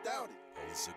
without it. Holds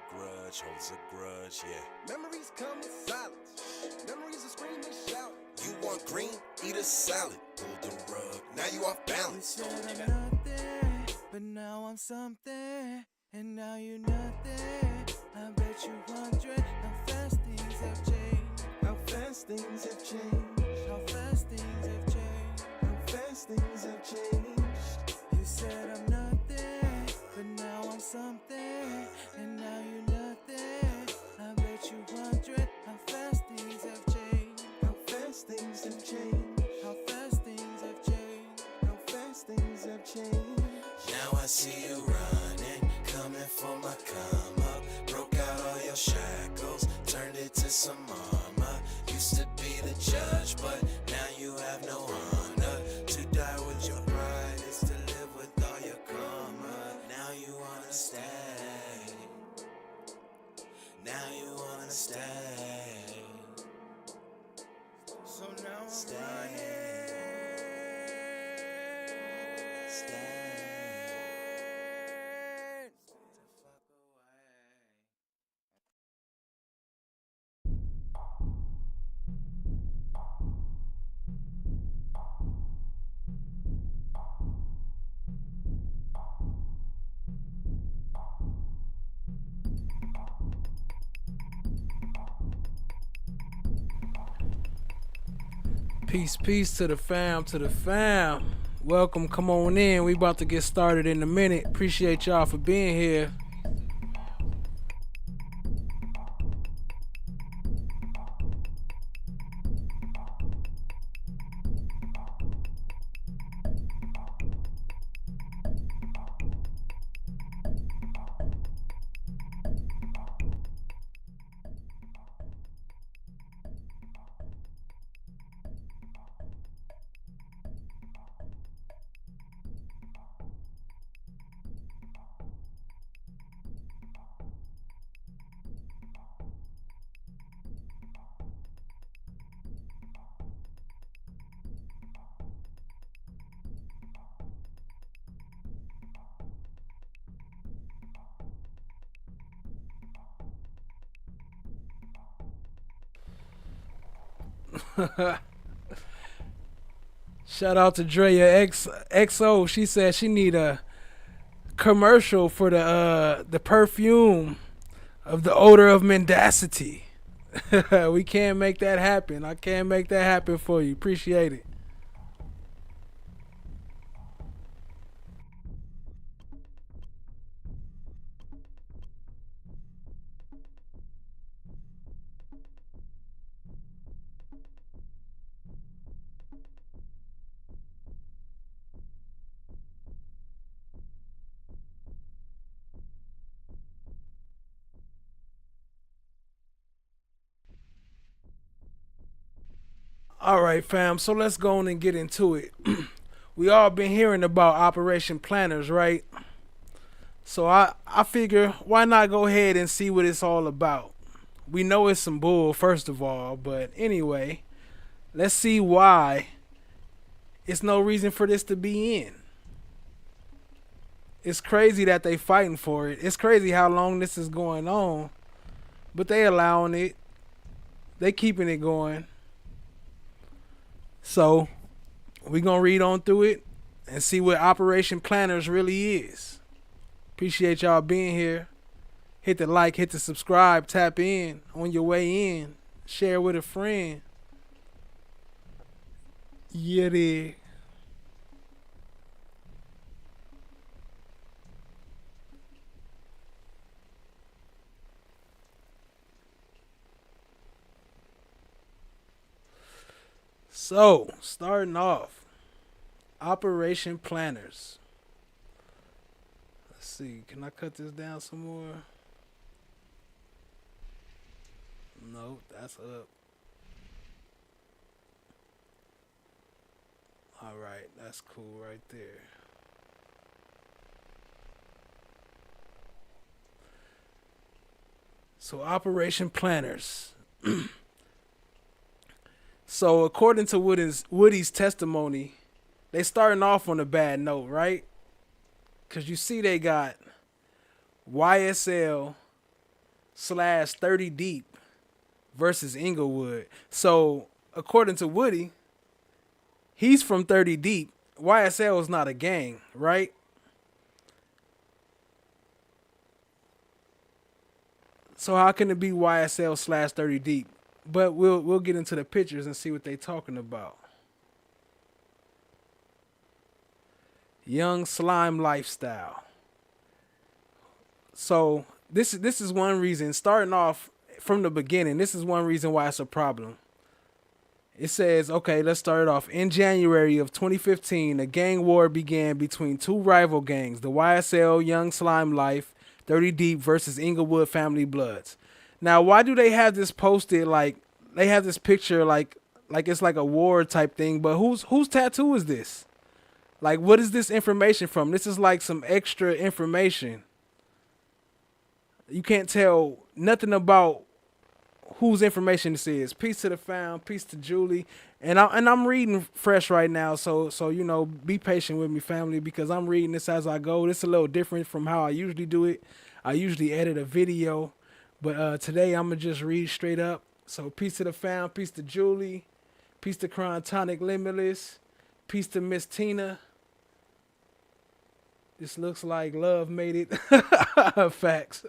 a grudge, yeah. Memories come with silence. Memories of scream and shout. You want green? Eat a salad. Pull the rug, now you off balance. You said I'm nothing, but now I'm something. And now you nothing. I bet you wondering how fast things have changed. How fast things have changed. How fast things have changed. How fast things have changed. You said I'm nothing, but now I'm something. And now you nothing. I bet you wondering how fast things have changed. How fast things have changed. How fast things have changed. How fast things have changed. Now I see you running, coming for my come up. Broke out all your shackles, turned it to some armor. Used to be the judge, but now you have no honor. To die with your pride is to live with all your karma. Now you wanna stay. Now you wanna stay. So now I'm Stay. running. Stay. Peace to the fam. Welcome, come on in. We about to get started in a minute. Appreciate y'all for being here. Shout out to Drea XO. She said she need a commercial for the perfume of the odor of mendacity. We can't make that happen. I can't make that happen for you. Appreciate it. All right, fam. So let's go on and get into it. We all been hearing about Operation Planners, right? So I figure why not go ahead and see what it's all about. We know it's some bull, first of all, but anyway, let's see why it's no reason for this to be in. It's crazy that they fighting for it. It's crazy how long this is going on, but they allowing it. They keeping it going. So we gonna read on through it and see what Operation Planners really is. Appreciate y'all being here. Hit the like, hit the subscribe, tap in on your way in. Share with a friend. Yeah, dig. So, starting off, Operation Planners. Let's see, can I cut this down some more? No, that's up. Alright, that's cool right there. So, Operation Planners. So, according to Woody's testimony, they starting off on a bad note, right? Because you see they got YSL slash 30 Deep versus Inglewood. So according to Woody, he's from 30 Deep. YSL is not a gang, right? So how can it be YSL slash 30 Deep? But we'll get into the pictures and see what they talking about. Young slime lifestyle. So this is one reason. Starting off from the beginning, this is one reason why it's a problem. It says, okay, let's start it off. In January of 2015, a gang war began between two rival gangs, the YSL Young Slime Life 30 Deep versus Inglewood Family Bloods. Now, why do they have this posted like they have this picture like it's like a war type thing, but whose tattoo is this? Like, what is this information from? This is like some extra information. You can't tell nothing about whose information this is. Peace to the fam, peace to Julie. And I'm reading fresh right now, so you know, be patient with me, family, because I'm reading this as I go. This is a little different from how I usually do it. I usually edit a video, but today I'm gonna just read straight up. So peace to the fam, peace to Julie, peace to Chrontonic Limitless, peace to Miss Tina. This looks like love made it. Facts.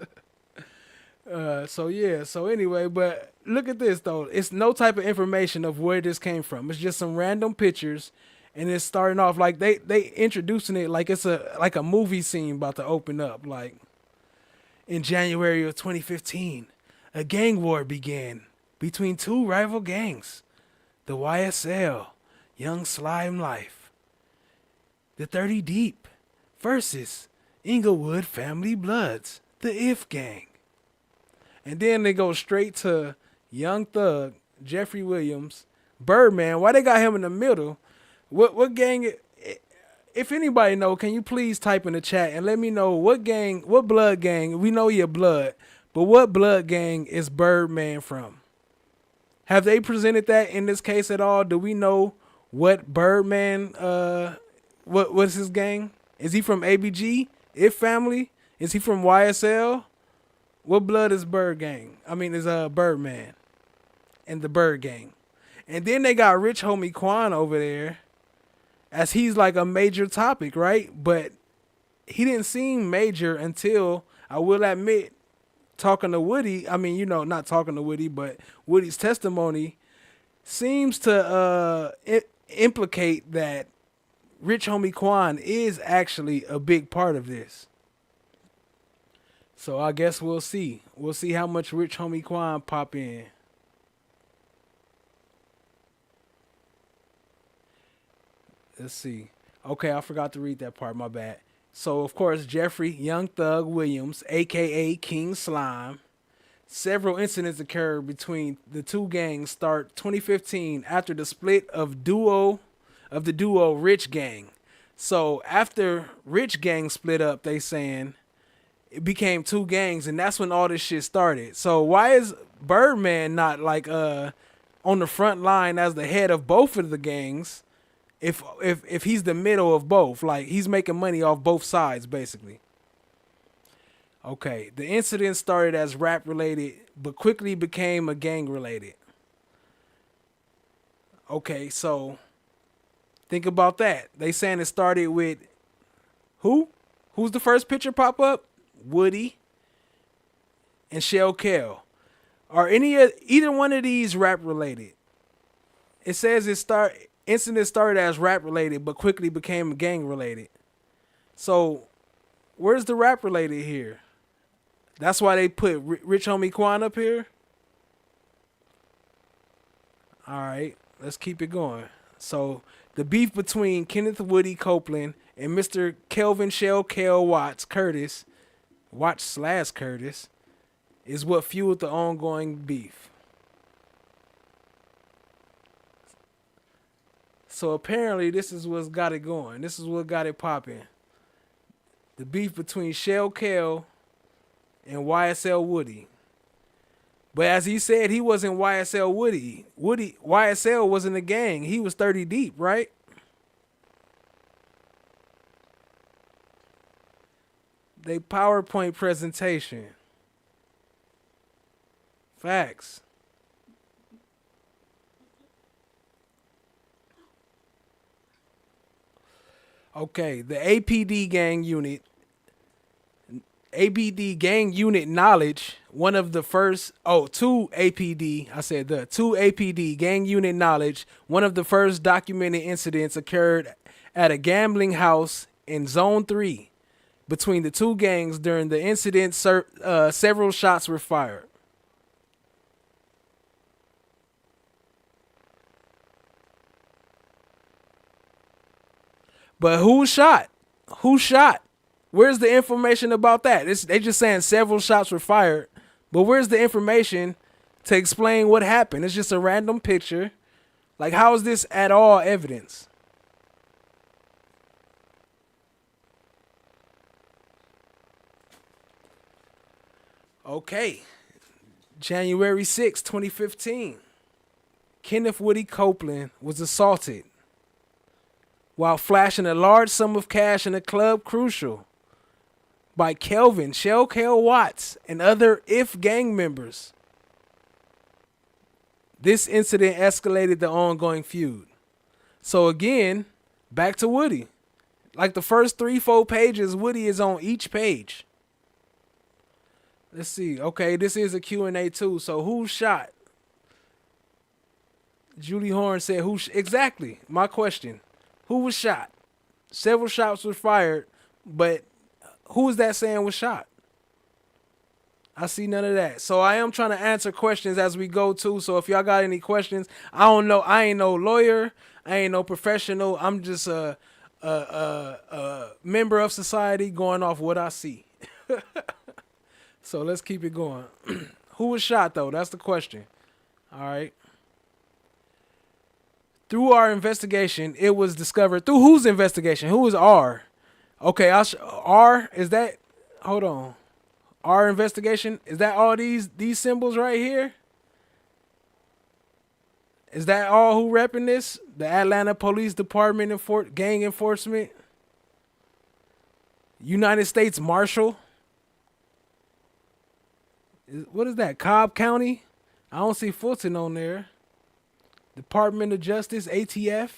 So anyway, but look at this though. It's no type of information of where this came from. It's just some random pictures, and it's starting off like they introducing it like it's a movie scene about to open up. Like, in January of 2015, a gang war began between two rival gangs, the YSL, Young Slime Life, the 30 Deep, versus Inglewood Family Bloods, the If Gang. And then they go straight to Young Thug, Jeffrey Williams, Birdman. Why they got him in the middle? What gang? If anybody know, can you please type in the chat and let me know what gang, what blood gang? We know your blood, but what blood gang is Birdman from? Have they presented that in this case at all? Do we know what Birdman? What's his gang? Is he from ABG? If family? Is he from YSL? What blood is Bird Gang? I mean, is Birdman and the Bird Gang. And then they got Rich Homie Quan over there, as he's like a major topic, right? But he didn't seem major until, I will admit, talking to Woody. I mean, you know, not talking to Woody, but Woody's testimony seems to implicate that Rich Homie Quan is actually a big part of this. So I guess we'll see. We'll see how much Rich Homie Quan pop in. Let's see. Okay, I forgot to read that part. My bad. So, of course, Jeffrey Young Thug Williams, a.k.a. King Slime. Several incidents occurred between the two gangs start 2015 after the split of the duo Rich Gang. So, after Rich Gang split up, they saying it became two gangs, and that's when all this shit started. So why is Birdman not like on the front line as the head of both of the gangs if he's the middle of both? Like, he's making money off both sides basically. Okay, the incident started as rap related but quickly became a gang related. Okay, so think about that. They saying it started with who? Who's the first picture pop up? Woody and Shell Kell. Are either one of these rap related? It says incident started as rap related but quickly became gang related. So where's the rap related here? That's why they put Rich Homie Quan up here. All right, let's keep it going. So the beef between Kenneth Woody Copeland and Mr. Kelvin Shell Kell Watts Curtis is what fueled the ongoing beef. So apparently this is what's got it going. This is what got it popping. The beef between Shell Kell and YSL Woody. But as he said, he wasn't YSL Woody. YSL wasn't a gang. He was 30 Deep, right? They PowerPoint presentation. Facts. Okay, the ABD gang unit knowledge, one of the first, two APD, I said the two APD gang unit knowledge, one of the first documented incidents occurred at a gambling house in Zone 3. Between the two gangs during the incident, several shots were fired. But who shot? Who shot? Where's the information about that? They just saying several shots were fired, but where's the information to explain what happened? It's just a random picture. Like, how is this at all evidence? Okay. January 6, 2015. Kenneth Woody Copeland was assaulted while flashing a large sum of cash in a club Crucial by Kelvin Shellcale Watts and other IF gang members. This incident escalated the ongoing feud. So again, back to Woody. Like the first 3-4 pages, Woody is on each page. Let's see. Okay, this is a Q&A too. So who shot? Julie Horn said, exactly, my question. Who was shot? Several shots were fired, but who is that saying was shot? I see none of that. So I am trying to answer questions as we go too. So if y'all got any questions, I don't know. I ain't no lawyer. I ain't no professional. I'm just a member of society going off what I see. So let's keep it going. Who was shot though? That's the question. All right. Through our investigation, it was discovered. Through whose investigation? Who is R? Okay, R, is that, hold on. R investigation, is that all these symbols right here? Is that all who repping this? The Atlanta Police Department gang enforcement? United States Marshal? What is that, Cobb County? I don't see Fulton on there. Department of Justice, ATF?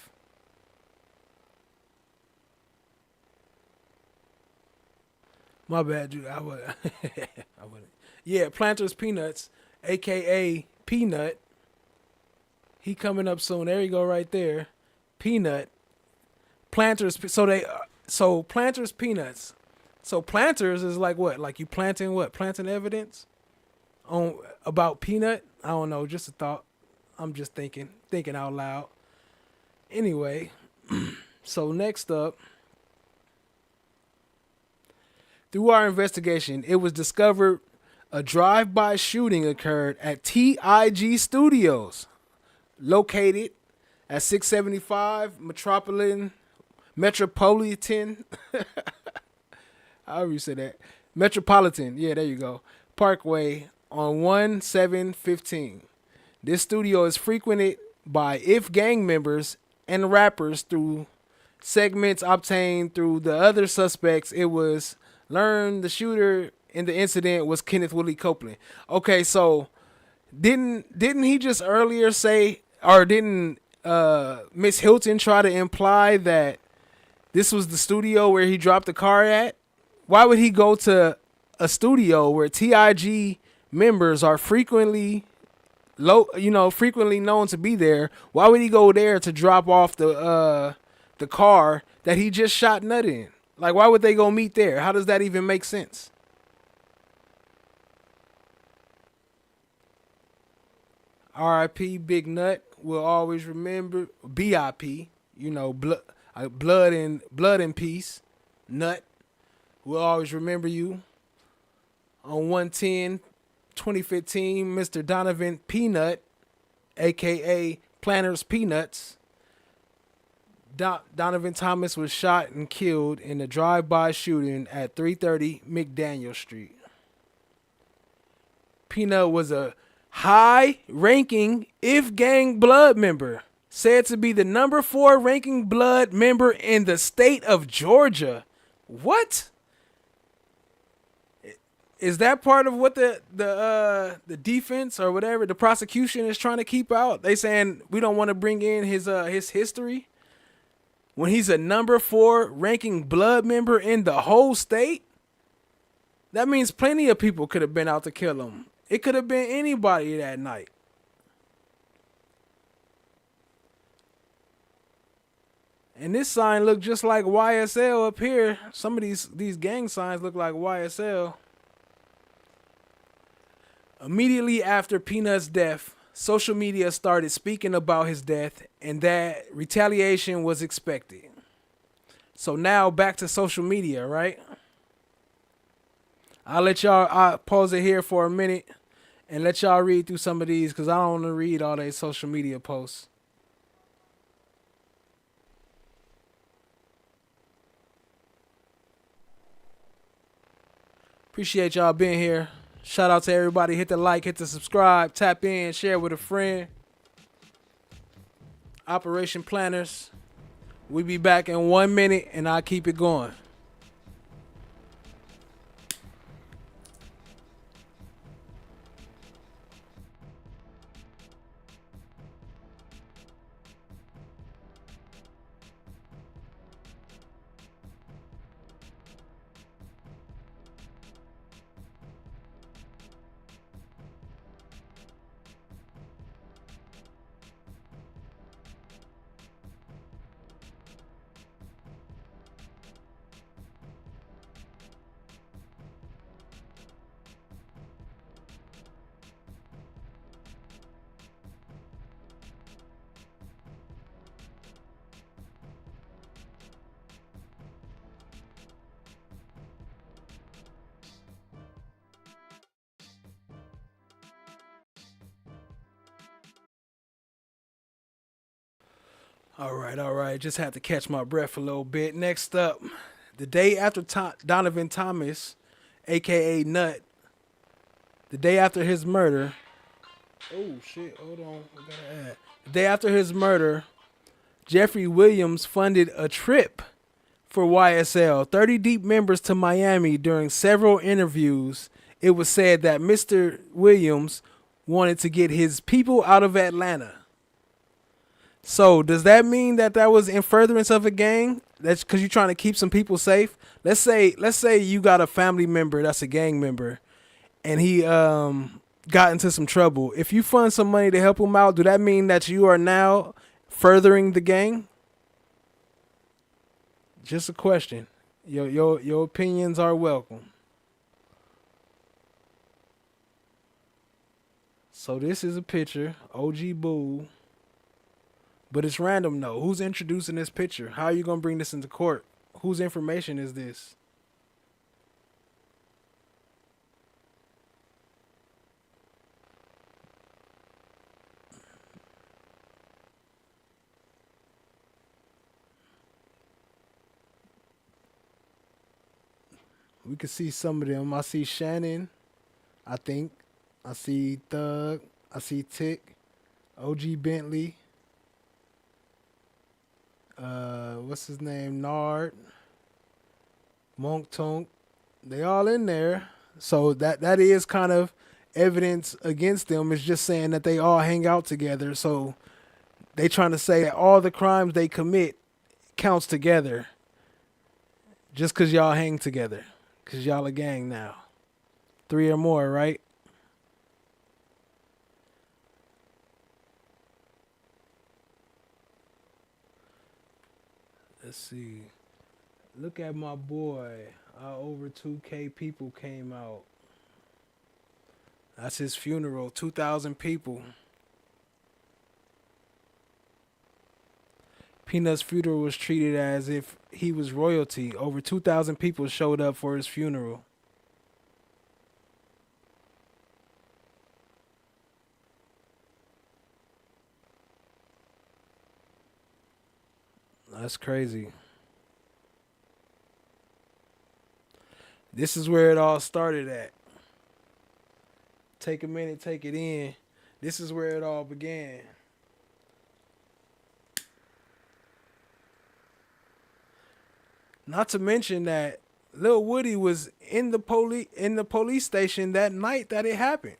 My bad, dude. I would. I wouldn't. Yeah, Planters Peanuts, aka Peanut. He coming up soon. There you go, right there. Peanut. Planters. So Planters Peanuts. So Planters is like what? Like you planting what? Planting evidence on about Peanut? I don't know. Just a thought. I'm just thinking out loud. Anyway, so next up. Through our investigation, it was discovered a drive-by shooting occurred at TIG Studios, located at 675 Metropolitan, however you say that, Metropolitan, yeah, there you go, Parkway on 1715. This studio is frequented by IF gang members and rappers through segments obtained through the other suspects. It was learned the shooter in the incident was Kenneth Woody Copeland. Okay, so didn't he just earlier say, or didn't Miss Hilton try to imply that this was the studio where he dropped the car at? Why would he go to a studio where TIG members are frequently known to be there? Why would he go there to drop off the car that he just shot Nut in? Like, why would they go meet there? How does that even make sense? R.I.P. Big Nut. We'll always remember. B.I.P. Blood and peace. Nut. We'll always remember you. On 110, 2015, Mr. Donovan Peanut, a.k.a. Planters Peanuts. Donovan Thomas was shot and killed in a drive-by shooting at 330 McDaniel Street. Peanut was a high-ranking IF gang blood member, said to be the number 4 ranking blood member in the state of Georgia. What? Is that part of what the defense or whatever the prosecution is trying to keep out? They saying we don't want to bring in his history when he's a number 4 ranking blood member in the whole state. That means plenty of people could have been out to kill him. It could have been anybody that night. And this sign looked just like YSL up here. Some of these gang signs look like YSL. Immediately after Peanut's death, social media started speaking about his death and that retaliation was expected. So now back to social media, right? I'll pause it here for a minute and let y'all read through some of these because I don't want to read all these social media posts. Appreciate y'all being here. Shout out to everybody. Hit the like, hit the subscribe, tap in, share with a friend. Operation Planners. We be back in 1 minute and I'll keep it going. All right. Just had to catch my breath a little bit. Next up, the day after Donovan Thomas, aka Nut, the day after his murder. Oh shit! Hold on, I gotta add. The day after his murder, Jeffrey Williams funded a trip for YSL 30 Deep members to Miami. During several interviews, it was said that Mr. Williams wanted to get his people out of Atlanta. So does that mean that was in furtherance of a gang? That's because you're trying to keep some people safe. Let's say you got a family member that's a gang member, and he got into some trouble. If you fund some money to help him out, do that mean that you are now furthering the gang? Just a question. Your opinions are welcome. So this is a picture, OG Boo. But it's random though. Who's introducing this picture? How are you gonna bring this into court? Whose information is this? We can see some of them. I see Shannon, I think. I see Thug. I see Tick. OG Bentley. What's his name? Nard. Monk Tonk. They all in there. So that is kind of evidence against them. It's just saying that they all hang out together. So they trying to say that all the crimes they commit counts together. Just because y'all hang together. Because y'all a gang now. 3 or more, right? Let's see. Look at my boy. Over 2K people came out. That's his funeral. 2,000 people. Peanut's funeral was treated as if he was royalty. Over 2,000 people showed up for his funeral. That's crazy. This is where it all started at. Take a minute, take it in. This is where it all began. Not to mention that Lil Woody was in the police station that night that it happened.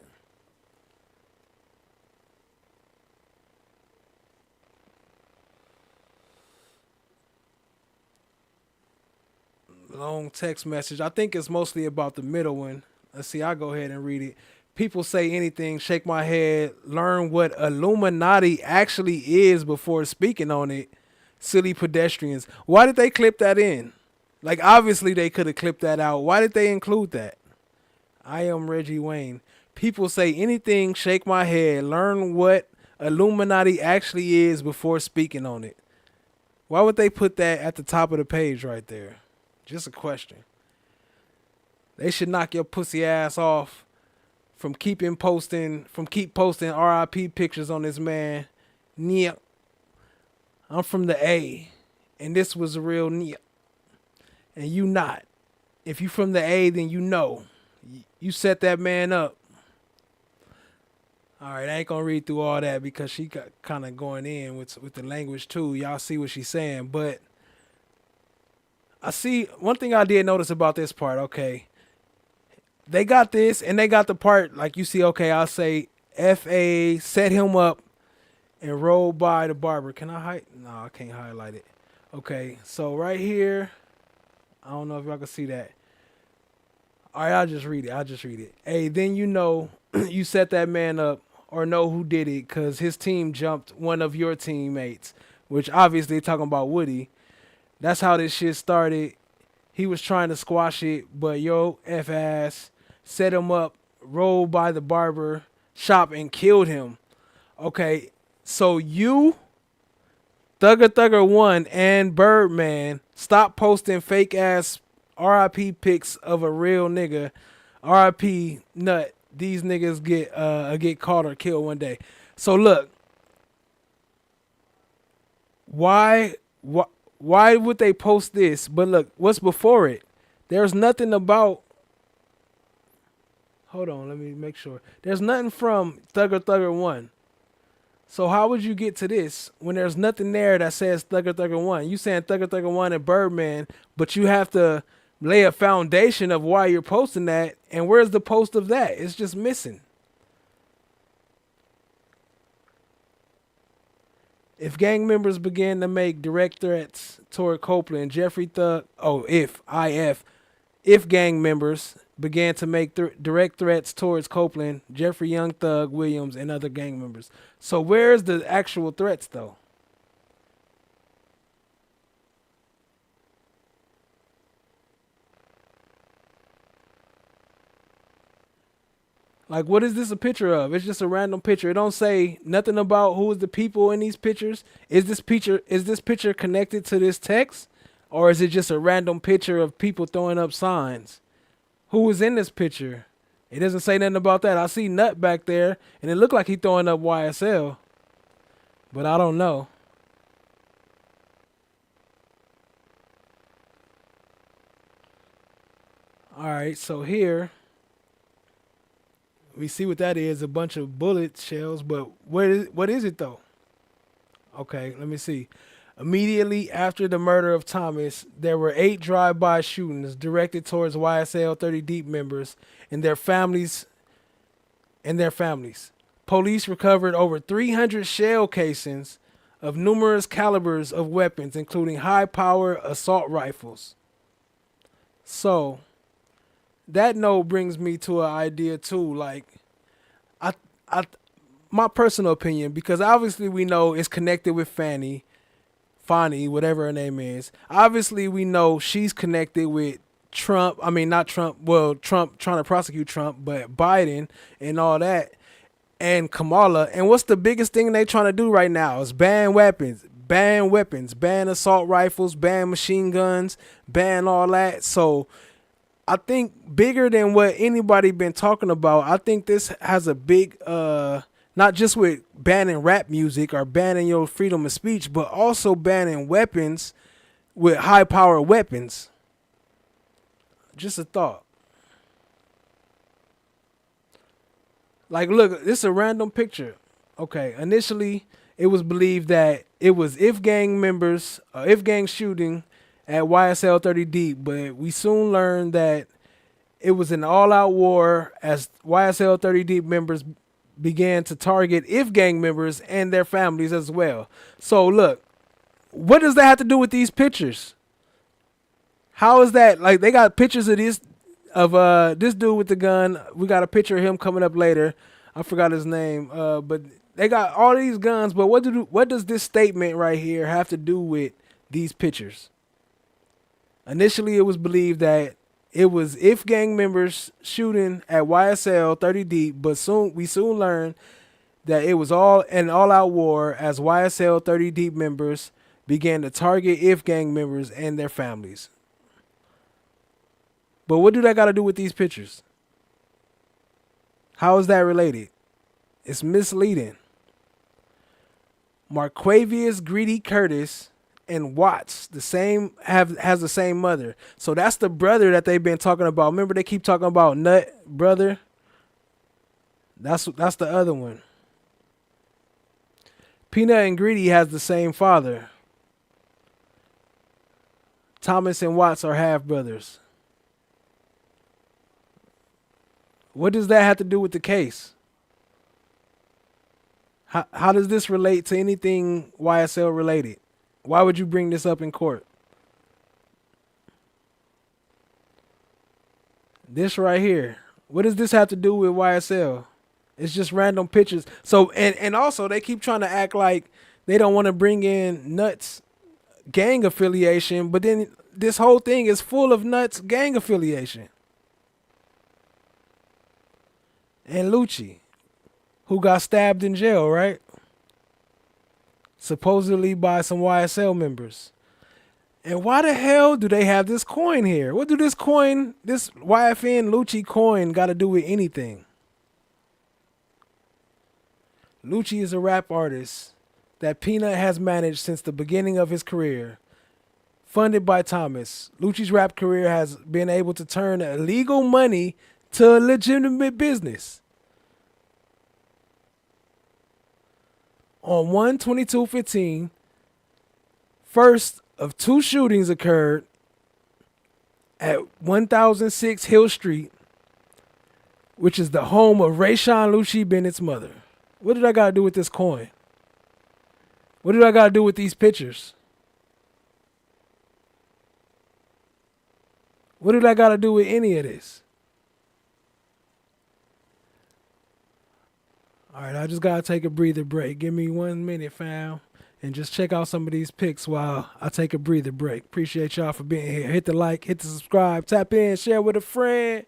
Long text message. I think it's mostly about the middle one. Let's see, I'll go ahead and read it. People say anything, shake my head, learn what Illuminati actually is before speaking on it. Silly pedestrians. Why did they clip that in? Like, obviously, they could have clipped that out. Why did they include that? I am Reggie Wayne. People say anything, shake my head, learn what Illuminati actually is before speaking on it. Why would they put that at the top of the page right there? Just a question. They should knock your pussy ass off from keep posting RIP pictures on this man. Yeah, I'm from the A, and this was a real Nia, and you not. If you from the A, then you know. You set that man up. All right, I ain't gonna read through all that because she got kind of going in with the language too. Y'all see what she's saying, but I see one thing I did notice about this part. Okay, they got this, and they got the part like you see. Okay, I'll say FA set him up and rolled by the barber. Can I hide? No, I can't highlight it. Okay, so right here, I don't know if y'all can see that. All right, I'll just read it. Hey, then you know you set that man up or know who did it because his team jumped one of your teammates, which obviously talking about Woody. That's how this shit started. He was trying to squash it, but yo, F ass set him up, rolled by the barber shop and killed him. Okay, so you, Thugger 1 and Birdman, stop posting fake ass RIP pics of a real nigga. RIP nut. These niggas get caught or killed one day. So look, why would they post this? But look, what's before it? There's nothing about. Hold on, let me make sure. There's nothing from Thugger 1. So how would you get to this when there's nothing there that says Thugger 1? You saying Thugger 1 and Birdman, but you have to lay a foundation of why you're posting that, and where's the post of that? It's just missing. If gang members begin to make direct threats toward Copeland, Jeffrey Thug, if gang members began to make direct threats towards Copeland, Jeffrey Young Thug, Williams, and other gang members. So where's the actual threats though? Like, what is this a picture of? It's just a random picture. It don't say nothing about who is the people in these pictures. Is this picture connected to this text? Or is it just a random picture of people throwing up signs? Who was in this picture? It doesn't say nothing about that. I see Nut back there, and it looked like he throwing up YSL. But I don't know. All right, so here we see what that is, a bunch of bullet shells, but what is it though? Okay, let me see. Immediately after the murder of Thomas, there were 8 drive-by shootings directed towards YSL 30 Deep members and their families. Police recovered over 300 shell casings of numerous calibers of weapons, including high-power assault rifles. So, that note brings me to an idea too. Like, I, my personal opinion, because obviously we know it's connected with Fanny, whatever her name is. Obviously we know she's connected with Trump. I mean, not Trump. Well, Trump trying to prosecute Trump, but Biden and all that, and Kamala. And what's the biggest thing they trying to do right now is ban weapons, ban assault rifles, ban machine guns, ban all that. So I think bigger than what anybody been talking about. I think this has a big, not just with banning rap music or banning your freedom of speech, but also banning weapons with high power weapons. Just a thought. Like, look, this is a random picture. Okay, initially it was believed that it was if gang shooting at YSL 30 Deep, but we soon learned that it was an all-out war as YSL 30 Deep members began to target if gang members and their families as well. So look, what does that have to do with these pictures? How is that like they got pictures of this dude with the gun. We got a picture of him coming up later. I forgot his name. But they got all these guns, but what does this statement right here have to do with these pictures? Initially it was believed that it was if gang members shooting at YSL 30 Deep, but we soon learned that it was all an all-out war as YSL 30 Deep members began to target if gang members and their families. But what do that got to do with these pictures? How is that related? It's misleading. Marquavius Greedy Curtis and Watts has the same mother. So that's the brother that they've been talking about. Remember they keep talking about Nut brother? That's the other one. Peanut and Greedy has the same father. Thomas and Watts are half brothers. What does that have to do with the case? How does this relate to anything YSL related? Why would you bring this up in court? This right here. What does this have to do with YSL? It's just random pictures. So and also they keep trying to act like they don't want to bring in Nuts gang affiliation, but then this whole thing is full of Nuts gang affiliation. And Lucci, who got stabbed in jail, right? Supposedly by some YSL members. And why the hell do they have this coin here? What do this YFN Lucci coin got to do with anything? Lucci is a rap artist that Peanut has managed since the beginning of his career. Funded by Thomas, Lucci's rap career has been able to turn illegal money to a legitimate business. On 1/22/15, first of two shootings occurred at 1006 Hill Street, which is the home of Rayshawn Lucci Bennett's mother. What did I got to do with this coin? What did I got to do with these pictures? What did I got to do with any of this? All right, I just got to take a breather break. Give me 1 minute, fam. And just check out some of these pics while I take a breather break. Appreciate y'all for being here. Hit the like, hit the subscribe, tap in, share with a friend.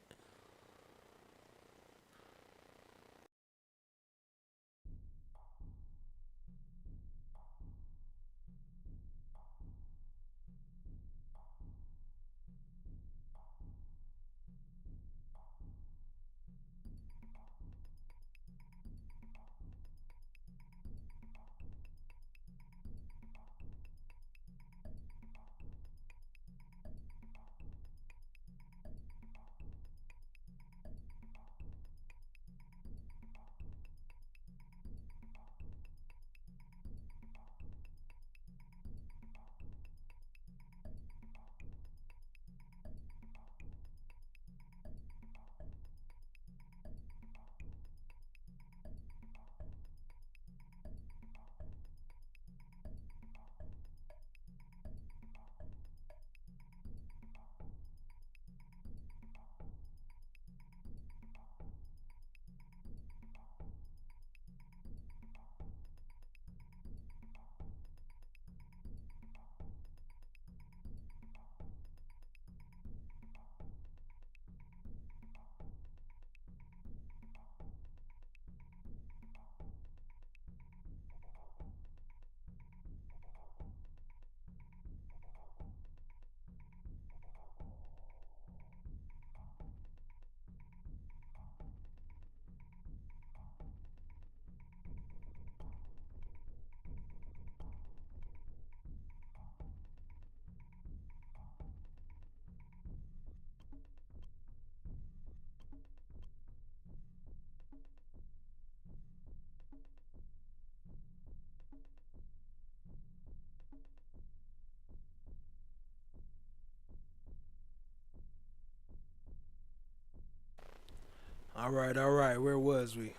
All right. Where was we?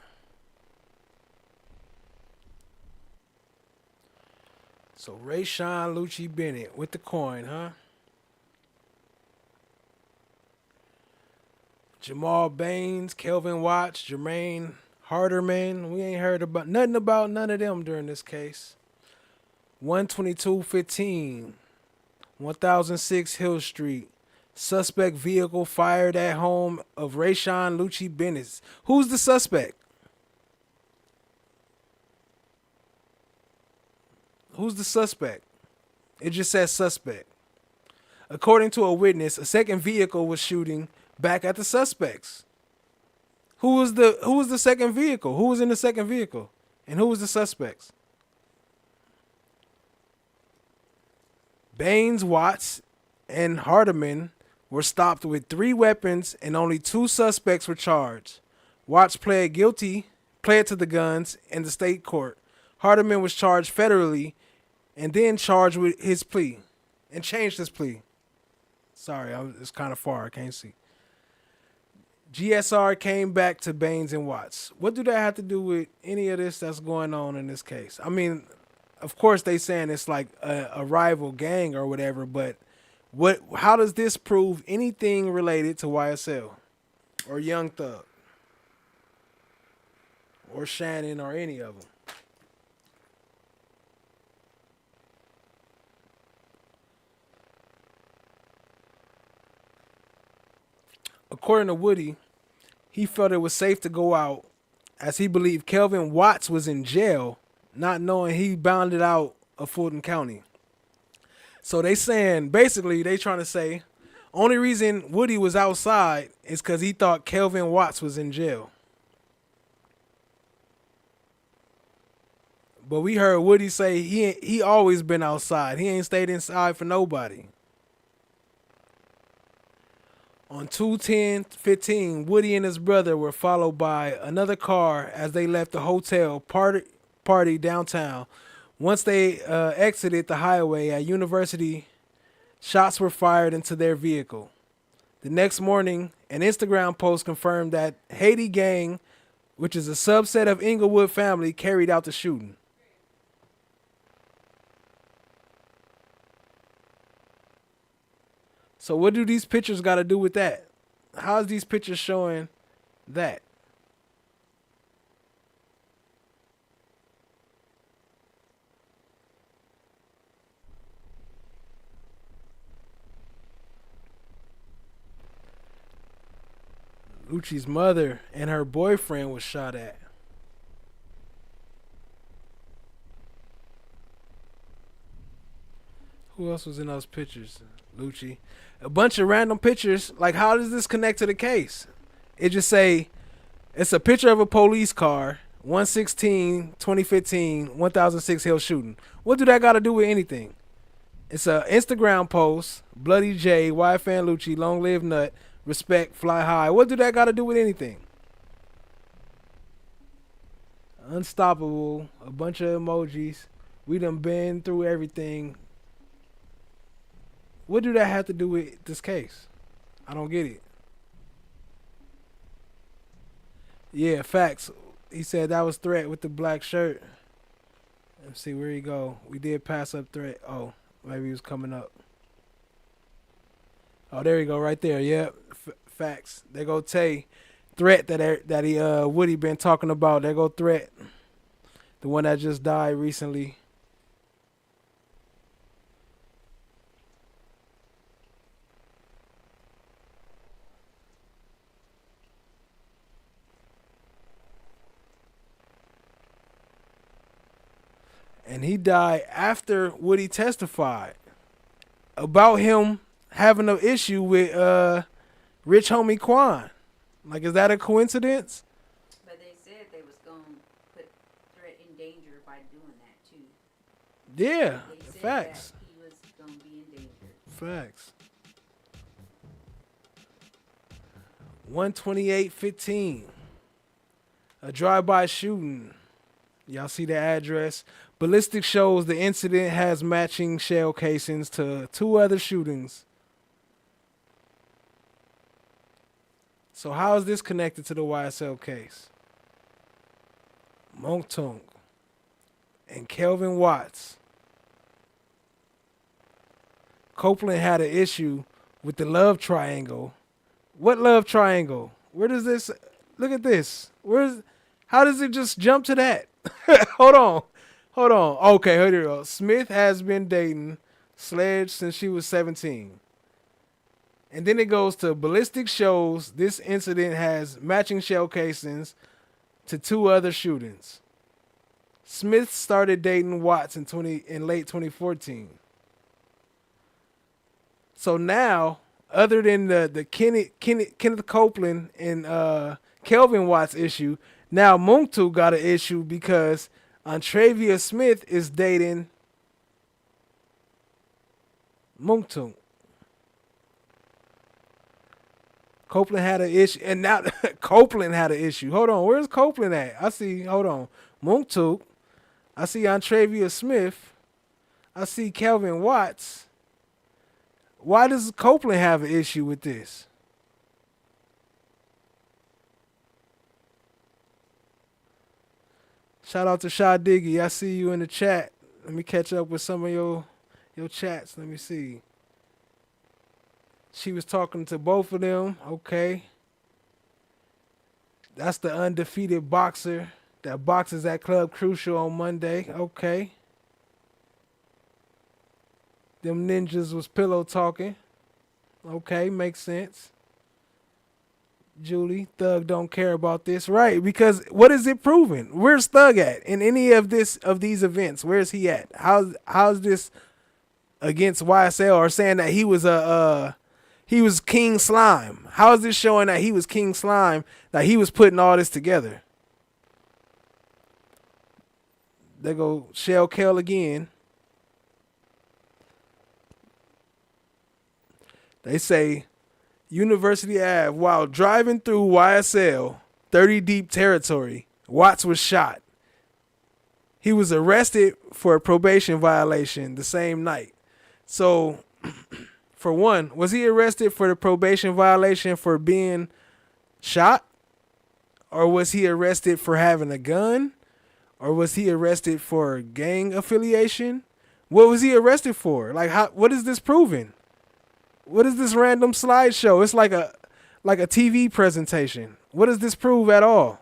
So Rayshawn Lucci Bennett with the coin, huh? Jamal Baines, Kelvin Watts, Jermaine Harderman. We ain't heard about none of them during this case. 12215, 1006 Hill Street. Suspect vehicle fired at home of Rayshawn Lucci Bennett. Who's the suspect? Who's the suspect? It just says suspect. According to a witness, a second vehicle was shooting back at the suspects. Who was the second vehicle? Who was in the second vehicle? And who was the suspects? Baines, Watts, and Hardeman were stopped with 3 weapons and only 2 suspects were charged. Watts pled to the guns in the state court. Hardeman was charged federally and then charged with his plea and changed his plea. Sorry, it's kind of far. I can't see. GSR came back to Baines and Watts. What do that have to do with any of this that's going on in this case? I mean, of course they saying it's like a rival gang or whatever, but how does this prove anything related to YSL or Young Thug or Shannon or any of them? According to Woody, he felt it was safe to go out as he believed Kelvin Watts was in jail, not knowing he bounded out of Fulton County. So they trying to say, only reason Woody was outside is because he thought Kelvin Watts was in jail. But we heard Woody say he always been outside. He ain't stayed inside for nobody. On 2/10/15, Woody and his brother were followed by another car as they left the hotel party downtown. Once they exited the highway at University, shots were fired into their vehicle. The next morning, an Instagram post confirmed that Haiti Gang, which is a subset of Inglewood family, carried out the shooting. So what do these pictures got to do with that? How's these pictures showing that? Lucci's mother and her boyfriend was shot at. Who else was in those pictures? Lucci. A bunch of random pictures. Like, how does this connect to the case? It just say, it's a picture of a police car, 1/16/2015, 1006 Hill shooting. What do that got to do with anything? It's a Instagram post, Bloody J, YFN Lucci, Long Live Nut, Respect, Fly High. What do that got to do with anything? Unstoppable, a bunch of emojis. We done been through everything. What do that have to do with this case? I don't get it. Yeah, facts. He said that was Threat with the black shirt. Let's see where he go. We did pass up Threat. Oh, maybe he was coming up. Oh, there you go, right there. Yep, facts. There go Tay. Threat that he Woody been talking about. There go Threat, the one that just died recently. And he died after Woody testified about him having an issue with Rich Homie Quan. Like, is that a coincidence? But they said they was going to put Threat in danger by doing that, too. Yeah, They said facts. that he was going to be in danger. Facts. 12815. A drive-by shooting. Y'all see the address? Ballistic shows the incident has matching shell casings to 2 other shootings. So how is this connected to the YSL case? Monktung and Kelvin Watts. Copeland had an issue with the love triangle. What love triangle? Where does this? Look at this. How does it just jump to that? Hold on. Okay, here we go. Smith has been dating Sledge since she was 17. And then it goes to ballistic shows. This incident has matching shell casings to 2 other shootings. Smith started dating Watts in late 2014. So now, other than the Kenneth Copeland and Kelvin Watts issue, now Muntu got an issue because Antravia Smith is dating Muntu. Copeland had an issue, and now Copeland had an issue. Hold on, where's Copeland at? Hold on. Muntu. I see Antravia Smith. I see Kelvin Watts. Why does Copeland have an issue with this? Shout out to Sha Diggy. I see you in the chat. Let me catch up with some of your chats. Let me see. She was talking to both of them. Okay. That's the undefeated boxer that boxes at Club Crucial on Monday. Okay. Them ninjas was pillow talking. Okay, makes sense. Julie, Thug don't care about this. Right, because what is it proving? Where's Thug at in any of these events? Where's he at? How's this against YSL or saying that he was King Slime? How is this showing that he was King Slime, that he was putting all this together? There go Shell Kell again. They say University Ave, while driving through YSL 30 deep territory, Watts was shot. He was arrested for a probation violation the same night. So, for one, was he arrested for the probation violation for being shot? Or was he arrested for having a gun? Or was he arrested for gang affiliation? What was he arrested for? What is this proving? What is this random slideshow? It's like a TV presentation. What does this prove at all?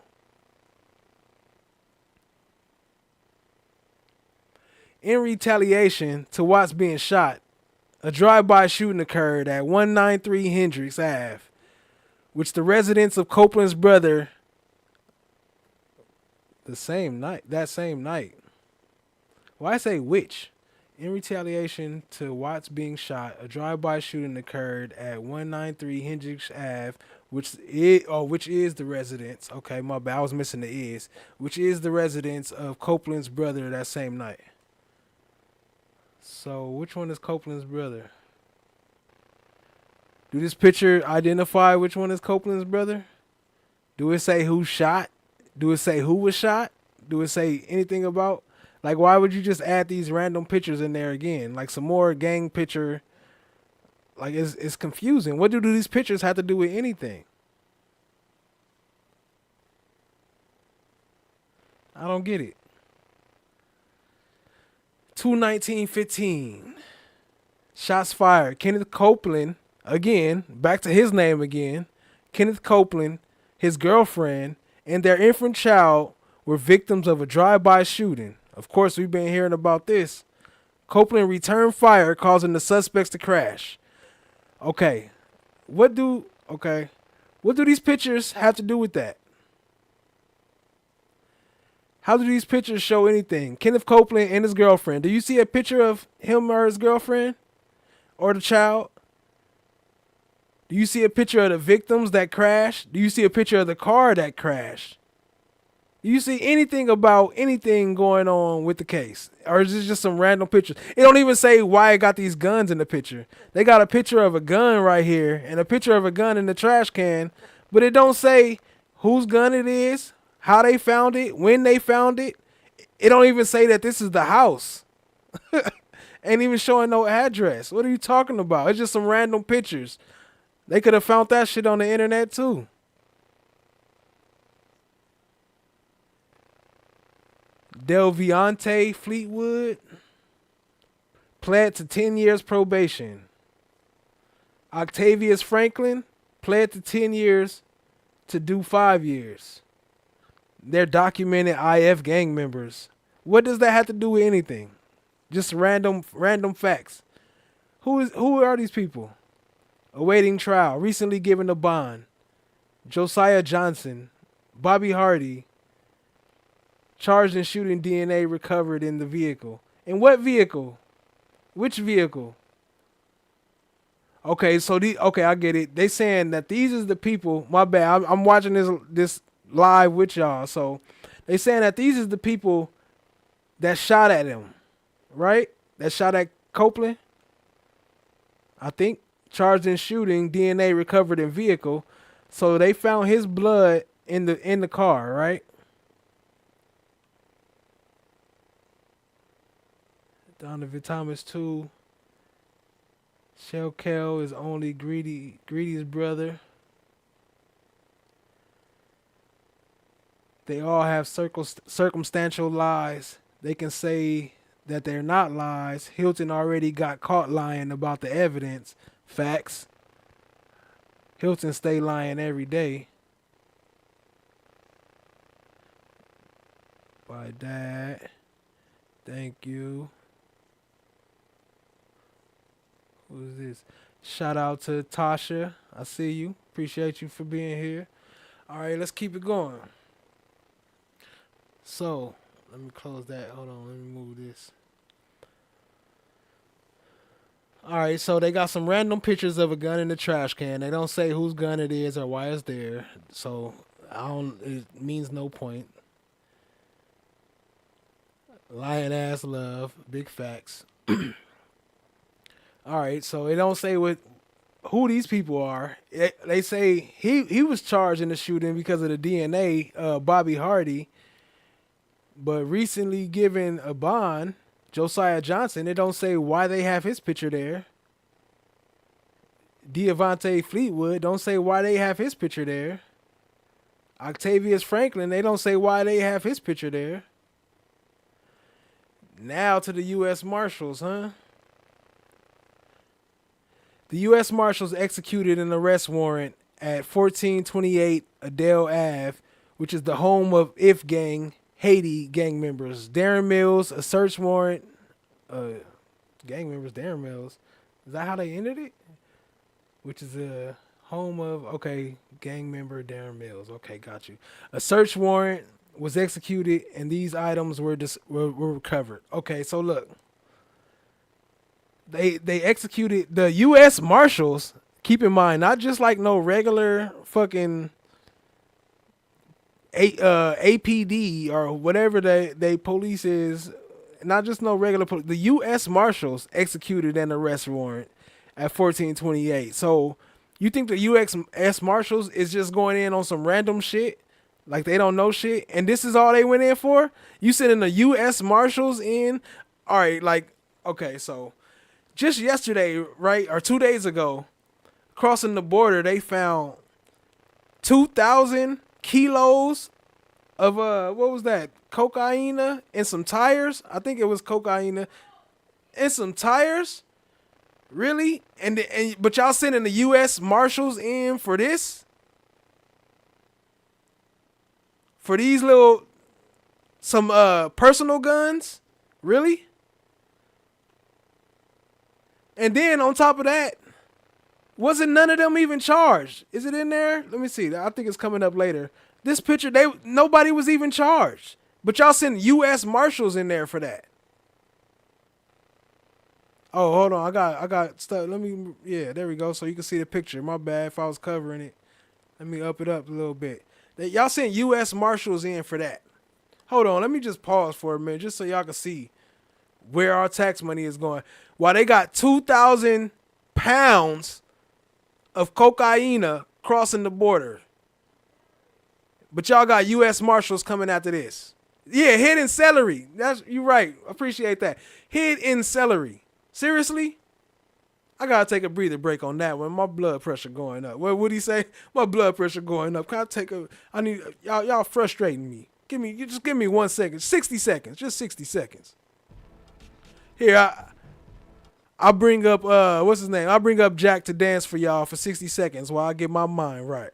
In retaliation to Watts being shot, a drive-by shooting occurred at 193 Hendricks Ave, which the residents of Copeland's brother that same night. Why I say which? In retaliation to Watts being shot, a drive-by shooting occurred at 193 Hendricks Ave, which is the residence. Okay, my bad. I was missing the is. Which is the residence of Copeland's brother that same night. So, which one is Copeland's brother? Do this picture identify which one is Copeland's brother? Do it say who shot? Do it say who was shot? Do it say anything about? Like, why would you just add these random pictures in there again? Like some more gang picture. Like, it's confusing. What do these pictures have to do with anything? I don't get it. 2/19/15. Shots fired. Kenneth Copeland, again, back to his name again. Kenneth Copeland, his girlfriend, and their infant child were victims of a drive-by shooting. Of course, we've been hearing about this. Copeland returned fire, causing the suspects to crash. Okay. What do these pictures have to do with that? How do these pictures show anything? Kenneth Copeland and his girlfriend. Do you see a picture of him or his girlfriend? Or the child? Do you see a picture of the victims that crashed? Do you see a picture of the car that crashed? Do you see anything about anything going on with the case? Or is this just some random pictures? It don't even say why it got these guns in the picture. They got a picture of a gun right here and a picture of a gun in the trash can, but it don't say whose gun it is, how they found it, when they found it. It don't even say that this is the house. Ain't even showing no address. What are you talking about? It's just some random pictures. They could have found that shit on the internet too. Delviante Fleetwood pled to 10 years probation. Octavius Franklin pled to 10 years to do 5 years. They're documented IF gang members. What does that have to do with anything? Just random facts. Who are these people? Awaiting trial, recently given a bond. Josiah Johnson, Bobby Hardy, charged in shooting, DNA recovered in the vehicle. In what vehicle? Which vehicle? Okay, so okay, I get it. They saying that these is the people. My bad. I'm watching this live with y'all. So they saying that these is the people that shot at him, right? That shot at Copeland. I think charged in shooting, DNA recovered in vehicle. So they found his blood in the car, right? Donovan Thomas too. Shell Kell is only Greedy's brother. They all have circumstantial lies. They can say that they're not lies. Hilton already got caught lying about the evidence. Facts. Hilton stay lying every day. By that. Thank you. Who's this? Shout out to Tasha. I see you. Appreciate you for being here. All right, let's keep it going. So, let me close that. Hold on, let me move this. All right, so they got some random pictures of a gun in the trash can. They don't say whose gun it is or why it's there. So, it means no point. Lying ass love, big facts. All right, so they don't say who these people are. They say he was charged in the shooting because of the DNA, Bobby Hardy. But recently given a bond, Josiah Johnson, they don't say why they have his picture there. Devontae Fleetwood, don't say why they have his picture there. Octavius Franklin, they don't say why they have his picture there. Now to the U.S. Marshals, huh? The U.S. Marshals executed an arrest warrant at 1428 Adele Ave, which is the home of If Gang, Haiti gang members. Darren Mills, a search warrant. Gang members, Darren Mills. Is that how they ended it? Which is a home of, okay, gang member Darren Mills. Okay, got you. A search warrant was executed and these items were recovered. Okay, so look. They executed the U.S. Marshals. Keep in mind, not just like no regular fucking APD or whatever they police is. Not just no regular police. The U.S. Marshals executed an arrest warrant at 1428. So you think the U.S. Marshals is just going in on some random shit? Like they don't know shit? And this is all they went in for? You sending the U.S. Marshals in? All right, like, okay, so just yesterday, right, or 2 days ago, crossing the border, they found 2,000 kilos of what was that? Cocaine and some tires. I think it was cocaine and some tires. Really? But y'all sending the U.S. Marshals in for this? For these some personal guns? Really? And then on top of that, wasn't none of them even charged? Is it in there? Let me see. I think it's coming up later. This picture, nobody was even charged. But y'all send U.S. Marshals in there for that. Oh, hold on. I got stuff. Yeah, there we go. So you can see the picture. My bad if I was covering it. Let me up it up a little bit. Y'all sent U.S. Marshals in for that. Hold on. Let me just pause for a minute just so y'all can see where our tax money is going. While they got 2,000 pounds of cocaine crossing the border. But y'all got U.S. Marshals coming after this. Yeah, hidden celery. You're right. Appreciate that. Hidden celery. Seriously? I gotta take a breather break on that one. My blood pressure going up. What would he say? My blood pressure going up. Can I take y'all frustrating me. Just give me 1 second. 60 seconds. Just 60 seconds. Here, I'll bring up what's his name? I'll bring up Jack to dance for y'all for 60 seconds while I get my mind right.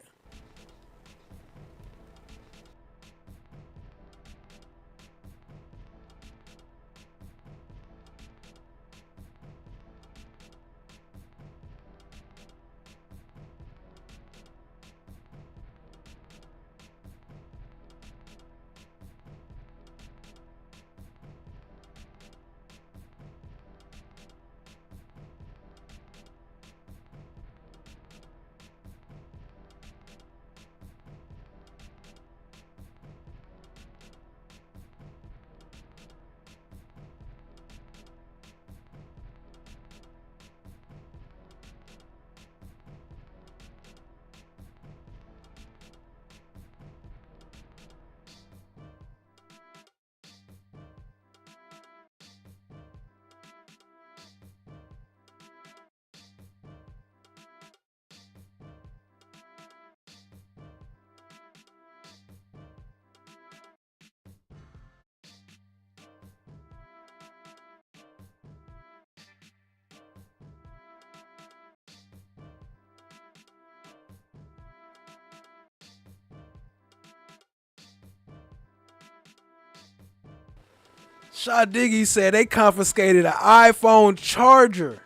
Shaw Diggy said they confiscated an iPhone charger.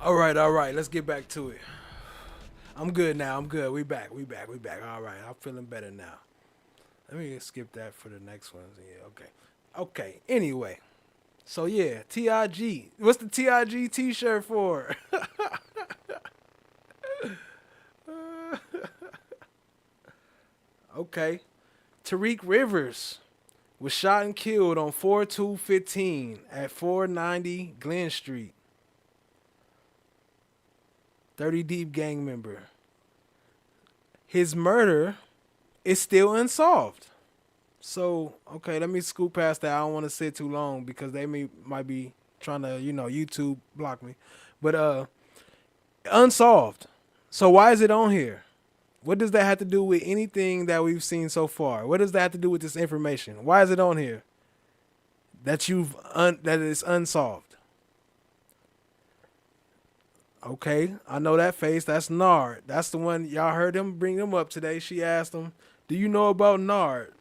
All right. Let's get back to it. I'm good now. I'm good. We back. All right. I'm feeling better now. Let me skip that for the next ones. Yeah, okay. Okay. Anyway. So yeah, TIG. What's the TIG t-shirt for? Okay. Tariq Rivers was shot and killed on 4/2/15 at 490 Glen Street. 30 Deep gang member. His murder is still unsolved. So, okay, let me scoot past that. I don't want to sit too long because they might be trying to, YouTube block me. But unsolved. So why is it on here? What does that have to do with anything that we've seen so far? What does that have to do with this information? Why is it on here? That that is unsolved. Okay, I know that face. That's Nard. That's the one y'all heard him bring him up today. She asked him, "Do you know about Nard?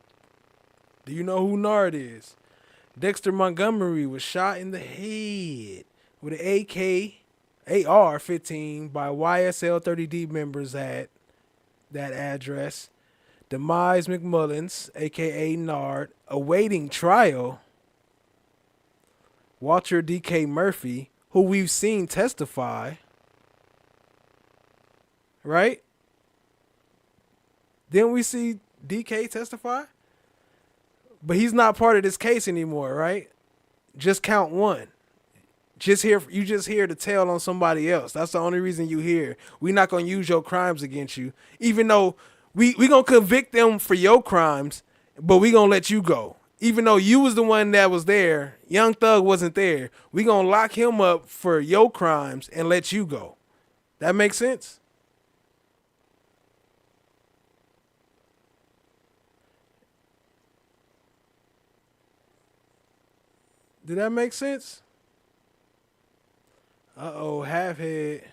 Do you know who Nard is?" Dexter Montgomery was shot in the head with an AR-15 by YSL 30 D members at that address. Demise McMullins, aka Nard, awaiting trial. Walter DK Murphy, who we've seen testify. Right? Didn't we see DK testify? But he's not part of this case anymore, right? Just count one. You just here to tell on somebody else. That's the only reason you here. We're not gonna use your crimes against you, even though we gonna convict them for your crimes, but we gonna let you go. Even though you was the one that was there, Young Thug wasn't there. We gonna lock him up for your crimes and let you go. That makes sense? Did that make sense? Uh-oh, half head.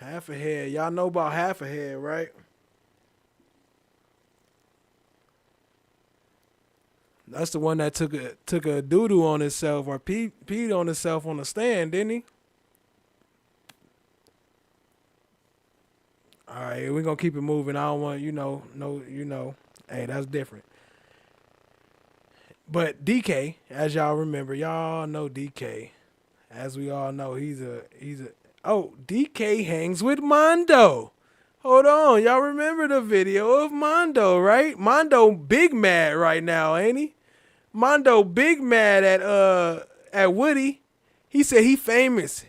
Half a head. Y'all know about half a head, right? That's the one that took a doo doo on himself or peed on himself on the stand, didn't he? All right, we're gonna keep it moving. I don't want no. Hey, that's different. But DK, as y'all remember, y'all know DK. As we all know, he's a oh, DK hangs with Mondo. Hold on, y'all remember the video of Mondo, right? Mondo big mad right now, ain't he? Mondo big mad at Woody. He said he famous.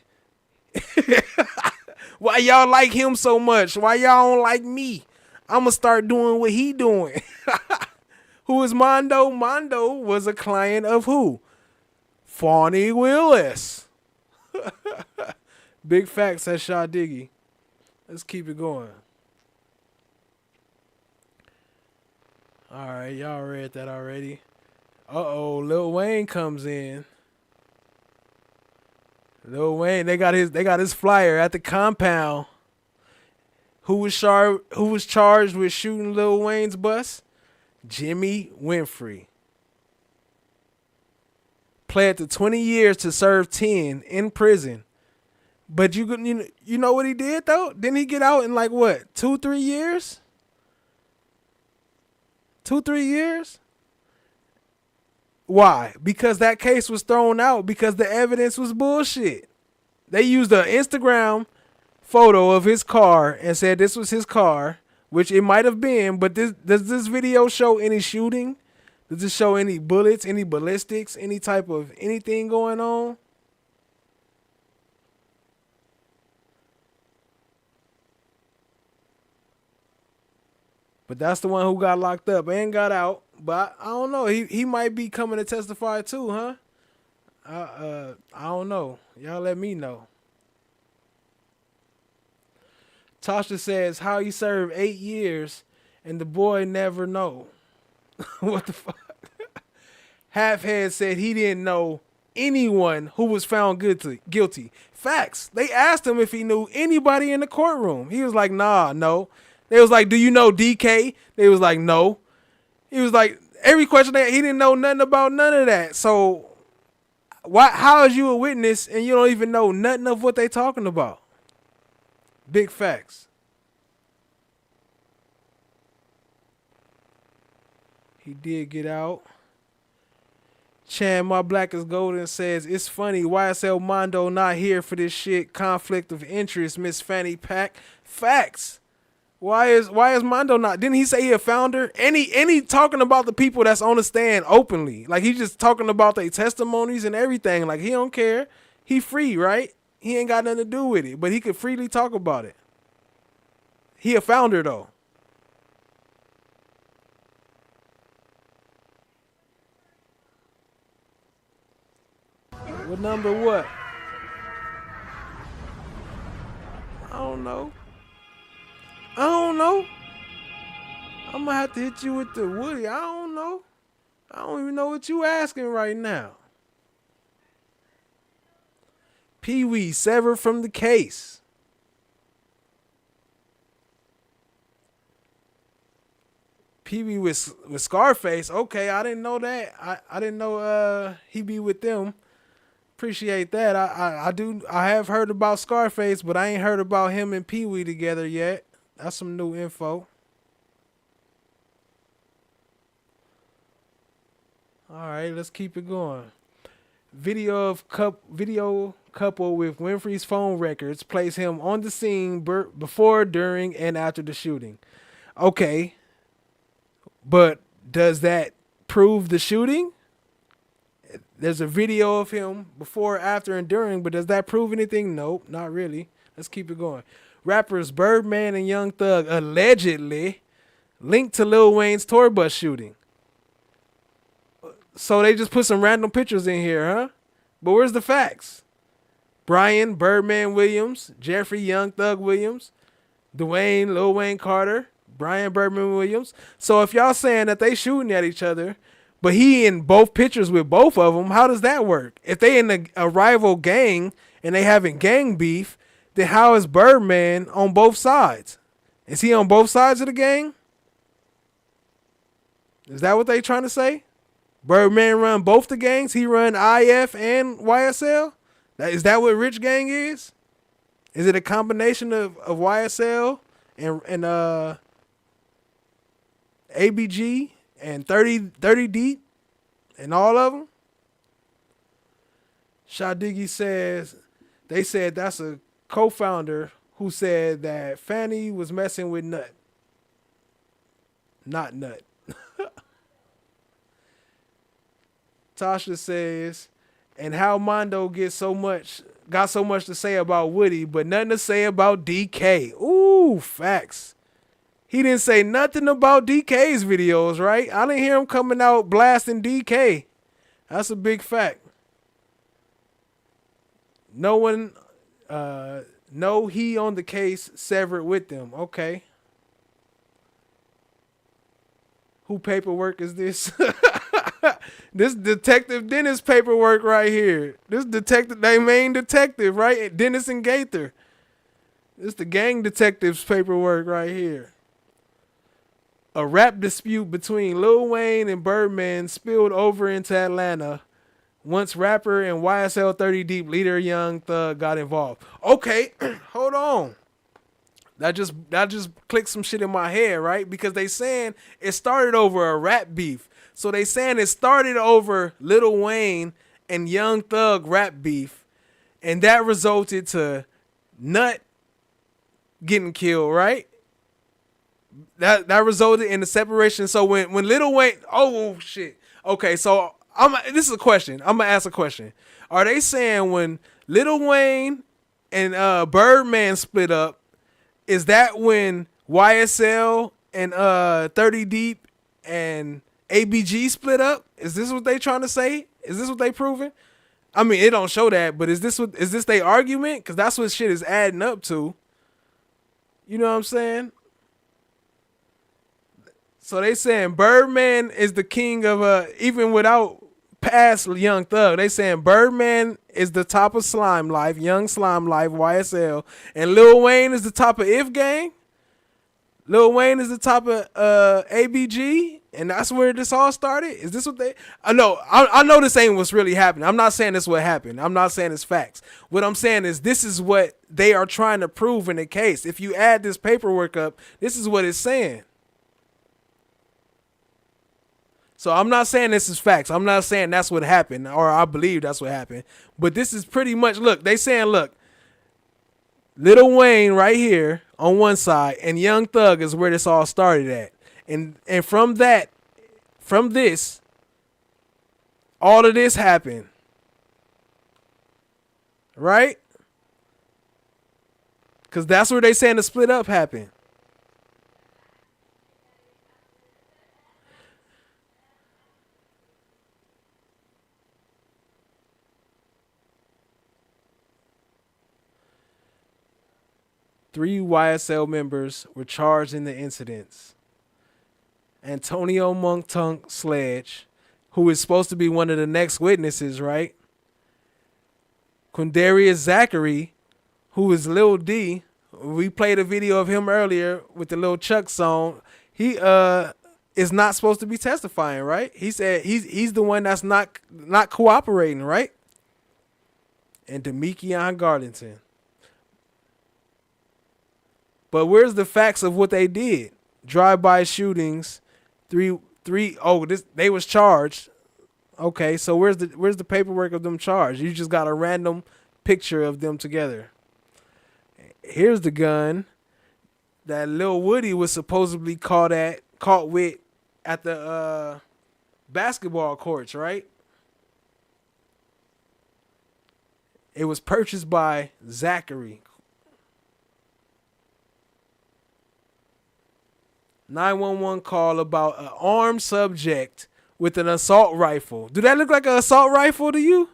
Why y'all like him so much? Why y'all don't like me? I'ma start doing what he doing. Who is Mondo? Mondo was a client of who? Fawny Willis. Big facts, says Shaw Diggy. Let's keep it going. All right, y'all read that already. Uh-oh, Lil Wayne comes in. Lil Wayne, they got his flyer at the compound. Who was charged with shooting Lil Wayne's bus? Jimmy Winfrey. Pled to 20 years to serve 10 in prison. But you know what he did though? Didn't he get out in like what? 2-3 years? 2-3 years? Why? Because that case was thrown out because the evidence was bullshit. They used an Instagram photo of his car and said this was his car, which it might have been, but does this video show any shooting? Does it show any bullets, any ballistics, any type of anything going on? But that's the one who got locked up and got out. But I don't know. He might be coming to testify too, huh? I don't know. Y'all let me know. Tasha says how he served 8 years and the boy never know. What the fuck? Halfhead said he didn't know anyone who was found guilty. Facts. They asked him if he knew anybody in the courtroom. He was like, nah, no. They was like, do you know DK? They was like, no. He was like, every question he didn't know nothing about none of that. So how is you a witness and you don't even know nothing of what they talking about? Big facts. He did get out. Chan, my black is golden, says, it's funny, YSL Mondo not here for this shit. Conflict of interest, Miss Fanny Pack. Facts. Why is Mondo not? Didn't he say he a founder? And he talking about the people that's on the stand openly. Like he just talking about their testimonies and everything. Like he don't care. He free, right? He ain't got nothing to do with it. But he could freely talk about it. He a founder though. What number what? I don't know. I'm gonna have to hit you with the Woody. I don't know. I don't even know what you asking right now. Pee Wee severed from the case. Pee Wee with Scarface. Okay, I didn't know that. I didn't know he be with them. Appreciate that. I have heard about Scarface, but I ain't heard about him and Pee Wee together yet. That's some new info. All right, let's keep it going. Video couple with Winfrey's phone records place him on the scene before, during, and after the shooting. Okay, but does that prove the shooting? There's a video of him before, after, and during, but does that prove anything? Nope, not really. Let's keep it going. Rappers Birdman and Young Thug allegedly linked to Lil Wayne's tour bus shooting. So they just put some random pictures in here, huh? But where's the facts? Brian Birdman Williams, Jeffrey Young Thug Williams, Dwayne Lil Wayne Carter, Brian Birdman Williams. So if y'all saying that they shooting at each other, but he in both pictures with both of them, how does that work? If they in a rival gang and they having gang beef, then how is Birdman on both sides? Is he on both sides of the gang? Is that what they trying to say? Birdman run both the gangs. He run IF and YSL. Is that what Rich Gang is? Is it a combination of YSL and ABG and 30 Deep and all of them? Shadiggy says they said that's a co-founder who said that Fanny was messing with Nut. Not Nut. Tasha says, and how Mondo got so much to say about Woody, but nothing to say about DK. Ooh, facts. He didn't say nothing about DK's videos, right? I didn't hear him coming out blasting DK. That's a big fact. No one, no he on the case severed with them. Okay. Who paperwork is this? This Detective Dennis paperwork right here. This detective, they main detective, right? Dennis and Gaither. This the gang detectives paperwork right here. A rap dispute between Lil Wayne and Birdman spilled over into Atlanta once rapper and YSL 30 Deep leader Young Thug got involved. Okay, hold on. That just clicked some shit in my head, right? Because they saying it started over a rap beef. So they saying it started over Lil Wayne and Young Thug rap beef, and that resulted to Nut getting killed, right? That resulted in the separation. So when Lil Wayne, oh shit. Okay, so this is a question. I'm gonna ask a question. Are they saying when Lil Wayne and Birdman split up, is that when YSL and 30 Deep and ABG split up? Is this what they trying to say? Is this what they proving? I mean, it don't show that, but is this their argument? Because that's what shit is adding up to. You know what I'm saying? So they saying Birdman is the king of even without past Young Thug. They saying Birdman is the top of Slime Life, Young Slime Life, YSL, and Lil Wayne is the top of If Gang. Lil Wayne is the top of ABG, and that's where this all started. Is this what they? I know this ain't what's really happening. I'm not saying this what happened. I'm not saying it's facts. What I'm saying is this is what they are trying to prove in the case. If you add this paperwork up, this is what it's saying. So I'm not saying this is facts. I'm not saying that's what happened, or I believe that's what happened. But this is pretty much, look, they saying, look, Lil Wayne right here on one side, and Young Thug is where this all started at. And from this, all of this happened. Right? Because that's where they saying the split up happened. Three YSL members were charged in the incidents. Antonio Monk Tunk Sledge, who is supposed to be one of the next witnesses, right? Quindarius Zachary, who is Lil D. We played a video of him earlier with the Lil Chuck song. He is not supposed to be testifying, right? He said he's the one that's not cooperating, right? And Demekion Garlington. But where's the facts of what they did? Drive-by shootings, they was charged. Okay, so where's the paperwork of them charged? You just got a random picture of them together. Here's the gun that Lil Woody was supposedly caught with at the basketball courts, right? It was purchased by Zachary. 911 call about an armed subject with an assault rifle. Do that look like an assault rifle to you?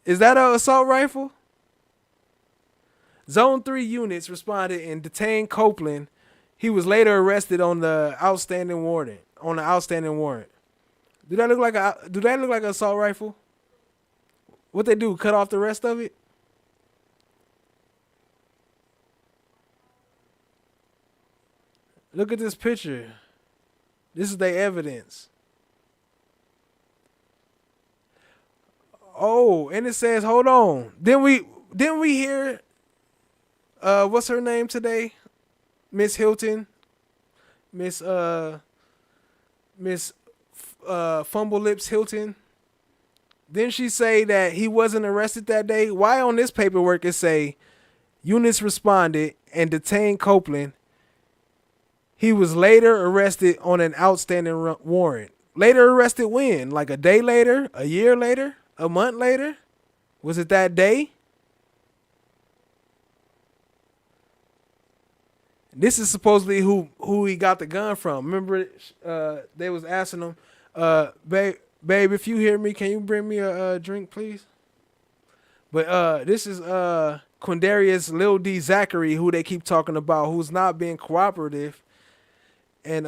Is that an assault rifle? Zone 3 units responded and detained Copeland. He was later arrested on the outstanding warrant. Do that look like an assault rifle? What they do? Cut off the rest of it? Look at this picture. This is their evidence. Oh, and it says, hold on. Didn't we hear what's her name today? Miss Hilton. Miss Fumble Lips Hilton. Didn't she say that he wasn't arrested that day? Why on this paperwork it say Eunice responded and detained Copeland. He was later arrested on an outstanding warrant. Later arrested when? Like a day later? A year later? A month later? Was it that day? This is supposedly who he got the gun from. Remember, they was asking him, babe, if you hear me, can you bring me a drink, please? But this is Quindarius Lil D Zachary, who they keep talking about, who's not being cooperative, and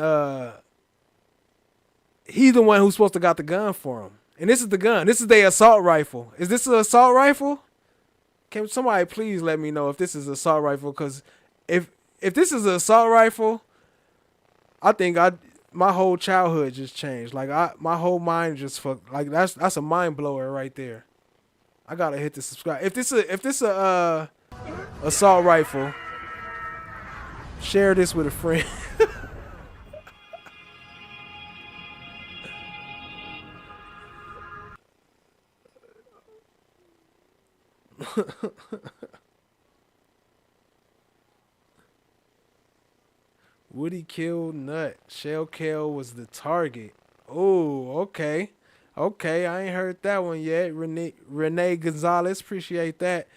he's the one who's supposed to got the gun for him. And this is the gun. This is the assault rifle. Is this an assault rifle? Can somebody please let me know if this is an assault rifle? Because if this is an assault rifle, I think my whole childhood just changed. Like my whole mind just fucked. Like that's a mind blower right there. I gotta hit the subscribe. If this a assault rifle, share this with a friend. Woody killed Nut. Shell Kale was the target. Oh, okay. Okay, I ain't heard that one yet. Renee Gonzalez, appreciate that.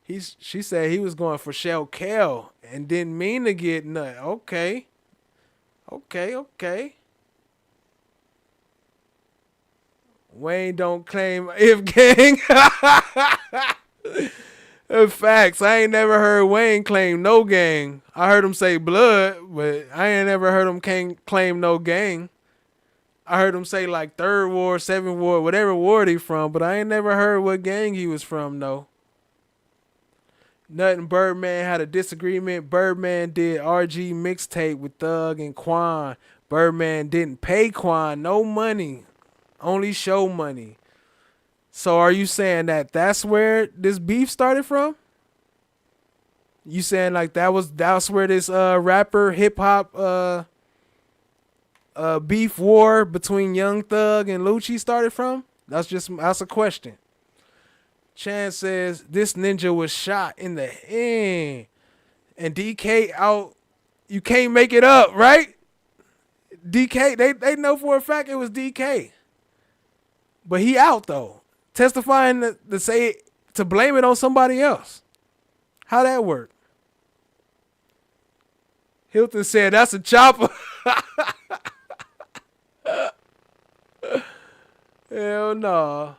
She said he was going for Shell Kale and didn't mean to get Nut. Okay. Okay. Wayne don't claim if gang. Facts. I ain't never heard Wayne claim no gang. I heard him say blood, but I ain't never heard him claim no gang. I heard him say like 3rd Ward, 7th Ward, whatever ward he from, but I ain't never heard what gang he was from, though. Nut and Birdman had a disagreement. Birdman did RG mixtape with Thug and Quan. Birdman didn't pay Quan no money, only show money. So are you saying that that's where this beef started from? You saying like that's where this rapper hip hop beef war between Young Thug and Lucci started from? That's a question. Chan says this ninja was shot in the hand and DK out. You can't make it up, right? DK, they know for a fact it was DK. But he out though. Testifying to say to blame it on somebody else. How that work? Hilton said that's a chopper. Hell no.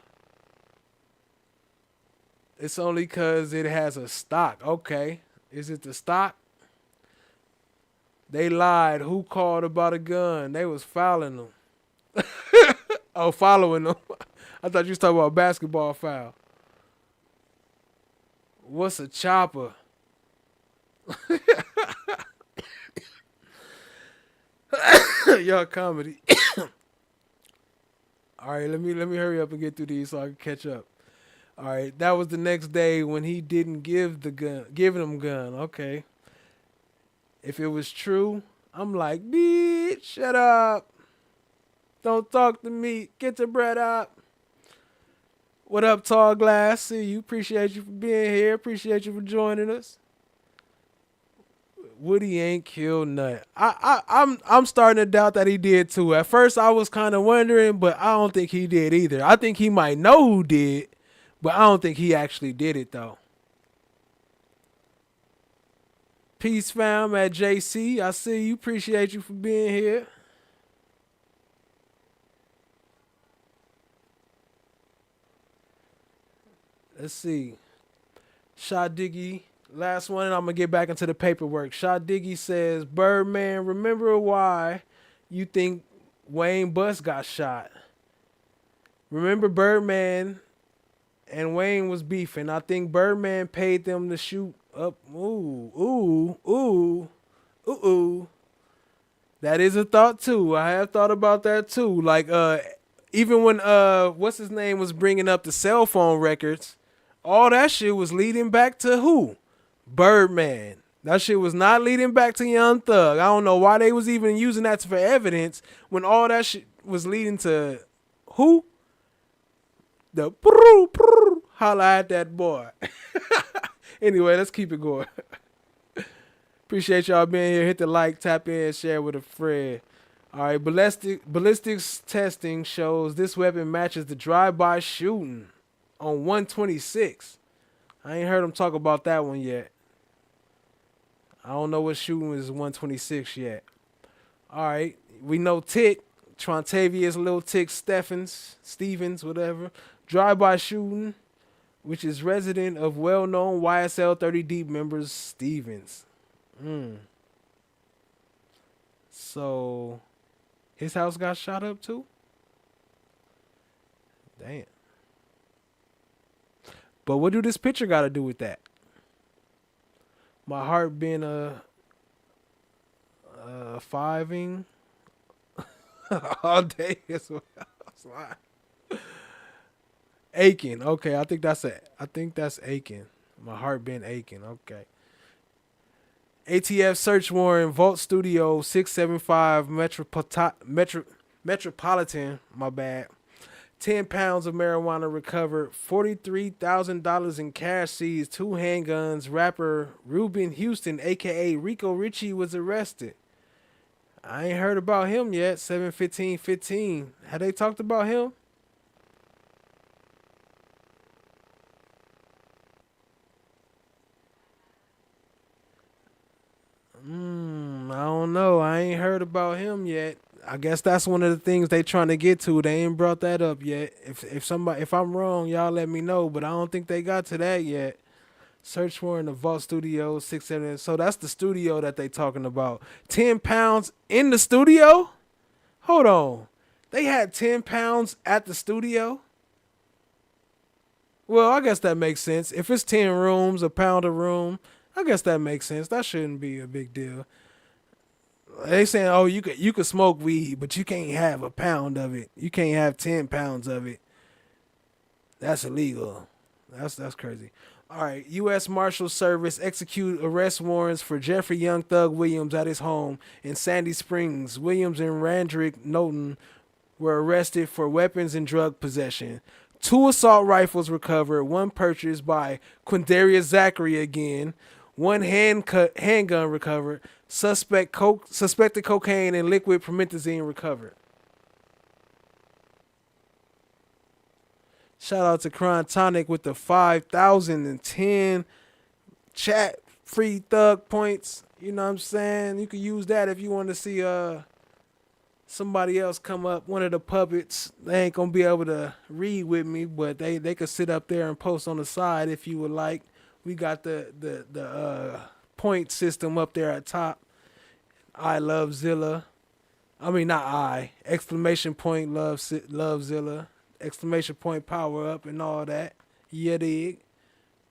It's only because it has a stock. Okay. Is it the stock? They lied. Who called about a gun? They was fouling them. Oh, following them. I thought you was talking about basketball foul. What's a chopper? Y'all comedy. All right, let me hurry up and get through these so I can catch up. All right, that was the next day when he didn't give him gun. Okay. If it was true, I'm like, bitch, shut up. Don't talk to me. Get your bread up. What up, Tall Glass? See you. Appreciate you for being here. Appreciate you for joining us. Woody ain't killed Nut. I'm starting to doubt that he did too. At first I was kind of wondering, but I don't think he did either. I think he might know who did, but I don't think he actually did it though. Peace fam at JC. I see you. Appreciate you for being here. Let's see. Shot Diggy. Last one, and I'm going to get back into the paperwork. Shot Diggy says, Birdman, remember why you think Wayne Bus got shot? Remember Birdman and Wayne was beefing. I think Birdman paid them to shoot up. Ooh. That is a thought too. I have thought about that too. Like even when what's his name was bringing up the cell phone records, all that shit was leading back to who? Birdman. That shit was not leading back to Young Thug. I don't know why they was even using that for evidence when all that shit was leading to who? The holla at that boy. Anyway, let's keep it going. Appreciate y'all being here. Hit the like, tap in, share with a friend. All right, ballistics testing shows this weapon matches the drive-by shooting on 126. I ain't heard them talk about that one yet. I don't know what shooting is 126 yet. All right, we know Tick, Trontavious Lil Tick Stevens, whatever. Drive-by shooting, which is resident of well-known YSL 30 Deep members Stevens. So, his house got shot up too? Damn. But what do this picture got to do with that? My heart being fiving all day is what I was lying. Aching. Okay, I think that's aching. My heart been aching. Okay. ATF search warrant, Vault Studio 675 Metropolitan, my bad. 10 pounds of marijuana recovered, $43,000 in cash seized, 2 handguns. Rapper Ruben Houston, a.k.a. Rico Richie, was arrested. I ain't heard about him yet. 7/15/15. Have they talked about him? I don't know. I ain't heard about him yet. I guess that's one of the things they trying to get to. They ain't brought that up yet. If I'm wrong, y'all let me know. But I don't think they got to that yet. Search warrant the Vault Studio 670. So that's the studio that they talking about. 10 pounds in the studio? Hold on. They had 10 pounds at the studio? Well, I guess that makes sense. If it's 10 rooms, a pound a room, I guess that makes sense. That shouldn't be a big deal. They saying, oh, you could smoke weed, but you can't have a pound of it. You can't have 10 pounds of it. That's illegal. That's crazy. All right, U.S. Marshal Service execute arrest warrants for Jeffrey Young Thug Williams at his home in Sandy Springs. Williams and Randrick Knowlton were arrested for weapons and drug possession. 2 assault rifles recovered, 1 purchased by Quindarius Zachary again, 1 handgun recovered, suspected cocaine and liquid promethazine recovered. Shout out to Crime Tonic with the 5,010 chat free thug points. You know what I'm saying? You could use that if you want to see somebody else come up, one of the puppets. They ain't gonna be able to read with me, but they could sit up there and post on the side if you would like. We got the point system up there at top. I love Zilla. I mean not I. Exclamation point love Zilla. Exclamation point power up and all that. Yeah, dig.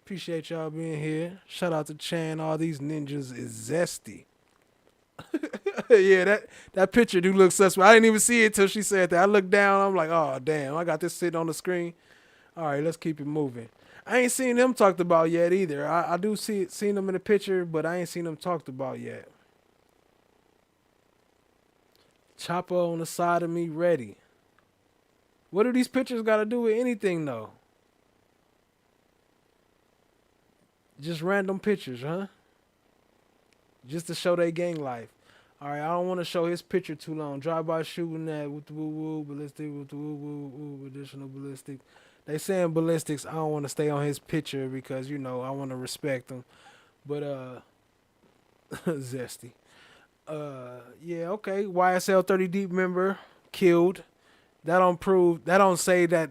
Appreciate y'all being here. Shout out to Chan. All these ninjas is zesty. Yeah, that picture do look suspect. I didn't even see it till she said that. I looked down. I'm like, oh damn, I got this sitting on the screen. All right, let's keep it moving. I ain't seen them talked about yet either. I do seen them in the picture, but I ain't seen them talked about yet. Chopper on the side of me, ready. What do these pictures got to do with anything though? Just random pictures, huh? Just to show they gang life. All right, I don't want to show his picture too long. Drive-by shooting that with the woo-woo, ballistic with the woo-woo, additional ballistic. They saying ballistics. I don't want to stay on his picture because, you know, I want to respect him. But, zesty. Yeah, okay. YSL 30 Deep member killed. That don't say that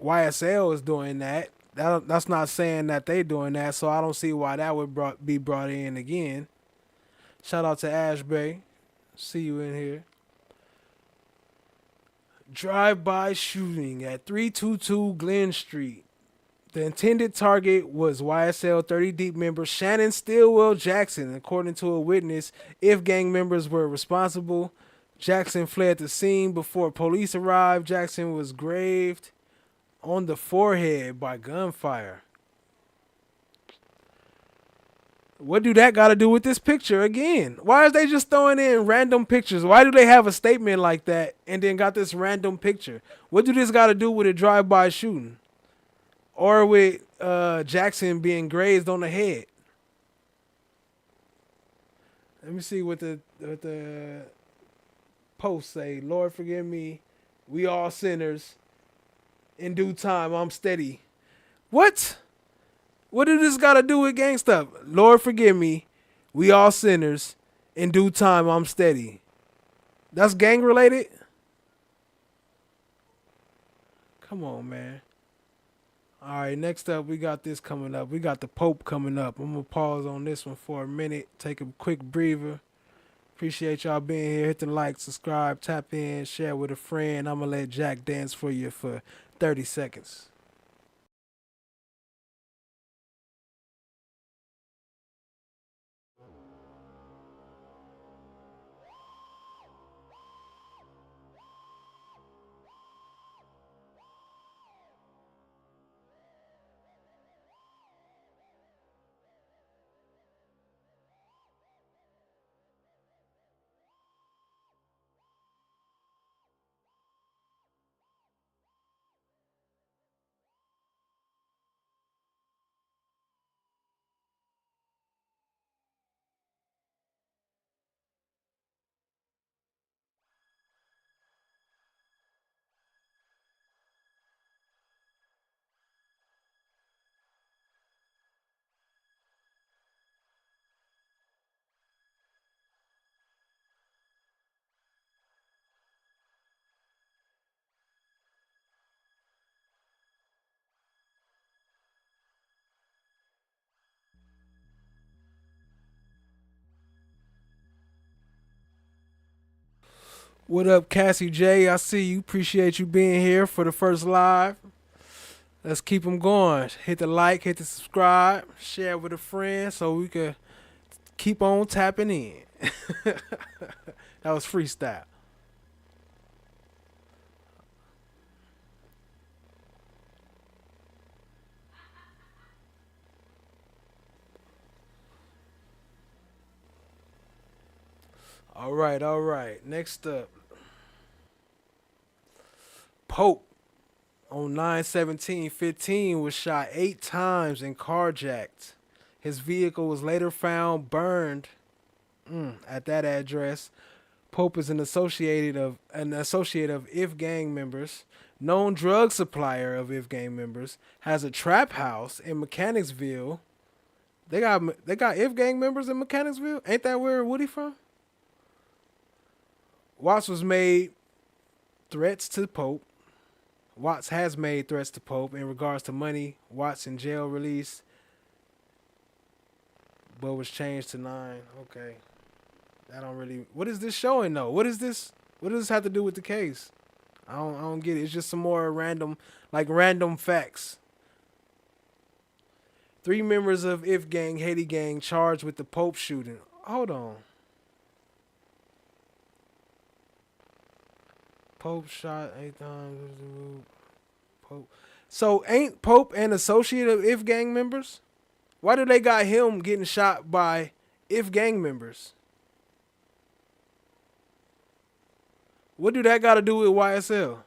YSL is doing that. That's not saying that they doing that, so I don't see why that would be brought in again. Shout out to Ash Bay. See you in here. Drive-by shooting at 322 Glen Street. The intended target was YSL 30 Deep member Shannon Stillwell Jackson. According to a witness, if gang members were responsible, Jackson fled the scene before police arrived. Jackson was grazed on the forehead by gunfire. What do that got to do with this picture again? Why is they just throwing in random pictures? Why do they have a statement like that and then got this random picture? What do this got to do with a drive-by shooting? Or with Jackson being grazed on the head? Let me see what the post say. Lord forgive me, we all sinners. In due time, I'm steady. What? What do this got to do with gang stuff? Lord forgive me, we all sinners. In due time, I'm steady. That's gang related? Come on, man. All right, next up, we got this coming up. We got the Pope coming up. I'm going to pause on this one for a minute, take a quick breather. Appreciate y'all being here. Hit the like, subscribe, tap in, share with a friend. I'm going to let Jack dance for you for 30 seconds. What up, Cassie J? I see you. Appreciate you being here for the first live. Let's keep them going. Hit the like, hit the subscribe, share with a friend so we can keep on tapping in. That was freestyle. All right, all right. Next up, Pope on 9/17/15 was shot 8 times and carjacked. His vehicle was later found burned at that address. Pope is an associate of If gang members, known drug supplier of If gang members, has a trap house in Mechanicsville. They got If gang members in Mechanicsville. Ain't that where Woody from? Watts was made threats to Pope. Watts has made threats to Pope in regards to money. Watts in jail release, but was changed to 9. Okay. I don't really. What is this showing though? What is this? What does this have to do with the case? I don't get it. It's just some more random facts. 3 members of If gang, Haiti gang, charged with the Pope shooting. Hold on. Pope shot 8 times. Pope. So ain't Pope an associate of If gang members? Why do they got him getting shot by If gang members? What do that got to do with YSL?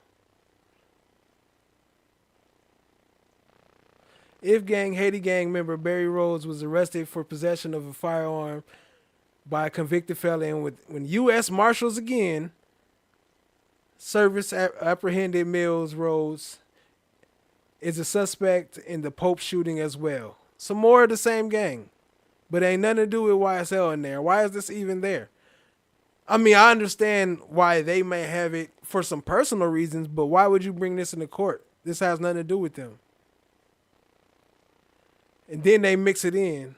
If gang, Haiti gang member Barry Rhodes was arrested for possession of a firearm by a convicted felon when U.S. Marshals again service apprehended Mills Rhodes is a suspect in the Pope shooting as well. Some more of the same gang, but ain't nothing to do with YSL in there. Why is this even there? I mean, I understand why they may have it for some personal reasons, but why would you bring this into court? This has nothing to do with them. And then they mix it in.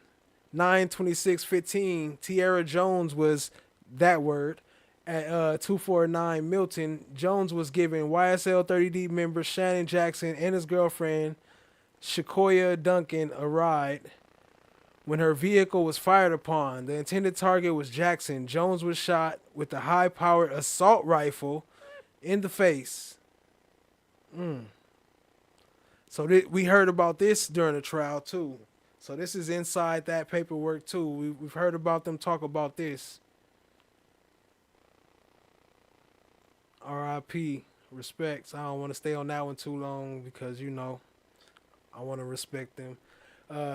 9/26/15, Tierra Jones was that word. At 249 Milton, Jones was given YSL 30D member Shannon Jackson and his girlfriend Shakoya Duncan a ride when her vehicle was fired upon. The intended target was Jackson. Jones was shot with a high-powered assault rifle in the face. So we heard about this during the trial too. So this is inside that paperwork too. We've heard about them talk about this. R.I.P. Respects. I don't want to stay on that one too long because I want to respect them.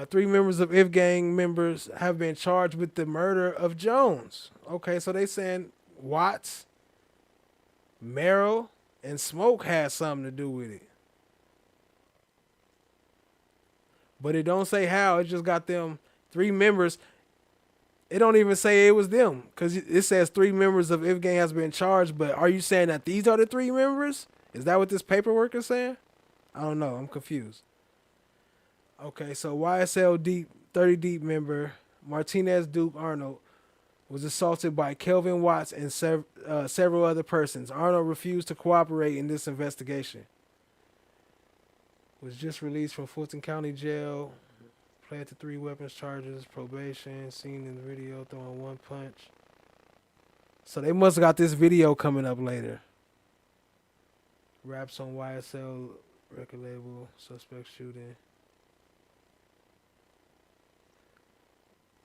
3 members of If Gang members have been charged with the murder of Jones. Okay, so they saying Watts, Merrill, and Smoke had something to do with it. But it don't say how. It just got them 3 members. It don't even say it was them because it says 3 members of If Gang has been charged. But are you saying that these are the 3 members? Is that what this paperwork is saying? I don't know. I'm confused. Okay, so YSL Deep, 30 Deep member Martinez Duke Arnold was assaulted by Kelvin Watts and several other persons. Arnold refused to cooperate in this investigation. Was just released from Fulton County Jail. Pled to 3 weapons charges, probation, seen in the video throwing 1 punch. So they must have got this video coming up later. Raps on YSL record label, suspect shooting.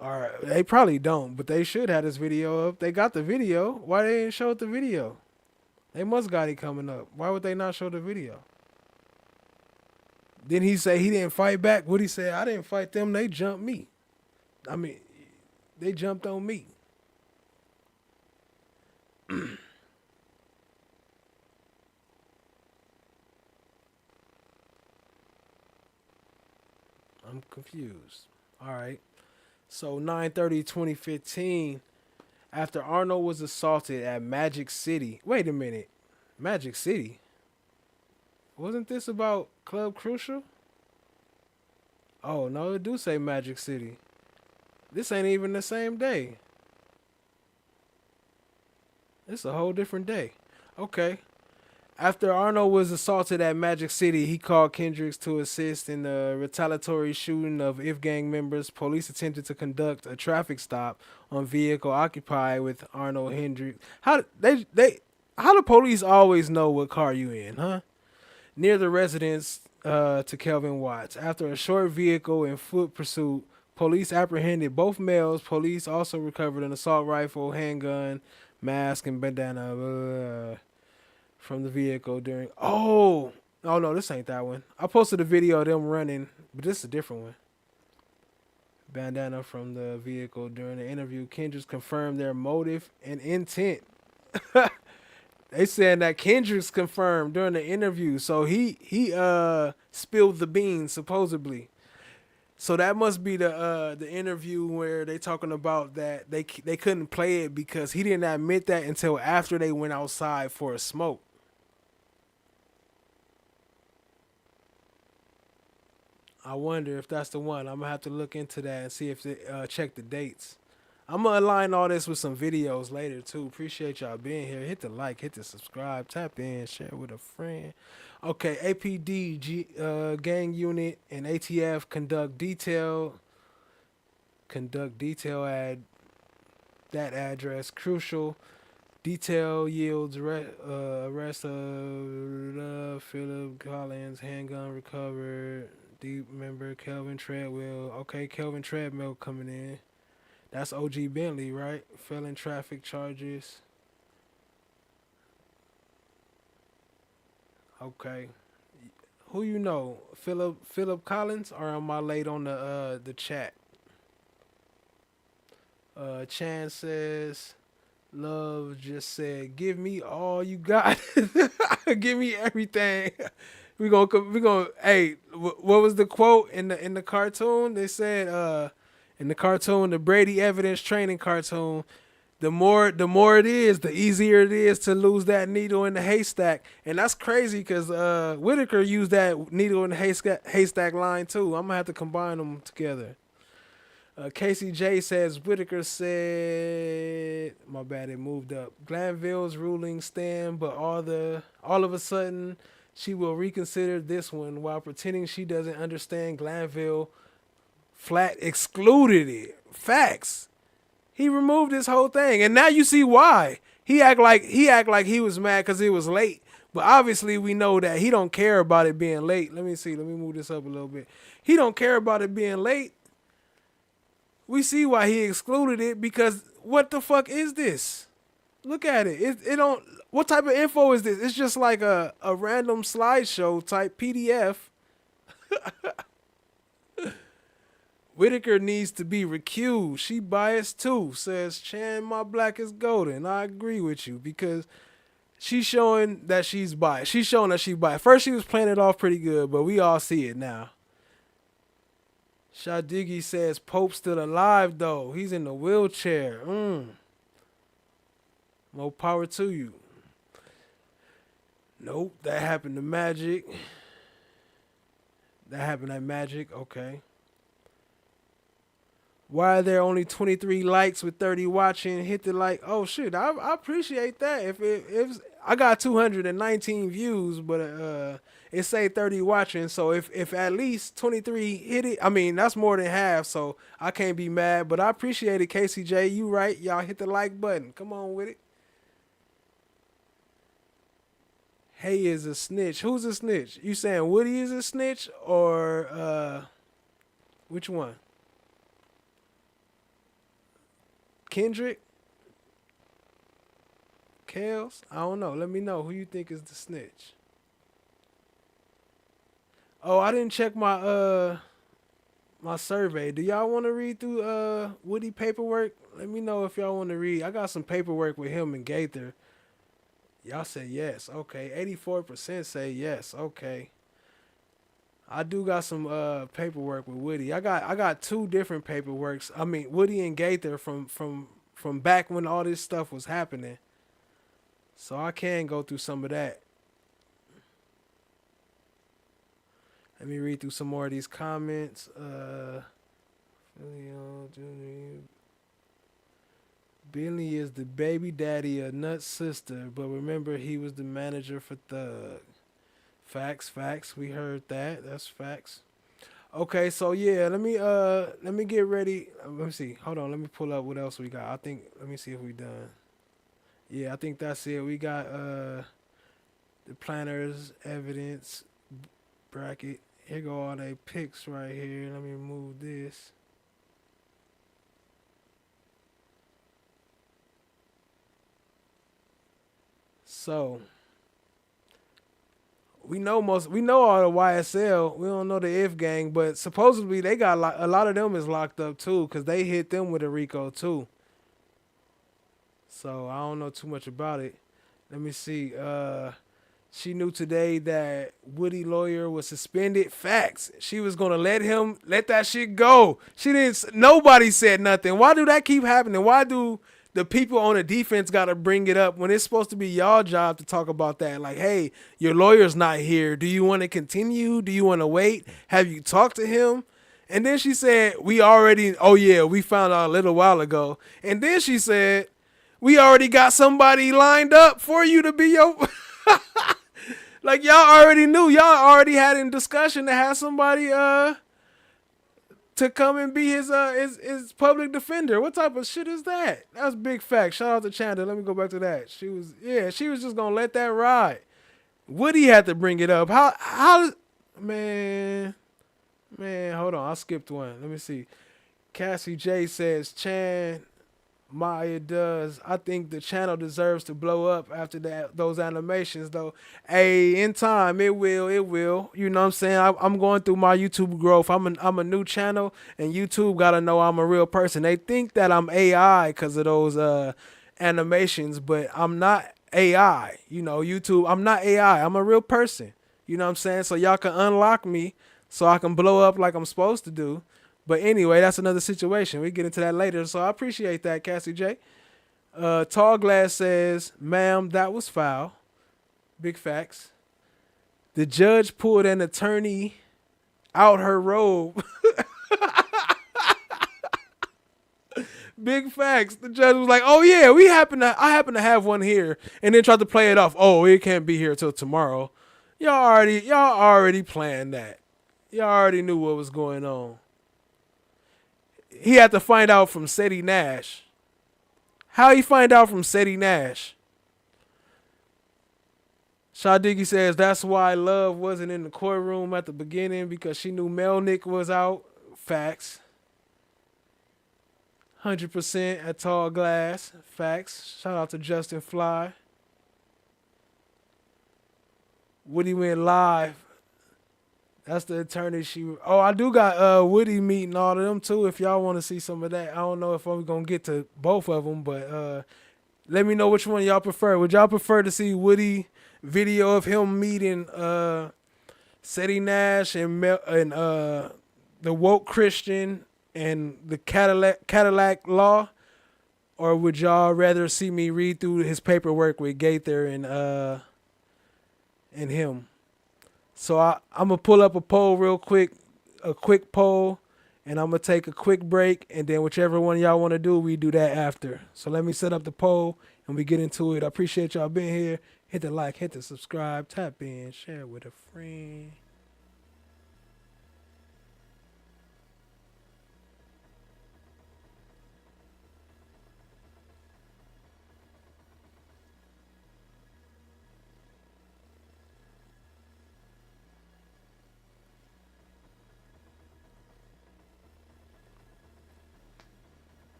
Alright, they probably don't, but they should have this video up. They got the video. Why they didn't show the video? They must got it coming up. Why would they not show the video? Didn't he say he didn't fight back? What he say? I didn't fight them. They jumped me. I mean, they jumped on me. I'm confused. All right. So 9/30/2015, after Arnold was assaulted at Magic City. Wait a minute. Magic City? Wasn't this about Club Crucial? Oh, no, it do say Magic City. This ain't even the same day. It's a whole different day. Okay. After Arnold was assaulted at Magic City, he called Kendricks to assist in the retaliatory shooting of If Gang members. Police attempted to conduct a traffic stop on vehicle occupied with Arnold Hendricks. How the police always know what car you in, huh? Near the residence to Kelvin Watts. After a short vehicle and foot pursuit, police apprehended both males. Police also recovered an assault rifle, handgun, mask, and bandana from the vehicle during... Oh, no, this ain't that one. I posted a video of them running, but this is a different one. Bandana from the vehicle during the interview. Kendricks confirmed their motive and intent. They said that Kendricks confirmed during the interview, so he spilled the beans supposedly. So that must be the interview where they talking about that they couldn't play it because he didn't admit that until after they went outside for a smoke. I wonder if that's the one. I'm gonna have to look into that and see if they check the dates. I'm going to align all this with some videos later, too. Appreciate y'all being here. Hit the like, hit the subscribe, tap in, share with a friend. Okay, APD, gang unit, and ATF conduct detail at that address. Crucial. Detail yields arrest of Philip Collins, handgun recovered. Deep member Kelvin Treadwell. Okay, Kelvin Treadwell coming in. That's OG Bentley, right? Felon traffic charges. Okay. Who you know? Philip Collins, or am I late on the chat? Chan says, Love just said, give me all you got. Give me everything. We gonna hey, what was the quote in the cartoon? They said in the cartoon, the Brady Evidence Training cartoon, the more it is, the easier it is to lose that needle in the haystack. And that's crazy because Whitaker used that needle in the haystack line too. I'm going to have to combine them together. Casey J says, Whitaker said, my bad, it moved up. Glanville's ruling stand, but all of a sudden, she will reconsider this one while pretending she doesn't understand Glanville flat excluded it. Facts. He removed this whole thing, and now you see why. He was mad because it was late, but obviously we know that he don't care about it being late. Let me see. Let me move this up a little bit. He don't care about it being late. We see why he excluded it, because what the fuck is this? Look at it. It don't. What type of info is this? It's just like a random slideshow type PDF. Whitaker needs to be recused. She biased too, says Chan. My black is golden. I agree with you, because she's showing that she's biased. She's showing that she's biased. First, she was playing it off pretty good, but we all see it now. Shadiggy says Pope's still alive though. He's in the wheelchair. More power to you. Nope, that happened to Magic. That happened at Magic. Okay. Why are there only 23 likes with 30 watching? Hit the like. Oh shit, I appreciate that. If I got 219 views, but it say 30 watching. So if at least 23 hit it, I mean that's more than half. So I can't be mad. But I appreciate it, KCJ. You right? Y'all hit the like button. Come on with it. Hey is a snitch. Who's a snitch? You saying Woody is a snitch, or which one? Kendrick? Kales? I don't know. Let me know who you think is the snitch. Oh, I didn't check my my survey. Do y'all want to read through Woody paperwork? Let me know if y'all want to read. I got some paperwork with him and Gaither. Y'all said yes. Okay. 84% say yes. Okay. I do got some paperwork with Woody. I got two different paperworks. I mean, Woody and Gaither from back when all this stuff was happening. So I can go through some of that. Let me read through some more of these comments. Billy is the baby daddy of Nut's sister, but remember he was the manager for Thug. Facts. We heard that. That's facts. Okay, so yeah, let me get ready. Let me see. Hold on, let me pull up what else we got. Let me see if we done. Yeah, I think that's it. We got the planners, evidence, bracket. Here go all they pics right here. Let me move this. So we know all the YSL. We don't know the If gang, but supposedly they got a lot of them is locked up too, because they hit them with a RICO too. So I don't know too much about it. Let me see. She knew today that Woody lawyer was suspended. Facts. She was gonna let that shit go. Nobody said nothing. Why do that keep happening? Why do the people on the defense gotta bring it up when it's supposed to be y'all job to talk about that? Like, hey, your lawyer's not here. Do you want to continue? Do you want to wait? Have you talked to him? And then she said, we found out a little while ago. And then she said, we already got somebody lined up for you to be your... Like, y'all already knew. Y'all already had in discussion to have somebody to come and be his public defender. What type of shit is that? That's big fact. Shout out to Chandler. Let me go back to that. She was just gonna let that ride. Woody had to bring it up. How man, hold on. I skipped one. Let me see. Cassie J says, Chan, Maya does. I think the channel deserves to blow up after those animations, though. Hey, in time, it will. You know what I'm saying? I'm going through my YouTube growth. I'm a new channel, and YouTube gotta know I'm a real person. They think that I'm AI because of those animations, but I'm not AI. You know, YouTube, I'm not AI. I'm a real person. You know what I'm saying? So y'all can unlock me so I can blow up like I'm supposed to do. But anyway, that's another situation. We get into that later. So I appreciate that, Cassie J. Tall Glass says, ma'am, that was foul. Big facts. The judge pulled an attorney out her robe. Big facts. The judge was like, oh yeah, I happen to have one here. And then tried to play it off. Oh, it can't be here till tomorrow. Y'all already planned that. Y'all already knew what was going on. He had to find out from Seti Nash. How he find out from Seti Nash? Shadiggy says that's why Love wasn't in the courtroom at the beginning because she knew Melnick was out. Facts. 100% at Tall Glass. Facts. Shout out to Justin Fly. Woody went live. That's the attorney she. Oh, I do got Woody meeting all of them too. If y'all want to see some of that, I don't know if I'm gonna get to both of them, but let me know which one y'all prefer. Would y'all prefer to see Woody video of him meeting Seti Nash and the woke Christian and the Cadillac Law, or would y'all rather see me read through his paperwork with Gaither and him? So I'm gonna pull up a poll real quick, a quick poll, and I'm gonna take a quick break, and then whichever one y'all want to do, we do that after. So let me set up the poll, and we get into it. I appreciate y'all being here. Hit the like, hit the subscribe, tap in, share with a friend.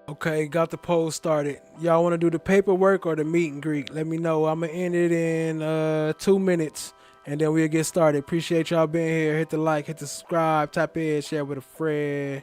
Okay, got the poll started. Y'all want to do the paperwork or the meet and greet? Let me know. I'm gonna end it in 2 minutes, and then we'll get started. Appreciate y'all being here. Hit the like, hit the subscribe, tap in, share with a friend.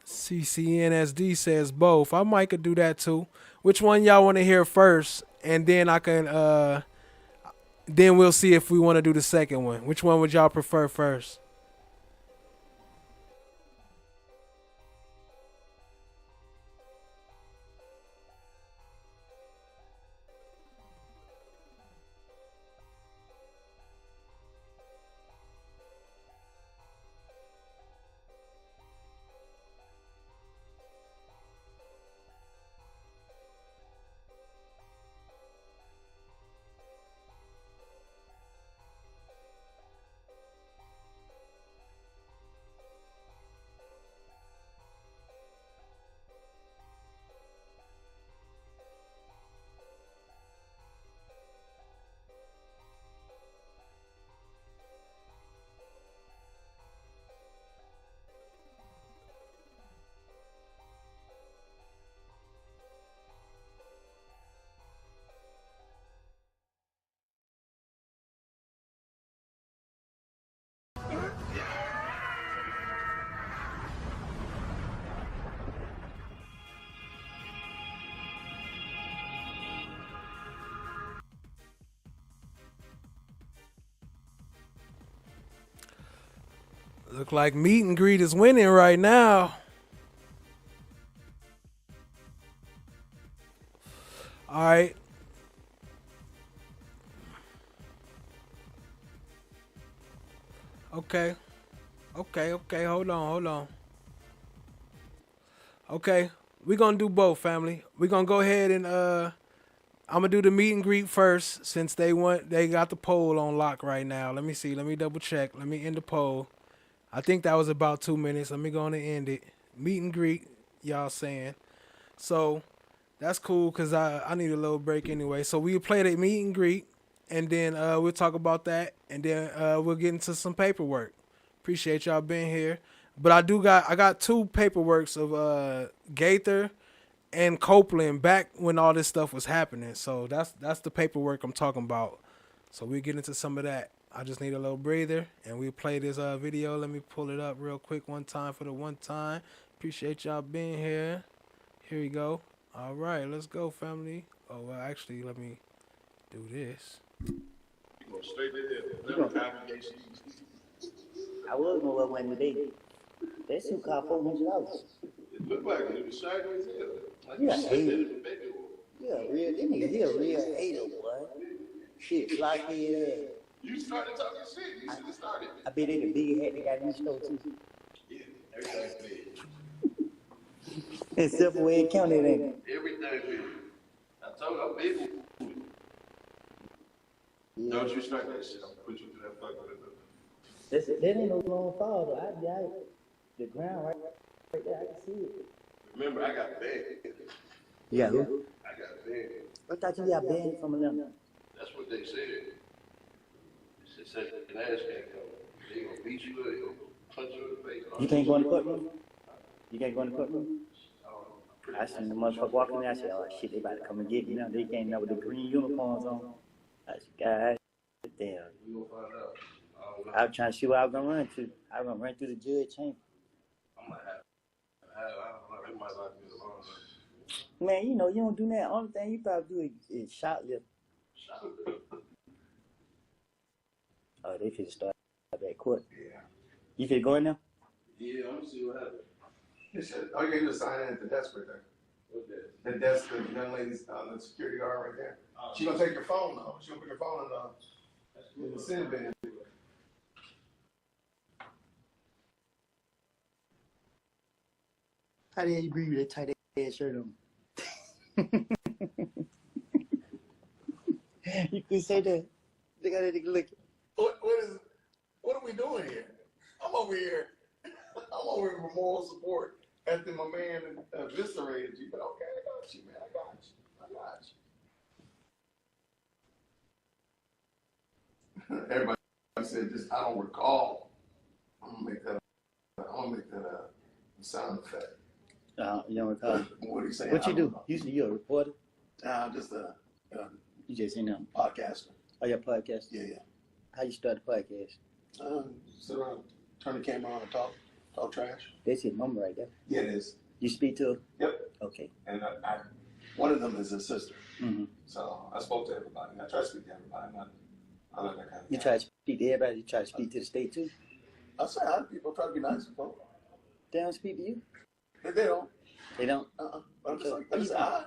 CCNSD says both. I might could do that too. Which one y'all want to hear first, and then I can then we'll see if we want to do the second one. Which one would y'all prefer first? Look like meet and greet is winning right now. Okay. Okay. Hold on. Okay. We're gonna do both, family. We're gonna go ahead and I'm gonna do the meet and greet first since they got the poll on lock right now. Let me see. Let me double check. Let me end the poll. I think that was about 2 minutes. Let me go on and end it. Meet and greet, y'all saying. So that's cool because I need a little break anyway. So we'll play the meet and greet and then we'll talk about that and then we'll get into some paperwork. Appreciate y'all being here. But I got two paperworks of Gaither and Copeland back when all this stuff was happening. So that's the paperwork I'm talking about. So we get into some of that. I just need a little breather, and we play this video. Let me pull it up real quick one time for the one time. Appreciate y'all being here. Here we go. All right, let's go, family. Oh, well, actually, let me do this. Go straight to hell. Never congregation. I was gonna wear one today. That suit cost $400. It looked like it. It was shiny as hell. Like You you a said, hater. it was baby oil. You a real, that nigga, he a real hater, boy. Shit, blockhead ass. You started talking shit. You should have started. I bet they the big hat they got in the store too. Yeah, everything's big. Except for where it counted, ain't it? Everything big. I told you, I'm big with it. Yeah. Don't you start that shit. I'm gonna put you through that fucking. That ain't no long fall though. The ground right there, I can see it. Remember, I got banned. Yeah, who? I got banned. I thought you got banned from them. That's what they said. They said an ass can't come. They gonna beat you or they gonna punch you in the face. You can't go in the courtroom? You can't go in the courtroom? I seen the motherfucker walking there. I said, oh shit, they about to come and get me now. They came there with the green uniforms on. I said, God damn. We gonna find out. I was trying to see what I was gonna run to. I was gonna run through the judge chamber. I might have. I don't know. They might lock me alone. Man, you know, you don't do that. Only thing you probably do is shoplift. Oh, they finna start that court. Yeah. You finna go in there? Yeah, I'm gonna see what happens. They said, all you gotta do is sign in at the desk right there. What's that? The desk, the young lady's, the security guard right there. She gonna take your phone though. She gonna put your phone in the sin bin. How the hell you breathe with that tight ass shirt on? You could say that. They got that nigga looking. What are we doing here? I'm over here for moral support after my man eviscerated you. But okay, I got you, man. I got you. Everybody said this. I don't recall. I'm gonna make that a sound effect. You don't recall. What are you saying? What you do? Usually you're a reporter. Just a You just in there. podcaster. Oh, your podcast? Yeah. How you start the podcast? Sit around, turn the camera on and talk trash. That's his mama right there. Yeah, it is. You speak to her? Yep. Okay. And I one of them is his sister. Mm-hmm. So I spoke to everybody. I try to speak to everybody. I like that kind of You guy. try to speak to everybody? You try to speak to the state too? I say hi to people, try to be nice to folks. They don't speak to you? They don't. They don't? But I'm just like, I just say hi.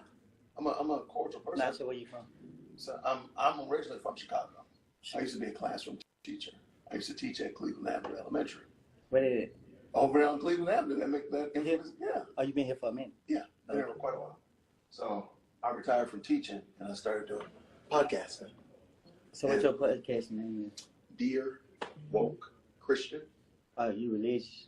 I'm a cordial person. Not sure where you from. So I'm originally from Chicago. I used to be a classroom teacher. I used to teach at Cleveland Avenue Elementary. Where did it? Over on Cleveland Avenue, that infamous, yeah. Oh, you been here for a minute? Yeah, been here for quite a while. So I retired from teaching and I started doing podcasting. So what's your podcast name is? Dear Woke Christian. Oh, you religious?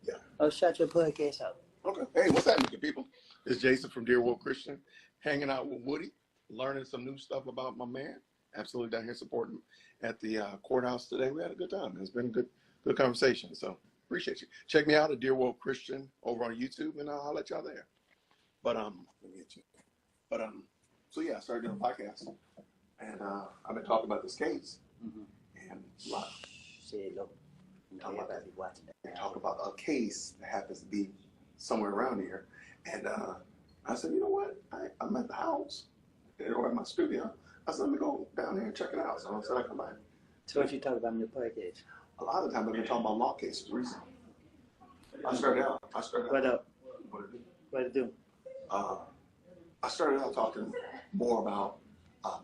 Yeah. Oh, shout your podcast out. Okay. Hey, what's happening, good people? It's Jason from Dear Woke Christian, hanging out with Woody, learning some new stuff about my man. Absolutely down here supporting him at the courthouse today. We had a good time. It's been a good conversation. So appreciate you. Check me out at Dear Woke Christian over on YouTube, and I'll let y'all there. But let me get you. But so yeah, I started doing a podcast, and I've been talking about this case, and a lot. Say hello. Everybody be watching that. And talk about a case that happens to be somewhere around here, and I said, you know what? I'm at the house, or at my studio. I said, let me go down there and check it out. So I said, I come by. So what you talk about in your podcast? A lot of the time I've been talking about law cases recently. I started out. What up? What it do? What it do? I started out talking more about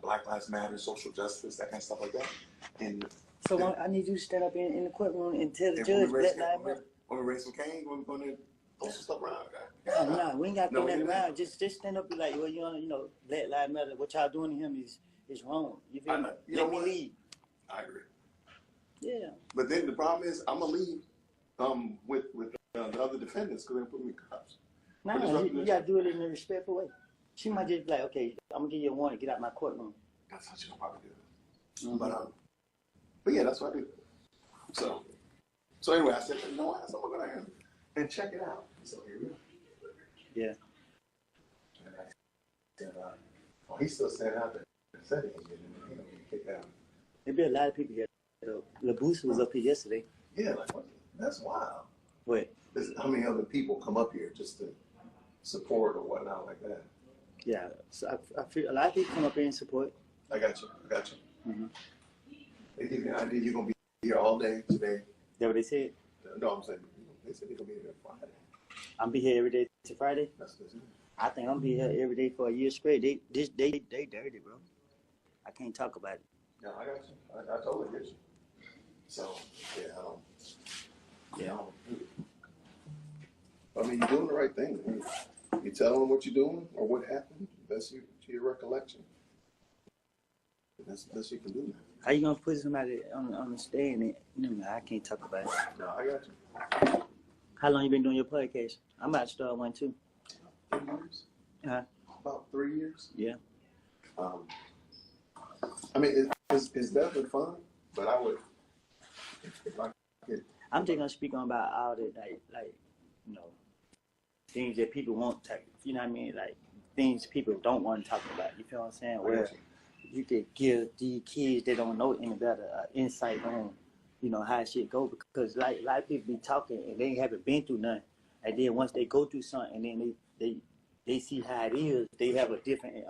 Black Lives Matter, social justice, that kind of stuff like that. And So I need you to stand up in the courtroom and tell the And judge when we Black Lives Matter. raise some cane, when we gonna throw some stuff around. No, we ain't got to throw we nothing ain't around. Just stand up and be like, well, you know, Black Lives Matter. What y'all doing to him is wrong. You feel me? Let me leave. I agree. Yeah. But then the problem is, I'm gonna leave with the other defendants because they're putting me in cuffs. Nah, you gotta do it in a respectful way. She might just be like, okay, I'm gonna give you a warning, get out my courtroom. That's how she gonna probably do it. Mm-hmm. But yeah, that's what I do. So anyway, I said, you know what? So I'm gonna go ahead and check it out. So here we go. Yeah. And I said, oh, he's still standing out there. Said he ain't getting kicked out. There be a lot of people here. LaBoosa was up here yesterday. Yeah, like what? That's wild. What? How many other people come up here just to support or whatnot like that? Yeah, so I feel a lot of people come up here and support. I got you. Mm-hmm. They give you an idea you're gonna be here all day today. That what they said? No, I'm saying they said they're gonna be here Friday. I'm be here every day to Friday. That's good. I think I'm be here every day for a year straight. They dirty, bro. I can't talk about it. No, I got you. I totally get you. So yeah, I mean, you're doing the right thing. You tell them what you're doing or what happened. That's to your recollection. That's the best you can do now. How you gonna put somebody on the stand? And, no, I can't talk about it. No, I got you. How long you been doing your podcast? I'm about to start one too. 3 years. About 3 years. Yeah. I mean, it's definitely fun, but I would. If I could, I'm just gonna speak on about all the like things that people won't take. You know what I mean? Like things people don't want to talk about. You feel what I'm saying? Where you could give the kids that don't know any better insight on, how shit go, because like a lot of people be talking and they haven't been through nothing, and then once they go through something, and then they see how it is, they have a different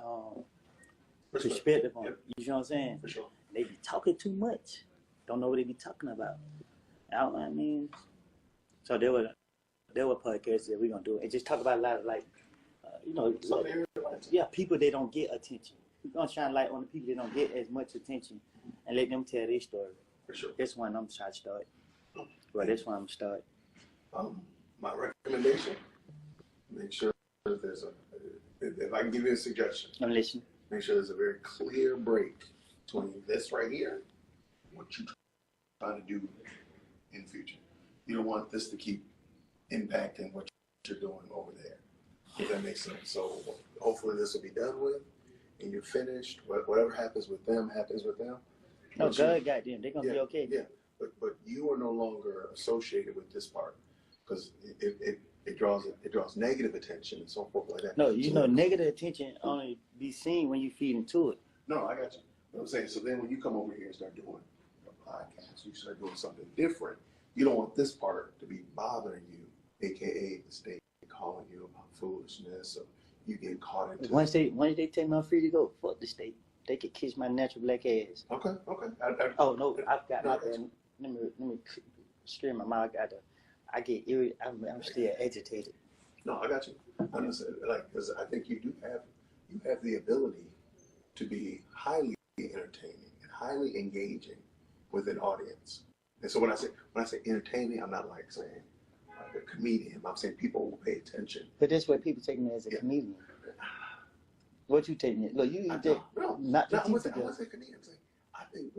perspective on it. You know what I'm saying? For sure. They be talking too much. Don't know what they be talking about. I mean, so there were podcasts that we're gonna do and just talk about a lot of people that don't get attention. We're gonna shine light on the people that don't get as much attention and let them tell their story. For sure. That's one I'm trying to start. Well, that's one I'm start. My recommendation: make sure that there's if I can give you a suggestion. I'm listening. Make sure there's a very clear break between this right here, what you're trying to do in the future. You don't want this to keep impacting what you're doing over there. If that makes sense. So hopefully this will be done with, and you're finished. Whatever happens with them happens with them. No, God got them. They're gonna be okay. Yeah, but you are no longer associated with this part because it draws negative attention and so forth like that. No, negative attention only be seen when you feed into it. No, I got you. What I'm saying, so then when you come over here and start doing a podcast, you start doing something different. You don't want this part to be bothering you, aka the state calling you about foolishness, or you get caught into. Once they tell me I'm free to go, fuck the state. They could kiss my natural black ass. Okay. Oh no, I've got my bad. Let me scream my mouth. I get irritated. I'm still agitated. No, I got you. I'm just because I think you have the ability to be highly entertaining and highly engaging with an audience. And so when I say entertaining, I'm not like saying like a comedian. I'm saying people will pay attention. But that's what people take me as a comedian. What you take me? Look, you not I wasn't saying comedian. I'm saying I think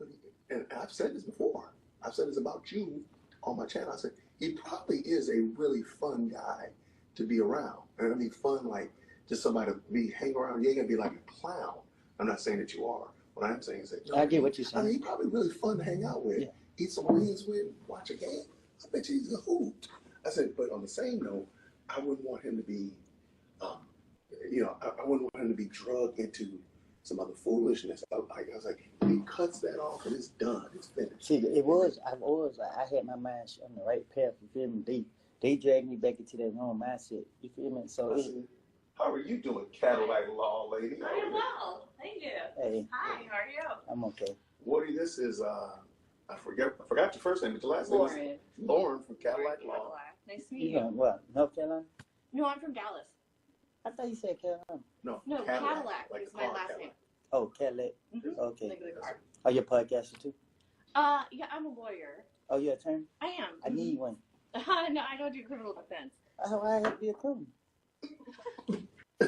and I've said this before. I've said this about you on my channel. I said he probably is a really fun guy to be around. And I mean fun like just somebody to be hang around. You ain't gonna be like a clown. I'm not saying that you are. What I'm saying is that I get what you're saying. I mean, he's probably really fun to hang out with. Yeah. Eat some wings with, watch a game. I bet you he's a hoot. I said, but on the same note, I wouldn't want him to be, I wouldn't want him to be drugged into some other foolishness. I was like, he cuts that off and it's done. It's finished. See, I had my mind on the right path. You feel me? They dragged me back into that wrong mindset. You feel me? So how are you doing, Cadillac Law lady? I am well. Thank you. Hey. Hi, how are you? I'm okay. Woody, this is I forgot your first name, but your last name is Lauren from Cadillac Law. Nice to meet you. From what? North Carolina? No, I'm from Dallas. I thought you said Carolina. No, Cadillac like is my last name. Oh, Cadillac. Mm-hmm. Okay. Like the car. Are you a podcaster too? Yeah, I'm a lawyer. Oh, you're an attorney? I am. I need one. No, I don't do criminal defense. How I have to be a attorney?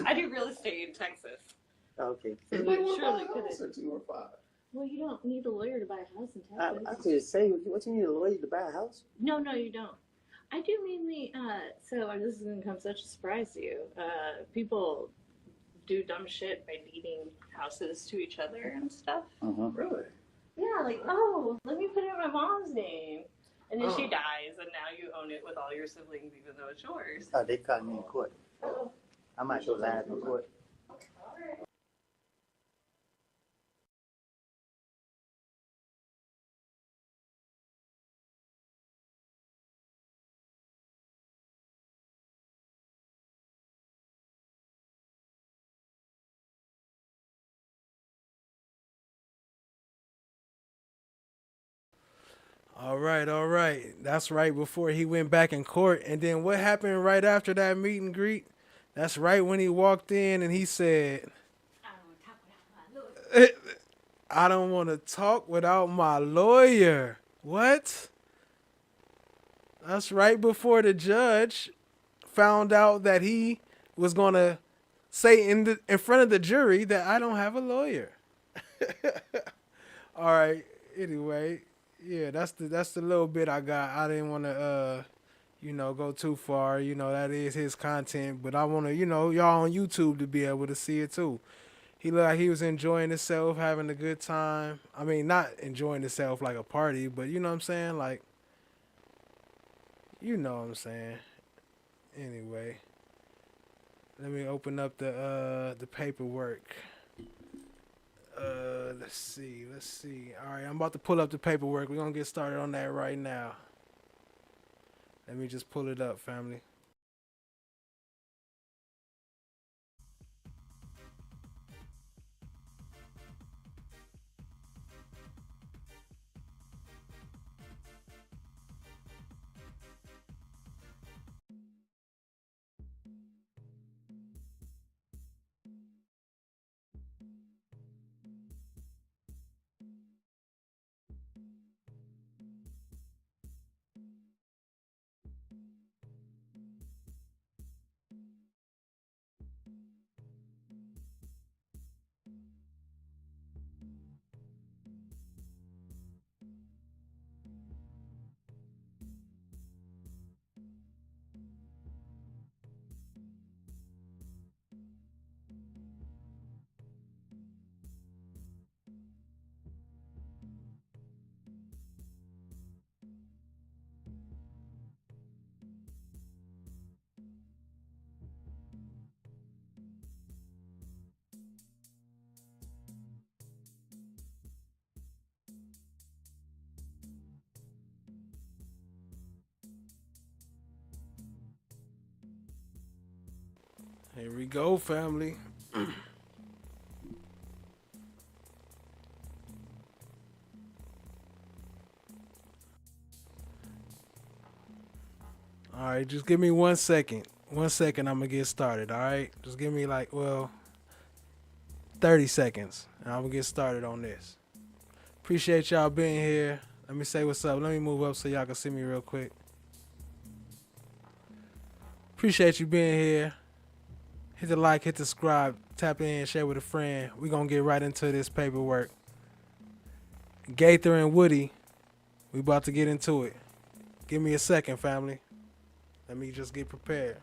I do real estate in Texas. Okay. So you surely could have. Or 2 or 5. Well, you don't need a lawyer to buy a house in Texas. I could say, what you need a lawyer to buy a house? No, you don't. I do mainly, so this is going to come such a surprise to you. People do dumb shit by deeding houses to each other and stuff. Really? Yeah, like, oh, let me put it in my mom's name. And then she dies, and now you own it with all your siblings, even though it's yours. Oh, they caught me in court. I might go live in court. All right, all right. That's right before he went back in court. And then what happened right after that meet and greet? That's right when he walked in and he said, I don't want to talk without my lawyer. What? That's right before the judge found out that he was going to say in front of the jury that I don't have a lawyer. All right. Anyway, yeah, that's the little bit I got. I didn't want to go too far. That is his content, but I want to, y'all on YouTube to be able to see it too. He looked like he was enjoying himself, having a good time. I mean, not enjoying himself like a party, but you know what I'm saying? Like, you know what I'm saying. Anyway, let me open up the paperwork. Let's see. All right, I'm about to pull up the paperwork. We're going to get started on that right now. Let me just pull it up, family. Here we go, family. All right, just give me 1 second. 1 second, I'm going to get started, all right? Just give me 30 seconds, and I'm going to get started on this. Appreciate y'all being here. Let me say what's up. Let me move up so y'all can see me real quick. Appreciate you being here. Hit the like, hit the subscribe, tap in, share with a friend. We're going to get right into this paperwork. Gaither and Woody, we about to get into it. Give me a second, family. Let me just get prepared.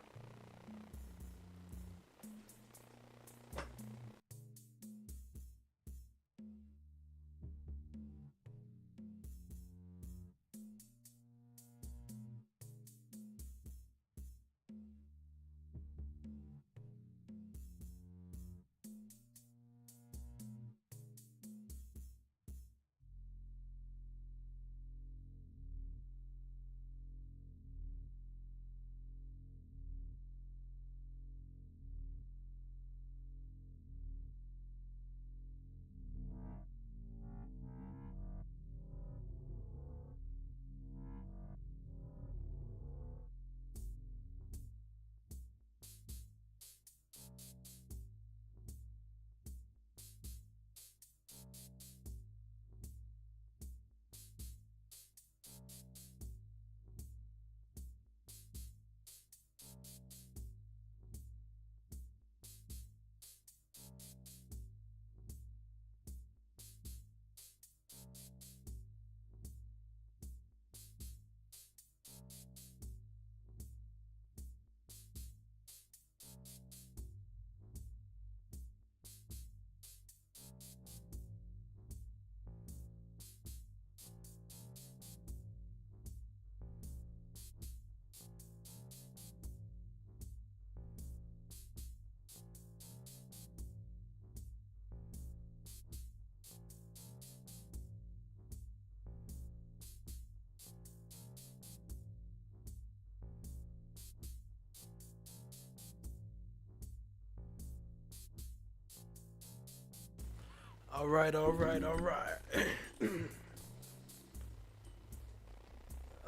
All right, all right, all right.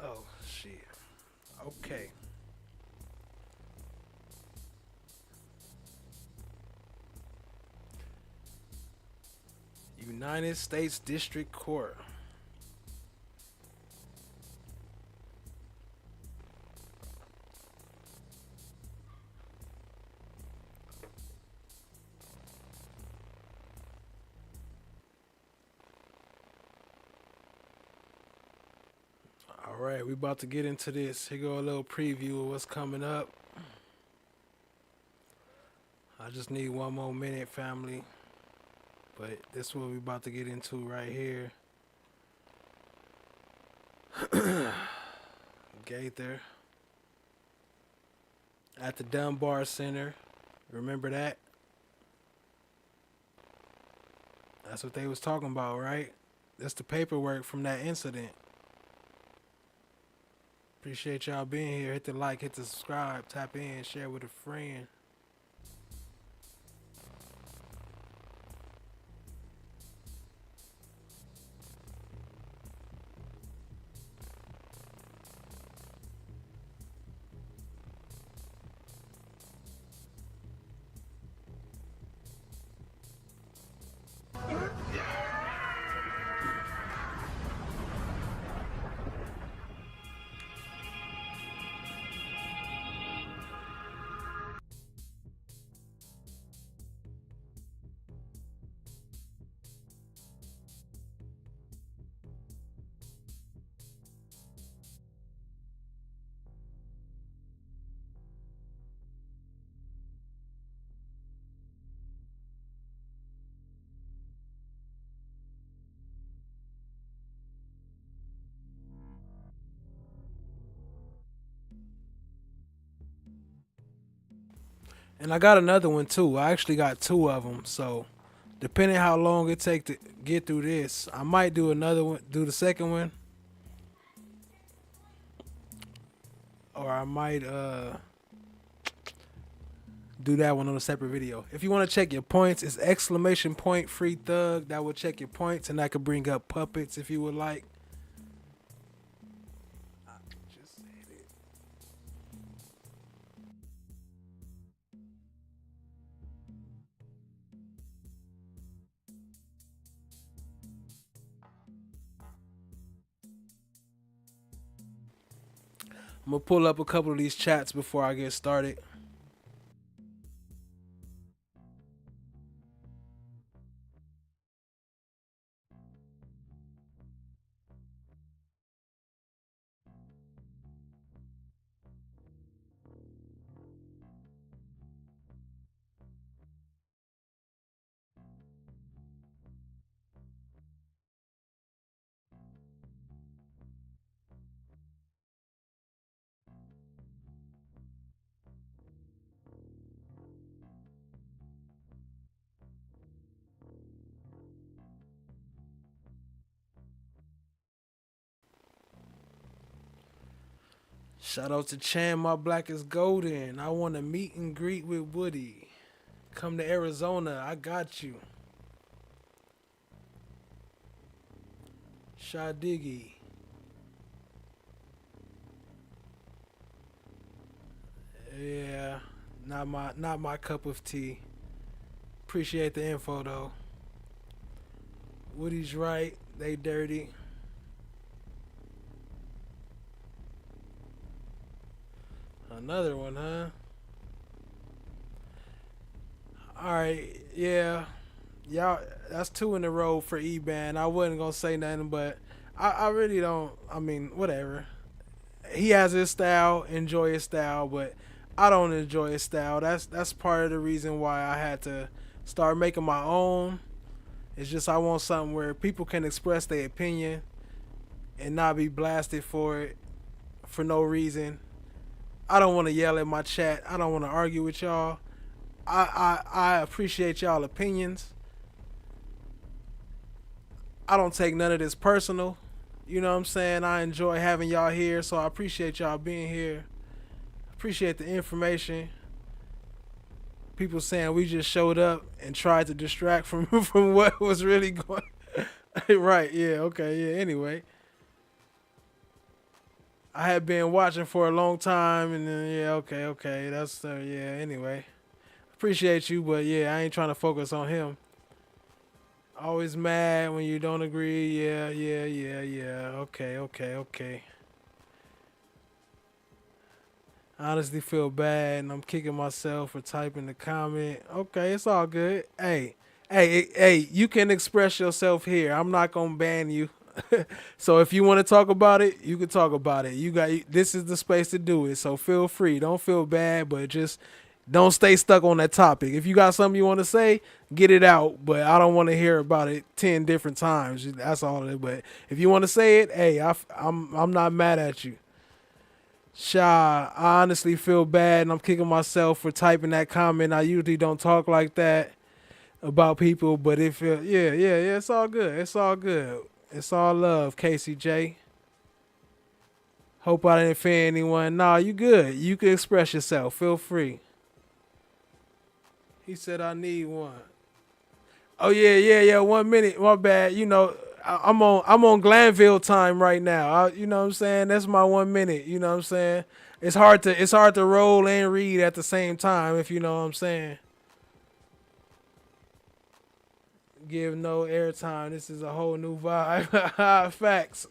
Oh shit. Okay. United States District Court. All right, we about to get into this. Here go a little preview of what's coming up. I just need one more minute, family. But this is what we about to get into right here. Gaither at the Dunbar Center. Remember that? That's what they was talking about, right? That's the paperwork from that incident. Appreciate y'all being here. Hit the like, hit the subscribe, tap in, share with a friend. And I got another one too. I actually got two of them. So depending how long it take to get through this, I might do another one, do the second one, or I might do that one on a separate video. If you want to check your points, it's !point free thug. That will check your points, and that could bring up puppets if you would like. Just hit it. I'm gonna pull up a couple of these chats before I get started. Shout out to Chan, my black is golden. I want to meet and greet with Woody. Come to Arizona, I got you. Sha Diggy. Yeah, not my cup of tea. Appreciate the info though. Woody's right, they dirty. Another one, huh? Alright, yeah. Y'all, that's two in a row for E-Ban. I wasn't gonna say nothing, but I really don't, I mean, whatever. He has his style, enjoy his style, but I don't enjoy his style. That's part of the reason why I had to start making my own. It's just I want something where people can express their opinion and not be blasted for it for no reason. I don't want to yell at my chat. I don't want to argue with y'all. I appreciate y'all opinions. I don't take none of this personal. You know what I'm saying? I enjoy having y'all here, so I appreciate y'all being here. Appreciate the information. people saying we just showed up and tried to distract from from what was really going. Right? Yeah. Okay. Yeah. Anyway, I had been watching for a long time, and then yeah. Okay. Okay. That's yeah. Anyway, appreciate you, but yeah, I ain't trying to focus on him. Always mad when you don't agree. Yeah. Yeah. Yeah. Yeah. Okay. Okay. Okay. I honestly feel bad, and I'm kicking myself for typing the comment. Okay, it's all good. Hey, you can express yourself here. I'm not gonna ban you. So if you want to talk about it, you can talk about it. This is the space to do it. So feel free. Don't feel bad, but just don't stay stuck on that topic. If you got something you want to say, get it out. But I don't want to hear about it 10 different times. That's all it is. But if you want to say it, hey, I'm not mad at you. Sha, I honestly feel bad, and I'm kicking myself for typing that comment. I usually don't talk like that about people, but yeah, it's all good. It's all good. It's all love, Casey J. Hope I didn't offend anyone. Nah, you good. You can express yourself. Feel free. He said I need one. Oh yeah. 1 minute. My bad. I'm on Glanville time right now. You know what I'm saying? That's my 1 minute. You know what I'm saying? It's hard to roll and read at the same time, if you know what I'm saying. Give no airtime. This is a whole new vibe. Facts.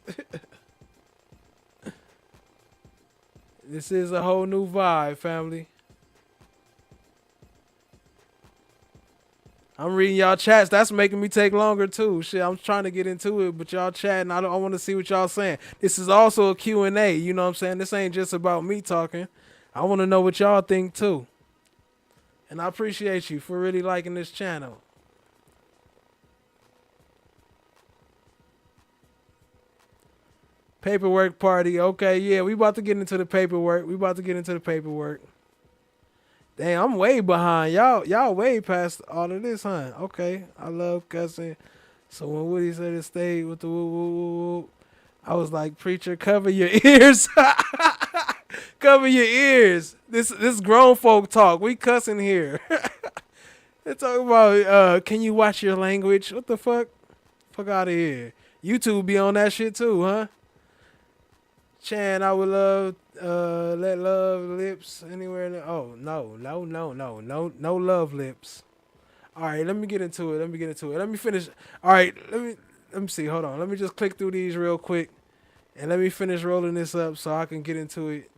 This is a whole new vibe, family. I'm reading y'all chats. That's making me take longer too. Shit, I'm trying to get into it, but y'all chatting. I want to see what y'all saying. This is also a Q&A. You know what I'm saying? This ain't just about me talking. I want to know what y'all think too. And I appreciate you for really liking this channel. Paperwork party. Okay, yeah, we about to get into the paperwork. Damn, I'm way behind. Y'all way past all of this, huh? Okay. I love cussing. So when Woody said to stay with the woo woo woo woo, I was like, preacher, cover your ears. Cover your ears. This grown folk talk. We cussing here. They talking about can you watch your language? What the fuck? Fuck out of here. YouTube be on that shit too, huh? Chan, I would love let love lips anywhere. Oh no love lips. All right, let me get into it. Let me finish. All right, let me see. Hold on. Let me just click through these real quick, and let me finish rolling this up so I can get into it,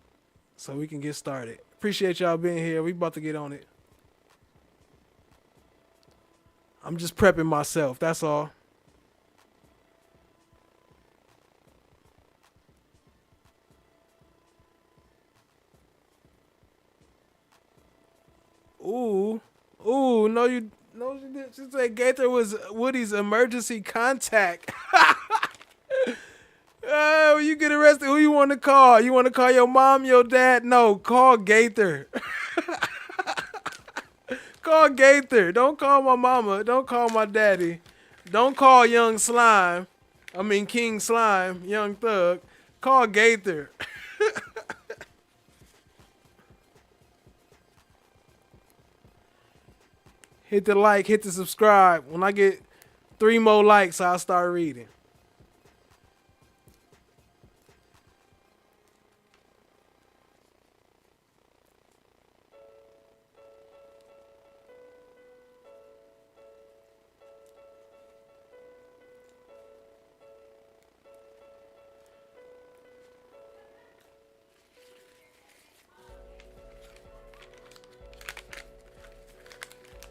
so we can get started. Appreciate y'all being here. We about to get on it. I'm just prepping myself. That's all. No, you didn't. She said Gaither was Woody's emergency contact. When you get arrested, who you want to call? You want to call your mom, your dad? No, call Gaither. Call Gaither. Don't call my mama. Don't call my daddy. Don't call Young Slime. I mean King Slime, Young Thug. Call Gaither. Hit the like, hit the subscribe. When I get 3 more likes, I'll start reading.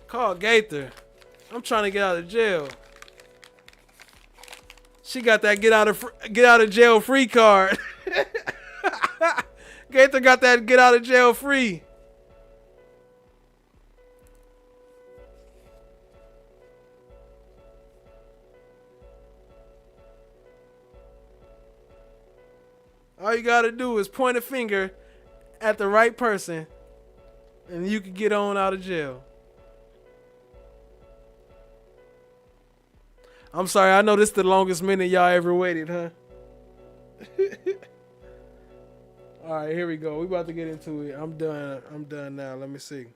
Call Gaither. I'm trying to get out of jail. She got that get out of jail free card. Gaither got that get out of jail free. All you gotta do is point a finger at the right person, and you can get on out of jail. I'm sorry, I know this is the longest minute y'all ever waited, huh? All right, here we go. We about to get into it. I'm done now. Let me see.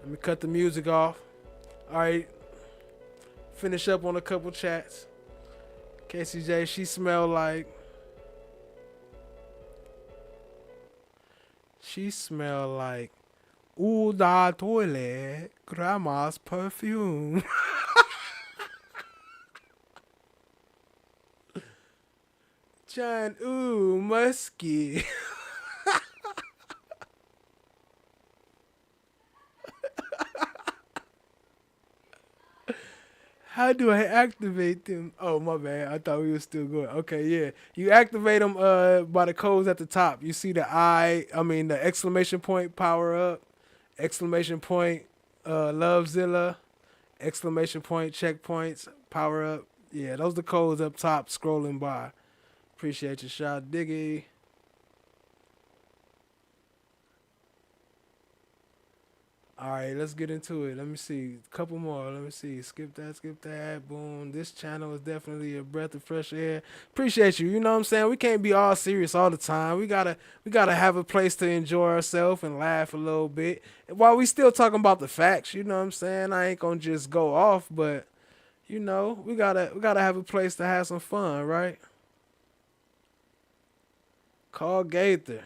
Let me cut the music off. All right. Finish up on a couple chats. KCJ, she smell like. She smell like ooh da toilet, grandma's perfume. John, ooh, musky. How do I activate them? Oh, my bad. I thought we were still going. Okay, yeah. You activate them by the codes at the top. You see the the exclamation point power up, exclamation point Lovezilla, exclamation point checkpoints power up. Yeah, those the codes up top scrolling by. Appreciate your shot, Diggy. All right, let's get into it. Let me see. A couple more. Let me see. Skip that, skip that. Boom. This channel is definitely a breath of fresh air. Appreciate you. You know what I'm saying? We can't be all serious all the time. We gotta have a place to enjoy ourselves and laugh a little bit. While we still talking about the facts, you know what I'm saying? I ain't gonna just go off, but we gotta have a place to have some fun, right? Call Gaither.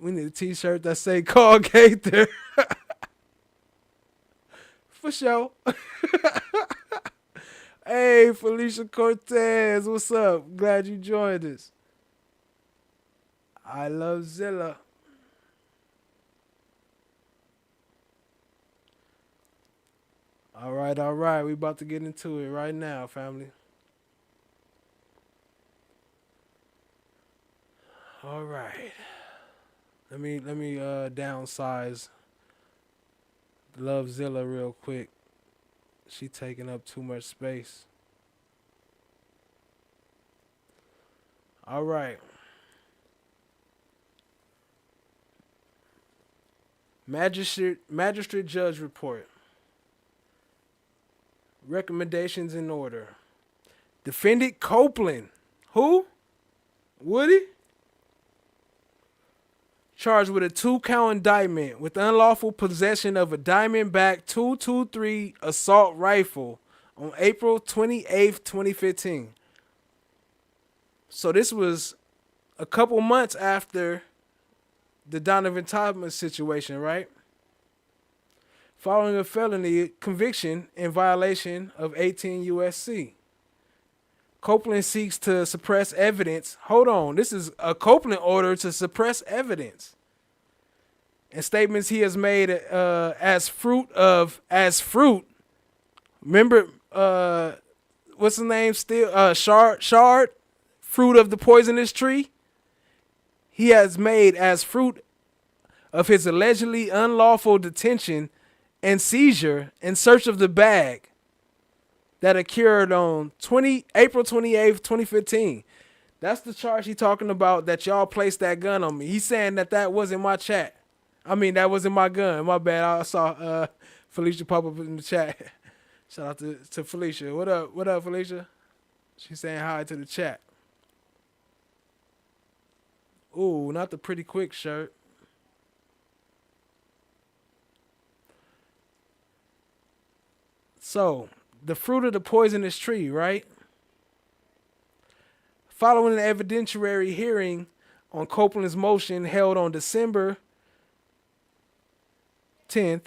We need a t-shirt that say call Gaither. For sure. Hey, Felicia Cortez, what's up? Glad you joined us. I love Zilla. All right. We about to get into it right now, family. All right. Let me downsize Lovezilla real quick. She taking up too much space. All right. Magistrate judge report. Recommendations in order. Defendant Copeland. Who? Woody? Charged with a 2-count indictment with unlawful possession of a Diamondback .223 assault rifle on April 28th, 2015. So this was a couple months after the Donovan Thomas situation, right? Following a felony conviction in violation of 18 U.S.C. Copeland seeks to suppress evidence. Hold on, this is a Copeland order to suppress evidence and statements he has made as fruit. Remember, what's his name? Still, Shard, fruit of the poisonous tree. He has made as fruit of his allegedly unlawful detention and seizure in search of the bag that occurred on April 28th, 2015. That's the charge he's talking about, that y'all placed that gun on me. He's saying that wasn't my chat. That wasn't my gun. My bad. I saw Felicia pop up in the chat. Shout out to Felicia. What up, Felicia? She's saying hi to the chat. Ooh, not the pretty quick shirt. So, the fruit of the poisonous tree, right? Following an evidentiary hearing on Copeland's motion held on December 10th,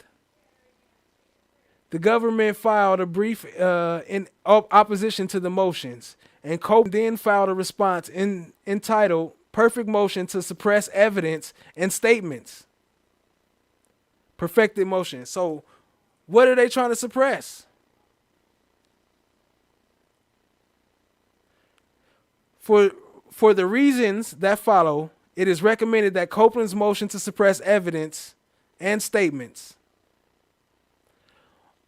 the government filed a brief in opposition to the motions, and Copeland then filed a response entitled Perfect Motion to Suppress Evidence and Statements. Perfected motion. So, what are they trying to suppress? For the reasons that follow, it is recommended that Copeland's motion to suppress evidence and statements.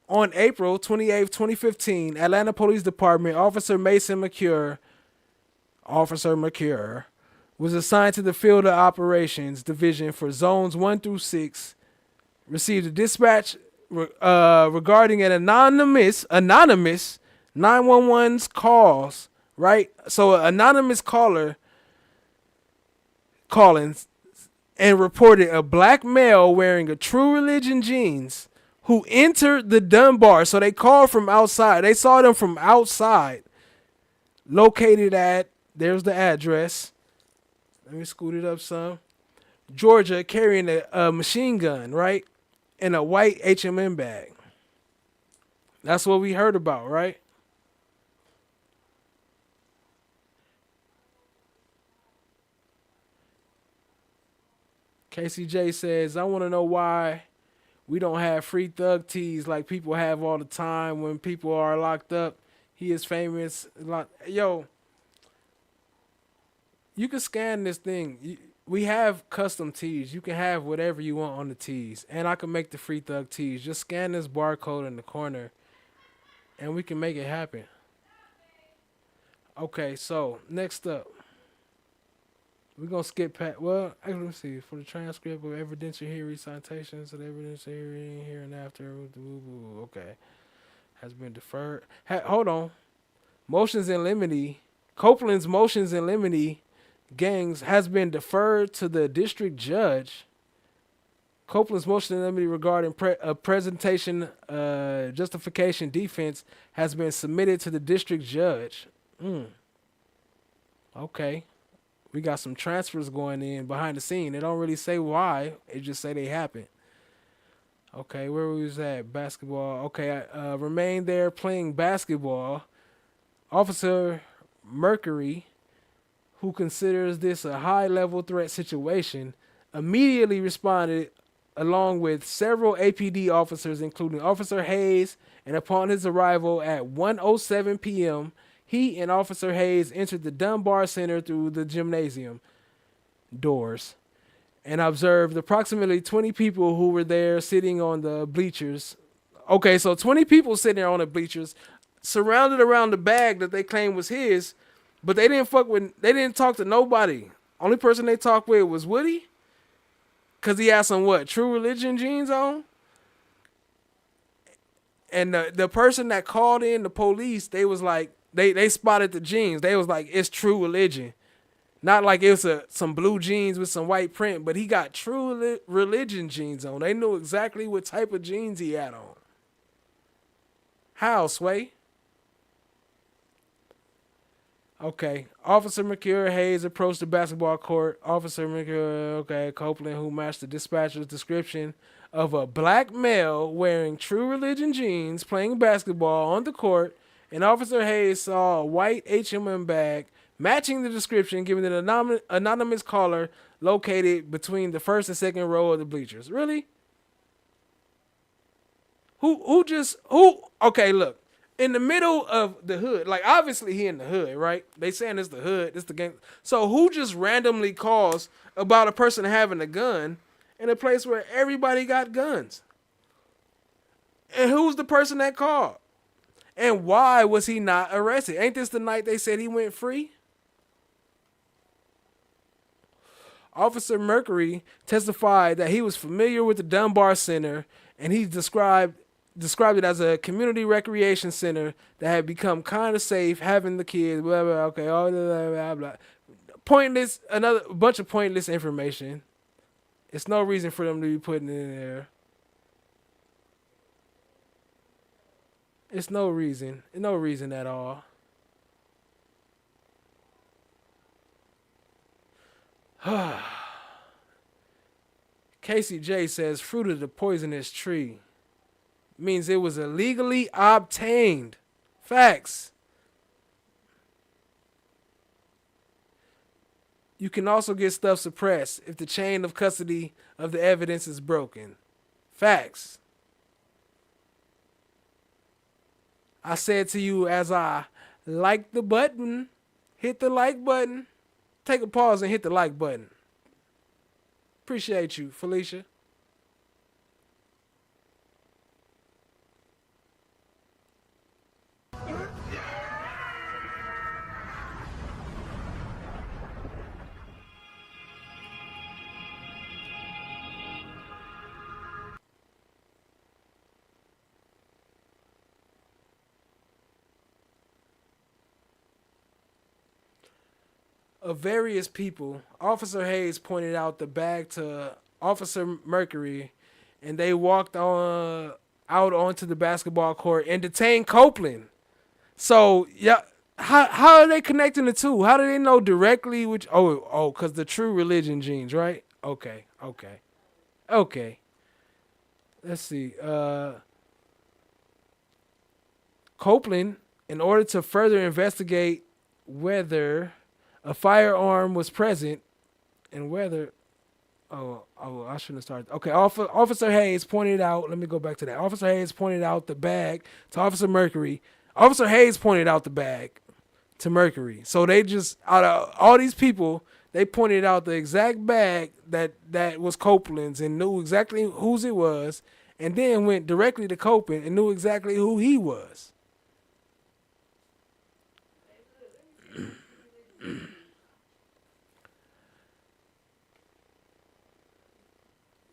On April 28, 2015, Atlanta Police Department Officer McCure was assigned to the Field of Operations Division for Zones 1 through 6, received a dispatch regarding an anonymous 911's calls, right? So an anonymous caller calling and reported a black male wearing a True Religion jeans who entered the Dunbar. So they called from outside. They saw them from outside, located at, there's the address. Let me scoot it up some. Georgia, carrying a machine gun, right? In a white H&M bag. That's what we heard about, right? KCJ says, I want to know why we don't have free thug teas like people have all the time when people are locked up. He is famous. Yo, you can scan this thing. We have custom teas. You can have whatever you want on the teas. And I can make the free thug teas. Just scan this barcode in the corner and we can make it happen. Okay, so next up. We're going to skip past, well, let me see. For the transcript of evidential hearing citations of the evidential hearing here and after. Okay. Has been deferred. Hold on. Motions in limine. Copeland's motions in limine gangs has been deferred to the district judge. Copeland's motion in limine regarding a presentation justification defense has been submitted to the district judge. Okay. We got some transfers going in behind the scene. They don't really say why. They just say they happen. Okay, where was that? Basketball. Okay, remained there playing basketball. Officer Mercury, who considers this a high-level threat situation, immediately responded along with several APD officers, including Officer Hayes, and upon his arrival at 1:07 p.m., he and Officer Hayes entered the Dunbar Center through the gymnasium doors and observed approximately 20 people who were there sitting on the bleachers. Okay, so 20 people sitting there on the bleachers, surrounded around the bag that they claimed was his, but they didn't talk to nobody. Only person they talked with was Woody, because he had some what, True Religion jeans on? And the person that called in the police, they was like, they spotted the jeans. They was like, it's True Religion. Not like it was some blue jeans with some white print, but he got True Religion jeans on. They knew exactly what type of jeans he had on. How, Sway? Okay. Officer McCure Hayes approached the basketball court. Officer McCure, okay, Copeland, who matched the dispatcher's description of a black male wearing True Religion jeans playing basketball on the court, and Officer Hayes saw a white H&M bag matching the description given an anonymous caller located between the first and second row of the bleachers. Really? Okay, look. In the middle of the hood, like obviously he in the hood, right? They saying it's the hood, it's the gang. So who just randomly calls about a person having a gun in a place where everybody got guns? And who's the person that called? And why was he not arrested? Ain't this the night they said he went free? Officer Mercury testified that he was familiar with the Dunbar Center, and he described it as a community recreation center that had become kind of safe, having the kids, blah, blah, okay, all blah, blah, blah. Pointless, another bunch of pointless information. It's no reason for them to be putting it in there. It's no reason at all. KCJ says fruit of the poisonous tree means it was illegally obtained. Facts. You can also get stuff suppressed if the chain of custody of the evidence is broken. Facts. I said to you as I like the button, hit the like button, take a pause and hit the like button. Appreciate you, Felicia. of various people, Officer Hayes pointed out the bag to Officer Mercury, and they walked out onto the basketball court and detained Copeland. So yeah, how are they connecting the two? How do they know directly which? Because the true religion genes, right? Okay. Let's see. Copeland, in order to further investigate whether a firearm was present and whether I shouldn't have started. Okay, Officer Hayes pointed out. Let me go back to that. Officer Hayes pointed out the bag to Officer Mercury. Officer Hayes pointed out the bag to Mercury. So they just out of all these people, they pointed out the exact bag that was Copeland's and knew exactly whose it was, and then went directly to Copeland and knew exactly who he was.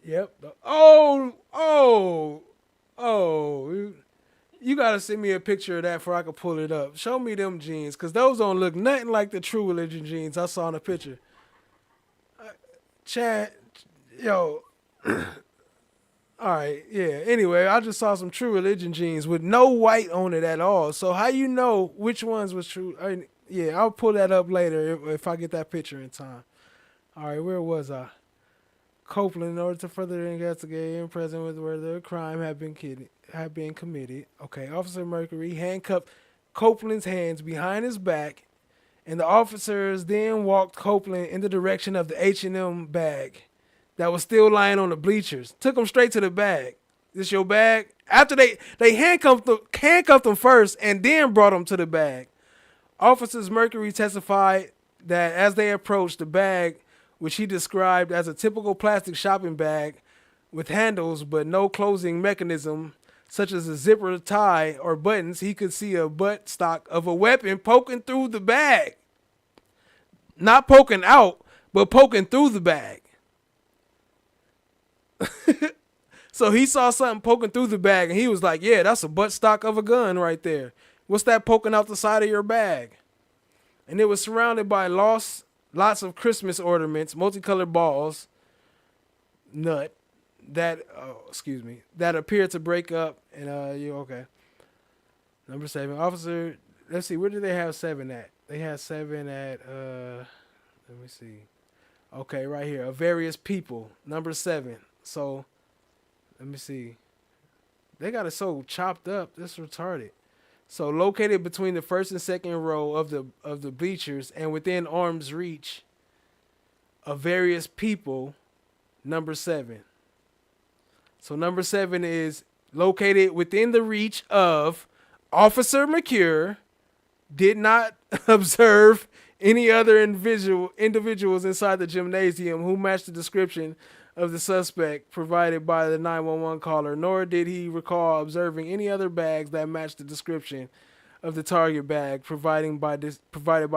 Yep. Oh. You gotta send me a picture of that before I can pull it up. Show me them jeans, cause those don't look nothing like the true religion jeans I saw in the picture. Chad, yo. All right, yeah. Anyway, I just saw some true religion jeans with no white on it at all. So how you know which ones was true? Yeah, I'll pull that up later if I get that picture in time. All right, where was I? Copeland, in order to further investigate and present with whether a crime had been committed. Okay, Officer Mercury handcuffed Copeland's hands behind his back, and the officers then walked Copeland in the direction of the H&M bag that was still lying on the bleachers. Took him straight to the bag. This your bag? After they handcuffed him first and then brought him to the bag. Officers Mercury testified that as they approached the bag, which he described as a typical plastic shopping bag with handles but no closing mechanism, such as a zipper tie or buttons, he could see a butt stock of a weapon poking through the bag. Not poking out, but poking through the bag. So he saw something poking through the bag, and he was like, yeah, that's a butt stock of a gun right there. What's that poking out the side of your bag? And it was surrounded by lots of Christmas ornaments, multicolored balls, that appeared to break up. And you okay? Number 7, officer. Let's see, where did they have 7 at? They had 7 at. Let me see. Okay, right here, of various people. Number 7. So, let me see. They got it so chopped up. This retarded. So located between the first and second row of the bleachers and within arm's reach of various people, number 7. So number 7 is located within the reach of Officer McCure, did not observe any other individuals inside the gymnasium who matched the description of the suspect provided by the 911 caller, nor did he recall observing any other bags that matched the description of the target bag provided by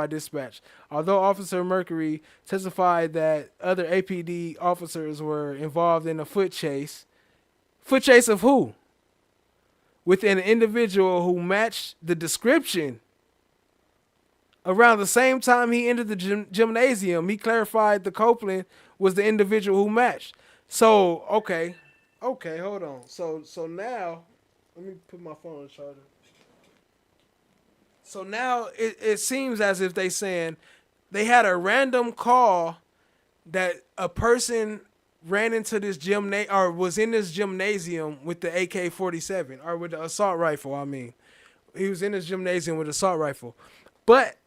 dispatch. Although Officer Mercury testified that other APD officers were involved in a foot chase of who? With an individual who matched the description. Around the same time he entered the gymnasium, he clarified the Copeland was the individual who matched. So, okay, hold on. So now, let me put my phone on charger. So now it seems as if they saying they had a random call that a person ran into this or was in this gymnasium with the AK-47 or with the assault rifle. I mean, he was in this gymnasium with an assault rifle, but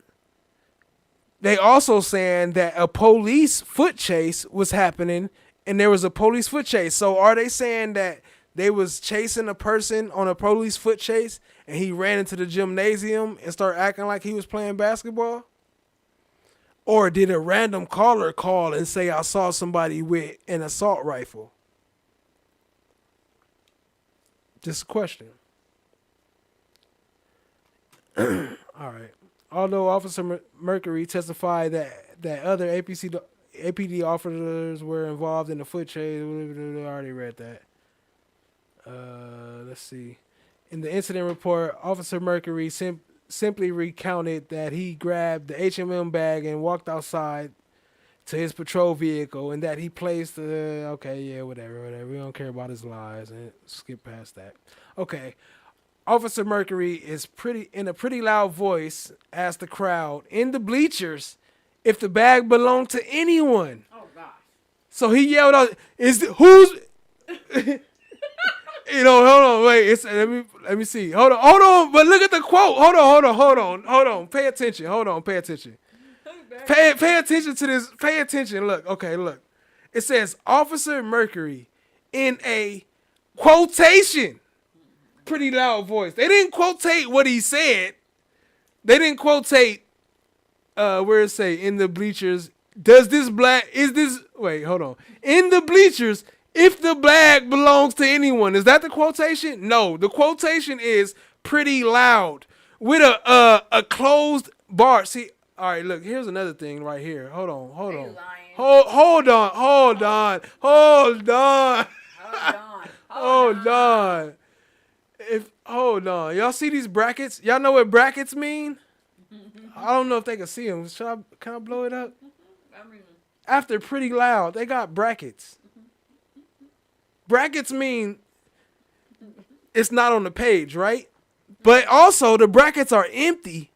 they also saying that a police foot chase was happening and there was a police foot chase. So are they saying that they was chasing a person on a police foot chase and he ran into the gymnasium and started acting like he was playing basketball? Or did a random caller call and say, I saw somebody with an assault rifle? Just a question. All right. Although Officer Mercury testified that other APD officers were involved in the foot chase, I already read that. Let's see. In the incident report, Officer Mercury simply recounted that he grabbed the HMM bag and walked outside to his patrol vehicle, and that he placed the okay, yeah, whatever. We don't care about his lies and skip past that. Okay. Officer Mercury is pretty in a pretty loud voice asked the crowd in the bleachers if the bag belonged to anyone. Oh gosh. So he yelled out, who's you know, hold on, wait. Let me see. Hold on. But look at the quote. Hold on. Pay attention. Pay attention. Pay attention to this. Pay attention. Look. It says Officer Mercury in a quotation. Pretty loud voice. They didn't quotate what he said. They didn't quotate where it say in the bleachers. Hold on. In the bleachers, if the bag belongs to anyone. Is that the quotation? No. The quotation is pretty loud with a closed bar. See, all right, look, here's another thing right here. Hold on. Hold on. Hold on. Y'all see these brackets? Y'all know what brackets mean? I don't know if they can see them. Can I blow it up? After pretty loud, they got brackets. Brackets mean it's not on the page, right? But also the brackets are empty.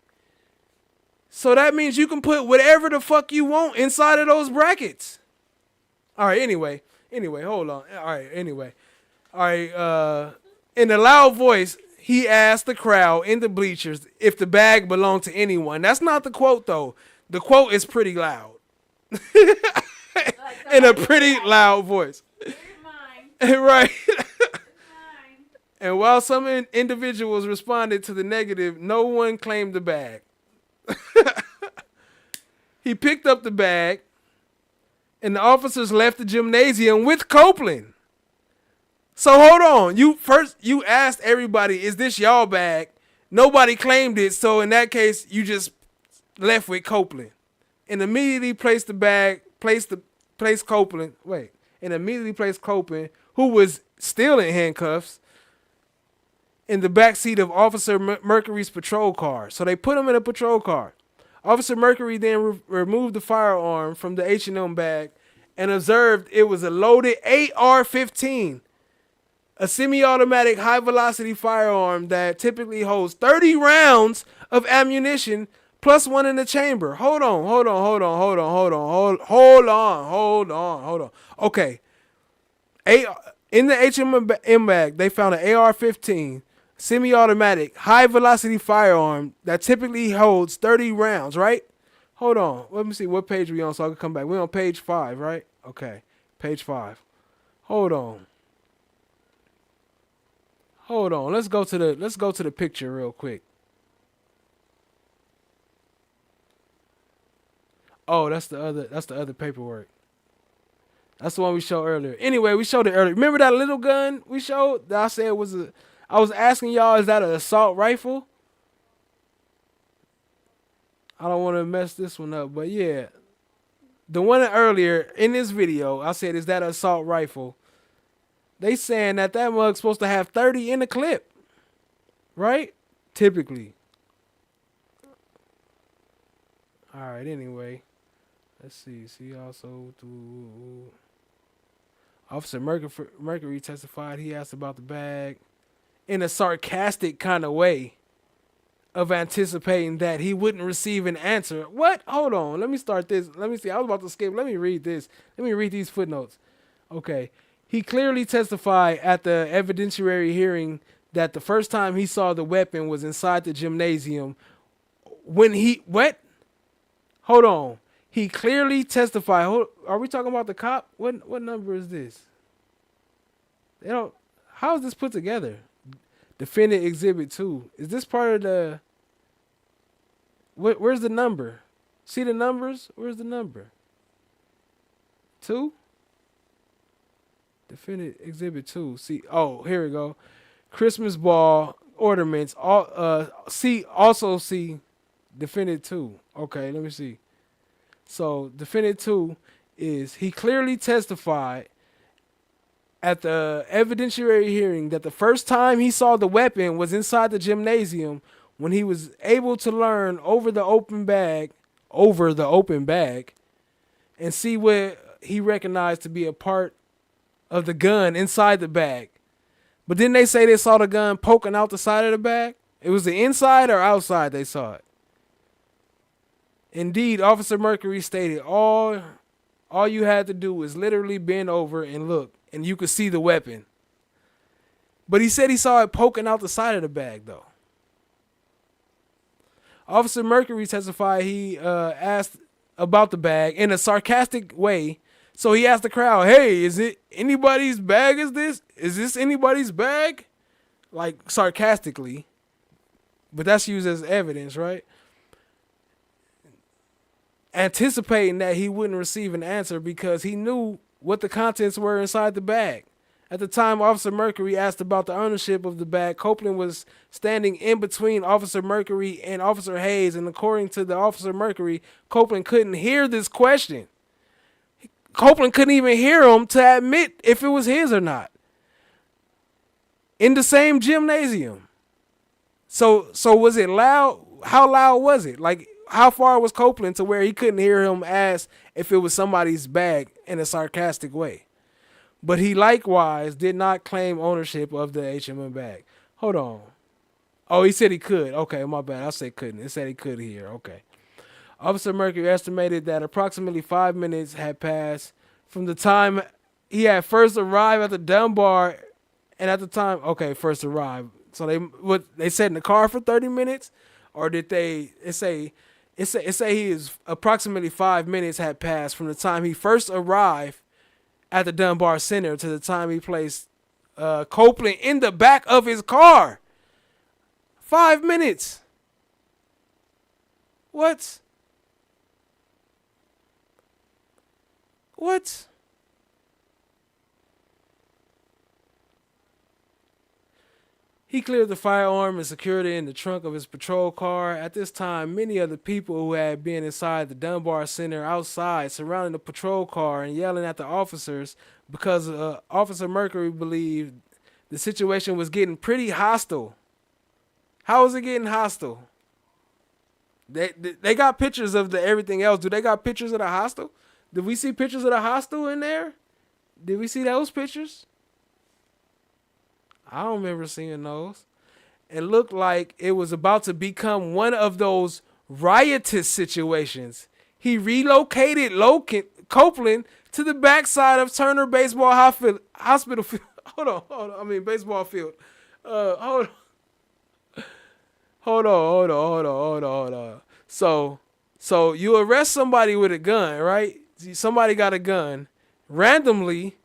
So that means you can put whatever the fuck you want inside of those brackets. All right, anyway, hold on. All right, in a loud voice, he asked the crowd in the bleachers if the bag belonged to anyone. That's not the quote, though. The quote is pretty loud. In a pretty loud voice. Right. And while some individuals responded to the negative, no one claimed the bag. He picked up the bag, and the officers left the gymnasium with Copeland. So hold on. You asked everybody, is this y'all bag? Nobody claimed it, so in that case, you just left with Copeland. And immediately placed Copeland, who was still in handcuffs, in the backseat of Officer Mercury's patrol car. So they put him in a patrol car. Officer Mercury then removed the firearm from the H&M bag and observed it was a loaded AR-15, a semi-automatic high-velocity firearm that typically holds 30 rounds of ammunition plus one in the chamber. Hold on. Okay. In the H&M bag, they found an AR-15, semi-automatic, high-velocity firearm that typically holds 30 rounds, right? Hold on. Let me see what page we on so I can come back. We're on page 5, right? Okay, page 5. Hold on. Let's go to the picture real quick. Oh, that's the other paperwork. That's the one we showed earlier. Anyway, we showed it earlier. Remember that little gun we showed that I said I was asking y'all, is that an assault rifle? I don't want to mess this one up, but yeah. The one earlier in this video, I said, is that an assault rifle? They saying that mug's supposed to have 30 in the clip. Right? Typically. All right, anyway. Let's see. See also Officer Mercury testified he asked about the bag in a sarcastic kind of way of anticipating that he wouldn't receive an answer. What? Hold on. Let me start this. Let me see. I was about to skip. Let me read this. Let me read these footnotes. Okay. He clearly testified at the evidentiary hearing that the first time he saw the weapon was inside the gymnasium when what? Hold on. He clearly testified. Are we talking about the cop? What number is this? How is this put together? Defendant Exhibit 2. Is this part of the... Where's the number? See the numbers? Where's the number? 2? Defendant Exhibit 2. See, here we go. Christmas ball ornaments. Also see Defendant 2. Okay, let me see. So Defendant 2 is he clearly testified at the evidentiary hearing that the first time he saw the weapon was inside the gymnasium when he was able to learn over the open bag, and see what he recognized to be a part of the gun inside the bag. But didn't they say they saw the gun poking out the side of the bag? It was the inside or outside they saw it. Indeed, Officer Mercury stated all you had to do was literally bend over and look, and you could see the weapon. But he said he saw it poking out the side of the bag, though. Officer Mercury testified he asked about the bag in a sarcastic way. So he asked the crowd, "Hey, is it anybody's bag? Is this anybody's bag?" Like sarcastically. But that's used as evidence, right? Anticipating that he wouldn't receive an answer because he knew what the contents were inside the bag. At the time Officer Mercury asked about the ownership of the bag, Copeland was standing in between Officer Mercury and Officer Hayes, and according to the Officer Mercury, Copeland couldn't hear this question. Copeland couldn't even hear him to admit if it was his or not. In the same gymnasium. So was it loud? How loud was it? Like, how far was Copeland to where he couldn't hear him ask if it was somebody's bag in a sarcastic way? But he likewise did not claim ownership of the H&M bag. Hold on. Oh, he said he could. Okay, my bad. I said couldn't. It said he could hear. Okay. Officer Mercury estimated that approximately 5 minutes had passed from the time he had first arrived at the Dunbar, and at the time, okay, first arrived. So they sat in the car for 30 minutes, or did they? It say he is approximately 5 minutes had passed from the time he first arrived at the Dunbar Center to the time he placed Copeland in the back of his car. 5 minutes. What? He cleared the firearm and secured it in the trunk of his patrol car. At this time, many of the people who had been inside the Dunbar Center outside surrounding the patrol car and yelling at the officers because Officer Mercury believed the situation was getting pretty hostile. How is it getting hostile? They got pictures of everything else. Do they got pictures of the hostel? Did we see pictures of the hostel in there? Did we see those pictures? I don't remember seeing those. It looked like it was about to become one of those riotous situations. He relocated Copeland to the backside of Turner Baseball Hospital Field. Hold on. I mean, baseball field. Hold on. So you arrest somebody with a gun, right? Somebody got a gun. Randomly,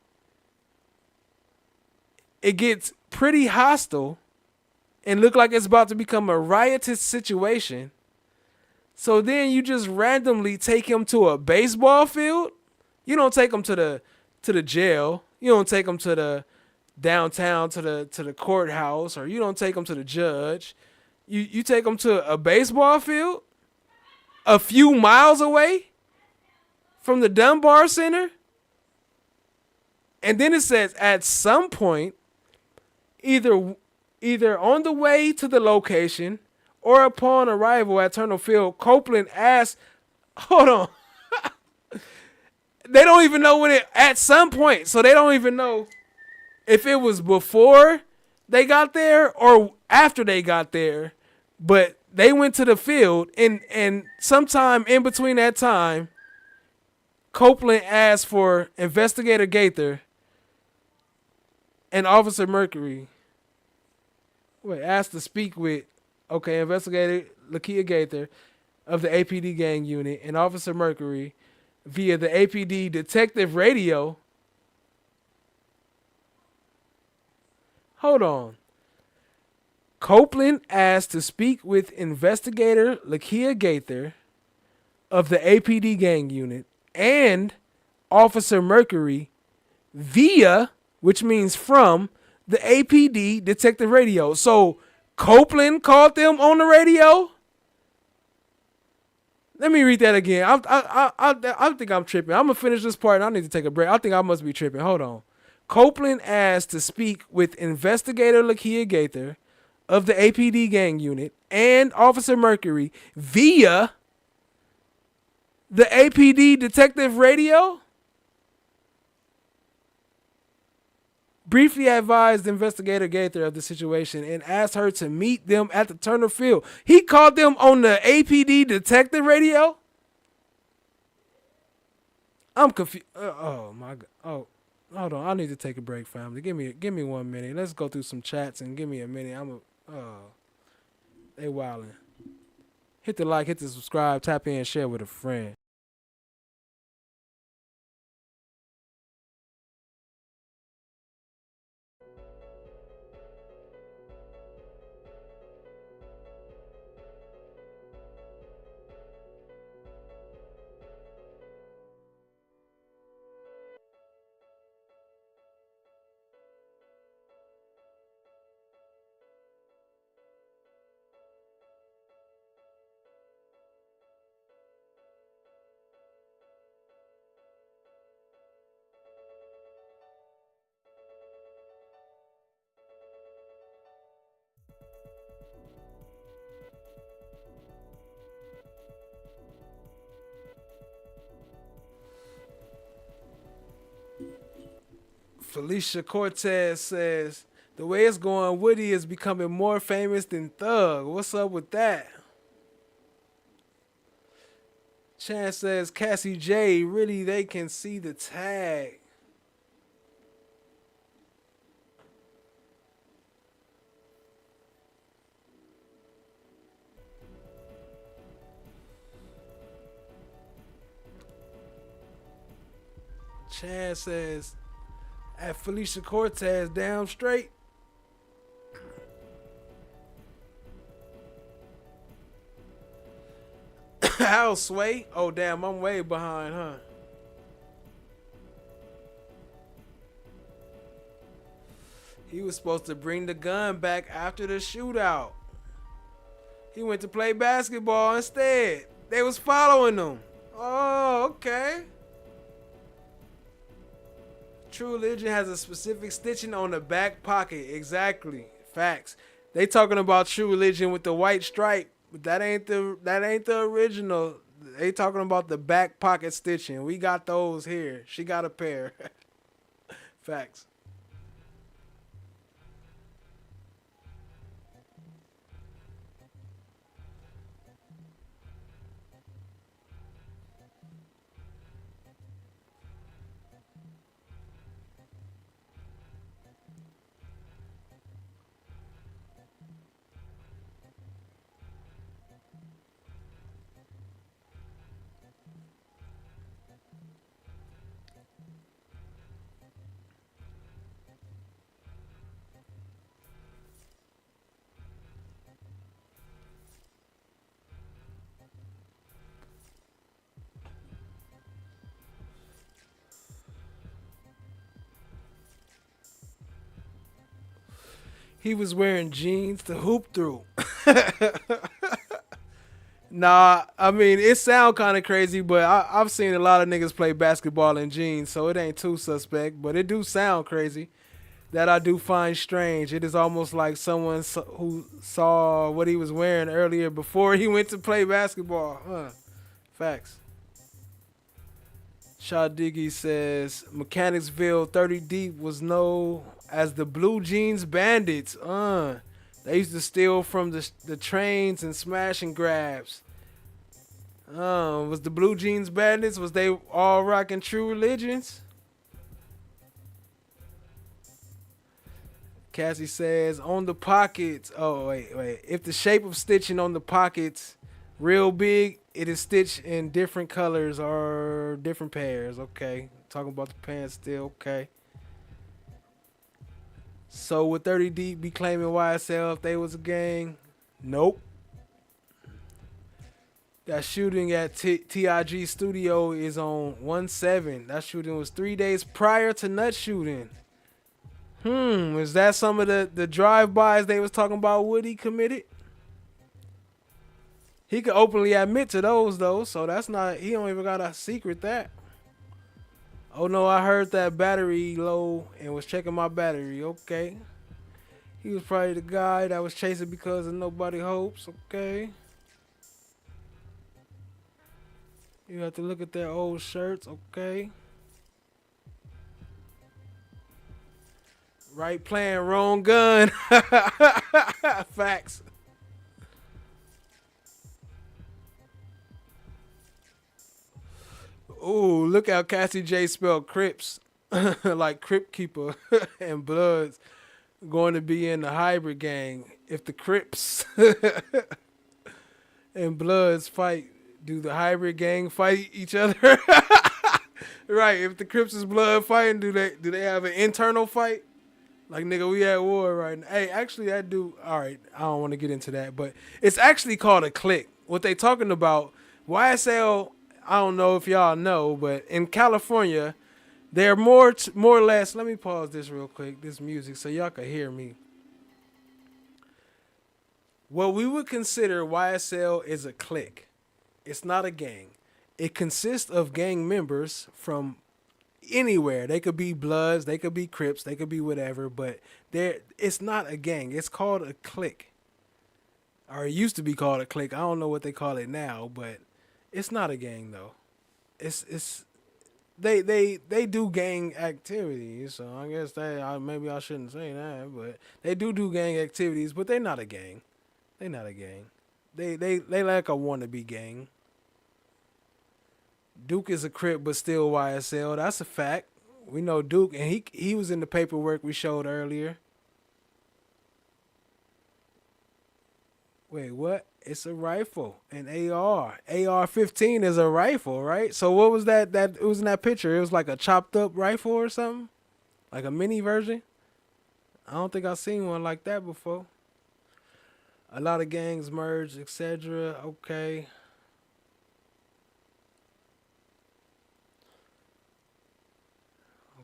it gets pretty hostile and look like it's about to become a riotous situation. So then you just randomly take him to a baseball field. You don't take him to the jail. You don't take him to the downtown to the courthouse, or you don't take him to the judge. You take him to a baseball field a few miles away from the Dunbar Center. And then it says at some point, either on the way to the location or upon arrival at Turner Field, Copeland asked, hold on. They don't even know when at some point. So they don't even know if it was before they got there or after they got there. But they went to the field, and sometime in between that time, Copeland asked for Investigator Gaither and Officer Mercury. Asked to speak with, Investigator Lakia Gaither of the APD gang unit and Officer Mercury via the APD detective radio. Hold on. Copeland asked to speak with Investigator Lakia Gaither of the APD gang unit and Officer Mercury via, which means from, the APD detective radio. So Copeland called them on the radio? Let me read that again. I think I'm tripping. I'm going to finish this part and I need to take a break. I think I must be tripping. Hold on. Copeland asked to speak with Investigator Lakia Gaither of the APD gang unit and Officer Mercury via the APD detective radio briefly advised investigator Gaither of the situation and asked her to meet them at the Turner Field. He called them on the APD detective radio? I'm confused. Oh my god. Oh, hold on. I need to take a break, family. Give me 1 minute. Let's go through some chats and give me a minute. They wildin'. Hit the like, hit the subscribe, tap in, share with a friend. Felicia Cortez says, the way it's going, Woody is becoming more famous than Thug. What's up with that? Chan says, Cassie J, really they can see the tag. Chan says, at Felicia Cortez, damn straight. How Sway? Oh damn, I'm way behind, huh? He was supposed to bring the gun back after the shootout. He went to play basketball instead. They was following him. Oh, okay. True Religion has a specific stitching on the back pocket. Exactly. Facts. They talking about True Religion with the white stripe, but that ain't the original. They talking about the back pocket stitching. We got those here. She got a pair. Facts. He was wearing jeans to hoop through. Nah, I mean, it sound kind of crazy, but I've seen a lot of niggas play basketball in jeans, so it ain't too suspect, but it do sound crazy. That I do find strange. It is almost like someone who saw what he was wearing earlier before he went to play basketball. Huh. Facts. Shadiggy says, Mechanicsville 30 Deep was known as the Blue Jeans Bandits. They used to steal from the trains and smash and grabs. Was the Blue Jeans Bandits, was they all rocking True Religions? Cassie says, on the pockets. Oh, wait. If the shape of stitching on the pockets real big, it is stitched in different colors or different pairs. Okay. Talking about the pants still. Okay. So would 30 Deep be claiming YSL if they was a gang? Nope. That shooting at TIG Studio is on 1/7. That shooting was 3 days prior to Nut shooting. Is that some of the drive-bys they was talking about Woody committed? He could openly admit to those though, so that's not, he don't even got a secret that. Oh no, I heard that battery low and was checking my battery. Okay. He was probably the guy that was chasing because of nobody hopes. Okay. You have to look at their old shirts. Okay. Right plan, wrong gun. Facts. Ooh, look how Cassie J spelled Crips. Like Crip Keeper and Bloods going to be in the hybrid gang. If the Crips and Bloods fight, do the hybrid gang fight each other? Right. If the Crips is blood fighting, do they have an internal fight? Like nigga, we at war right now. Hey, actually, that dude. All right, I don't want to get into that, but it's actually called a clique. What they talking about? YSL. I don't know if y'all know, but in California, they're more or less. Let me pause this real quick. This music, so y'all can hear me. What we would consider YSL is a clique. It's not a gang. It consists of gang members from anywhere. They could be Bloods, they could be Crips, they could be whatever, but it's not a gang. It's called a clique. Or it used to be called a clique. I don't know what they call it now, but it's not a gang though. It's they do gang activities, so I guess maybe I shouldn't say that, but they do gang activities, but they're not a gang. They're not a gang. They like a wannabe gang. Duke is a Crip, but still YSL. That's a fact. We know Duke, and he was in the paperwork we showed earlier. Wait, what? It's a rifle, an AR. AR-15 is a rifle, right? So what was that? That it was in that picture. It was like a chopped up rifle or something, like a mini version. I don't think I've seen one like that before. A lot of gangs merged, etc. Okay.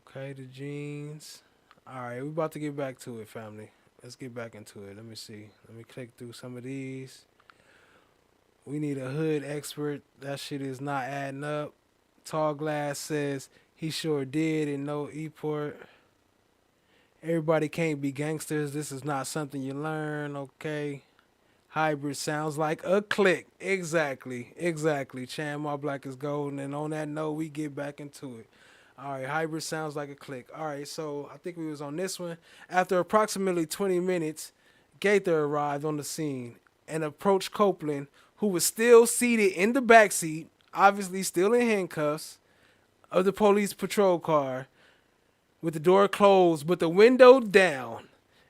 Okay, the jeans. All right, we about to get back to it, family. Let's get back into it. Let me see. Let me click through some of these. We need a hood expert. That shit is not adding up. Tall Glass says he sure did and no E-port. Everybody can't be gangsters. This is not something you learn. Okay. Hybrid sounds like a clique. Exactly. Chan, my black is golden. And on that note, we get back into it. All right, hybrid sounds like a click. All right, so I think we was on this one. After approximately 20 minutes, Gaither arrived on the scene and approached Copeland, who was still seated in the backseat, obviously still in handcuffs, of the police patrol car with the door closed but the window down,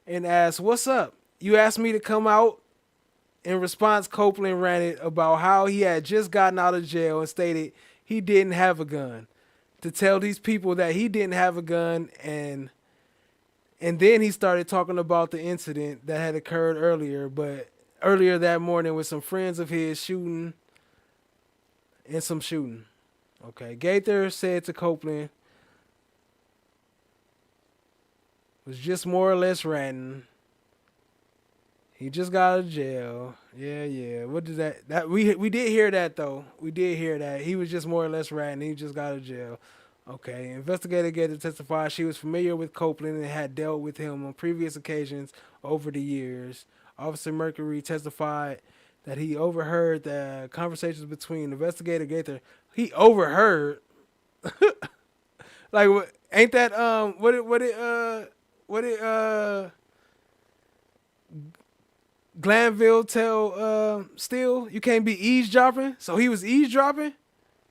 and asked, "What's up? You asked me to come out?" In response, Copeland ranted about how he had just gotten out of jail and stated he didn't have a gun. To tell these people that he didn't have a gun, and then he started talking about the incident that had occurred earlier that morning with some friends of his shooting. Okay. Gaither said to Copeland was just more or less ranting. He just got out of jail. Yeah. What does that we did hear that though. We did hear that. He was just more or less ranting. He just got out of jail. Okay. Investigator Gator testified she was familiar with Copeland and had dealt with him on previous occasions over the years. Officer Mercury testified that he overheard the conversations between Investigator Gator. He overheard. Like what? Ain't that what it Glanville tell Steele you can't be eavesdropping? So he was eavesdropping?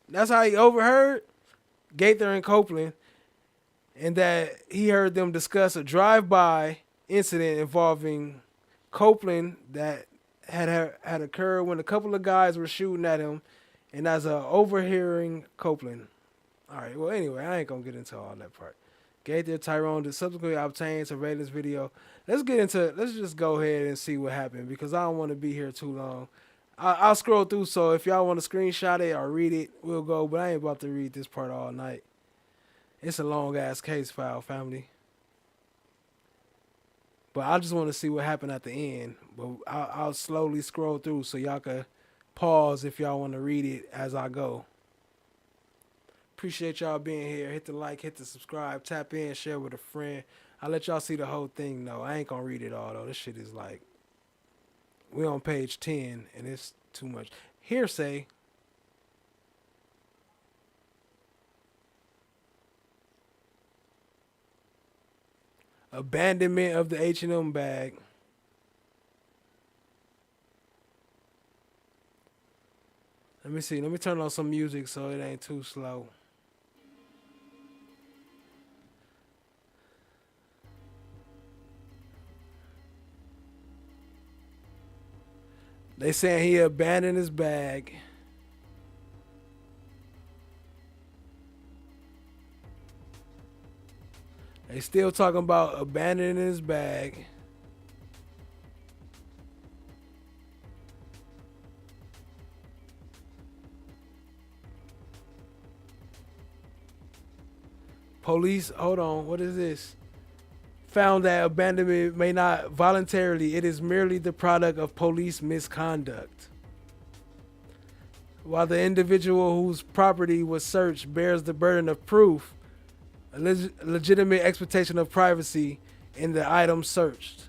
That's how he overheard Gaither and Copeland, and that he heard them discuss a drive-by incident involving Copeland that had occurred when a couple of guys were shooting at him, and as a overhearing Copeland. All right, well, anyway, I ain't going to get into all that part. Gaither Tyrone did subsequently obtain surveillance video. Let's just go ahead and see what happened because I don't want to be here too long. I'll scroll through, so if y'all want to screenshot it or read it, we'll go, but I ain't about to read this part all night. It's a long-ass case file, family. But I just want to see what happened at the end. But I'll slowly scroll through so y'all can pause if y'all want to read it as I go. Appreciate y'all being here. Hit the like, hit the subscribe, tap in, share with a friend. I'll let y'all see the whole thing though. I ain't gonna read it all though. This shit is like, we on page 10 and it's too much. Hearsay. Abandonment of the H&M bag. Let me see. Let me turn on some music so it ain't too slow. They saying he abandoned his bag. They still talking about abandoning his bag. Police, hold on, what is this? Found that abandonment may not voluntarily, it is merely the product of police misconduct. While the individual whose property was searched bears the burden of proof, a legitimate expectation of privacy in the item searched.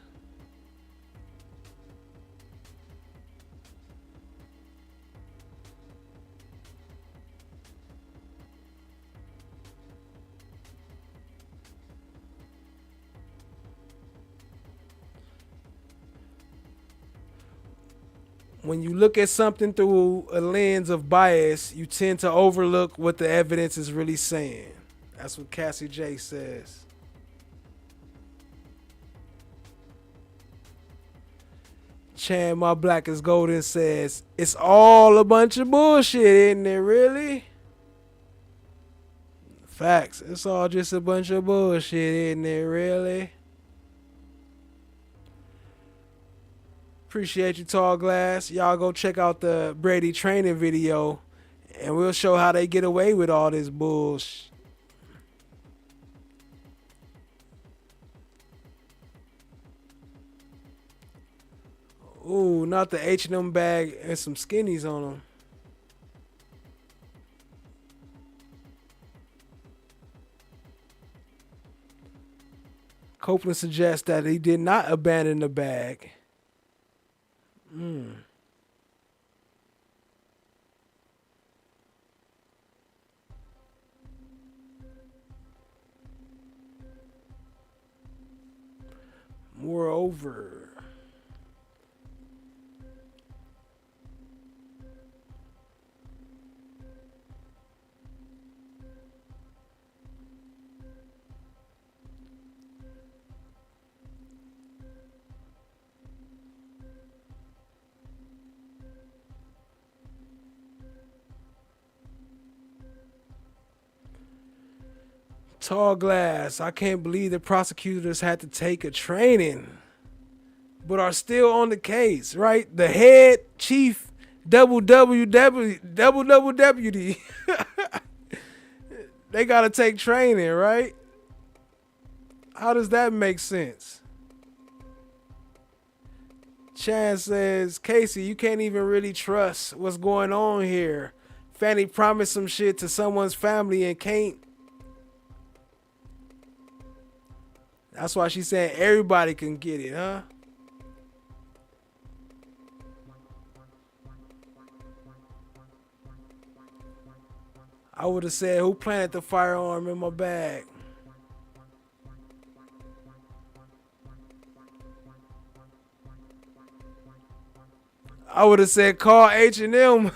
When you look at something through a lens of bias, you tend to overlook what the evidence is really saying. That's what Cassie J says. Chan, my black is golden says, it's all a bunch of bullshit, isn't it, really? Facts. It's all just a bunch of bullshit, isn't it, really? Appreciate you, Tall Glass. Y'all go check out the Brady training video, and we'll show how they get away with all this bullshit. Ooh, not the H&M bag and some skinnies on them. Copeland suggests that he did not abandon the bag. Moreover, Tall Glass, I can't believe the prosecutors had to take a training, but are still on the case, right? The head chief double deputy. They gotta take training, right? How does that make sense? Chan says, Casey, you can't even really trust what's going on here. Fanny promised some shit to someone's family and can't. That's why she's saying everybody can get it, huh? I would have said, who planted the firearm in my bag? I would have said, call H&M.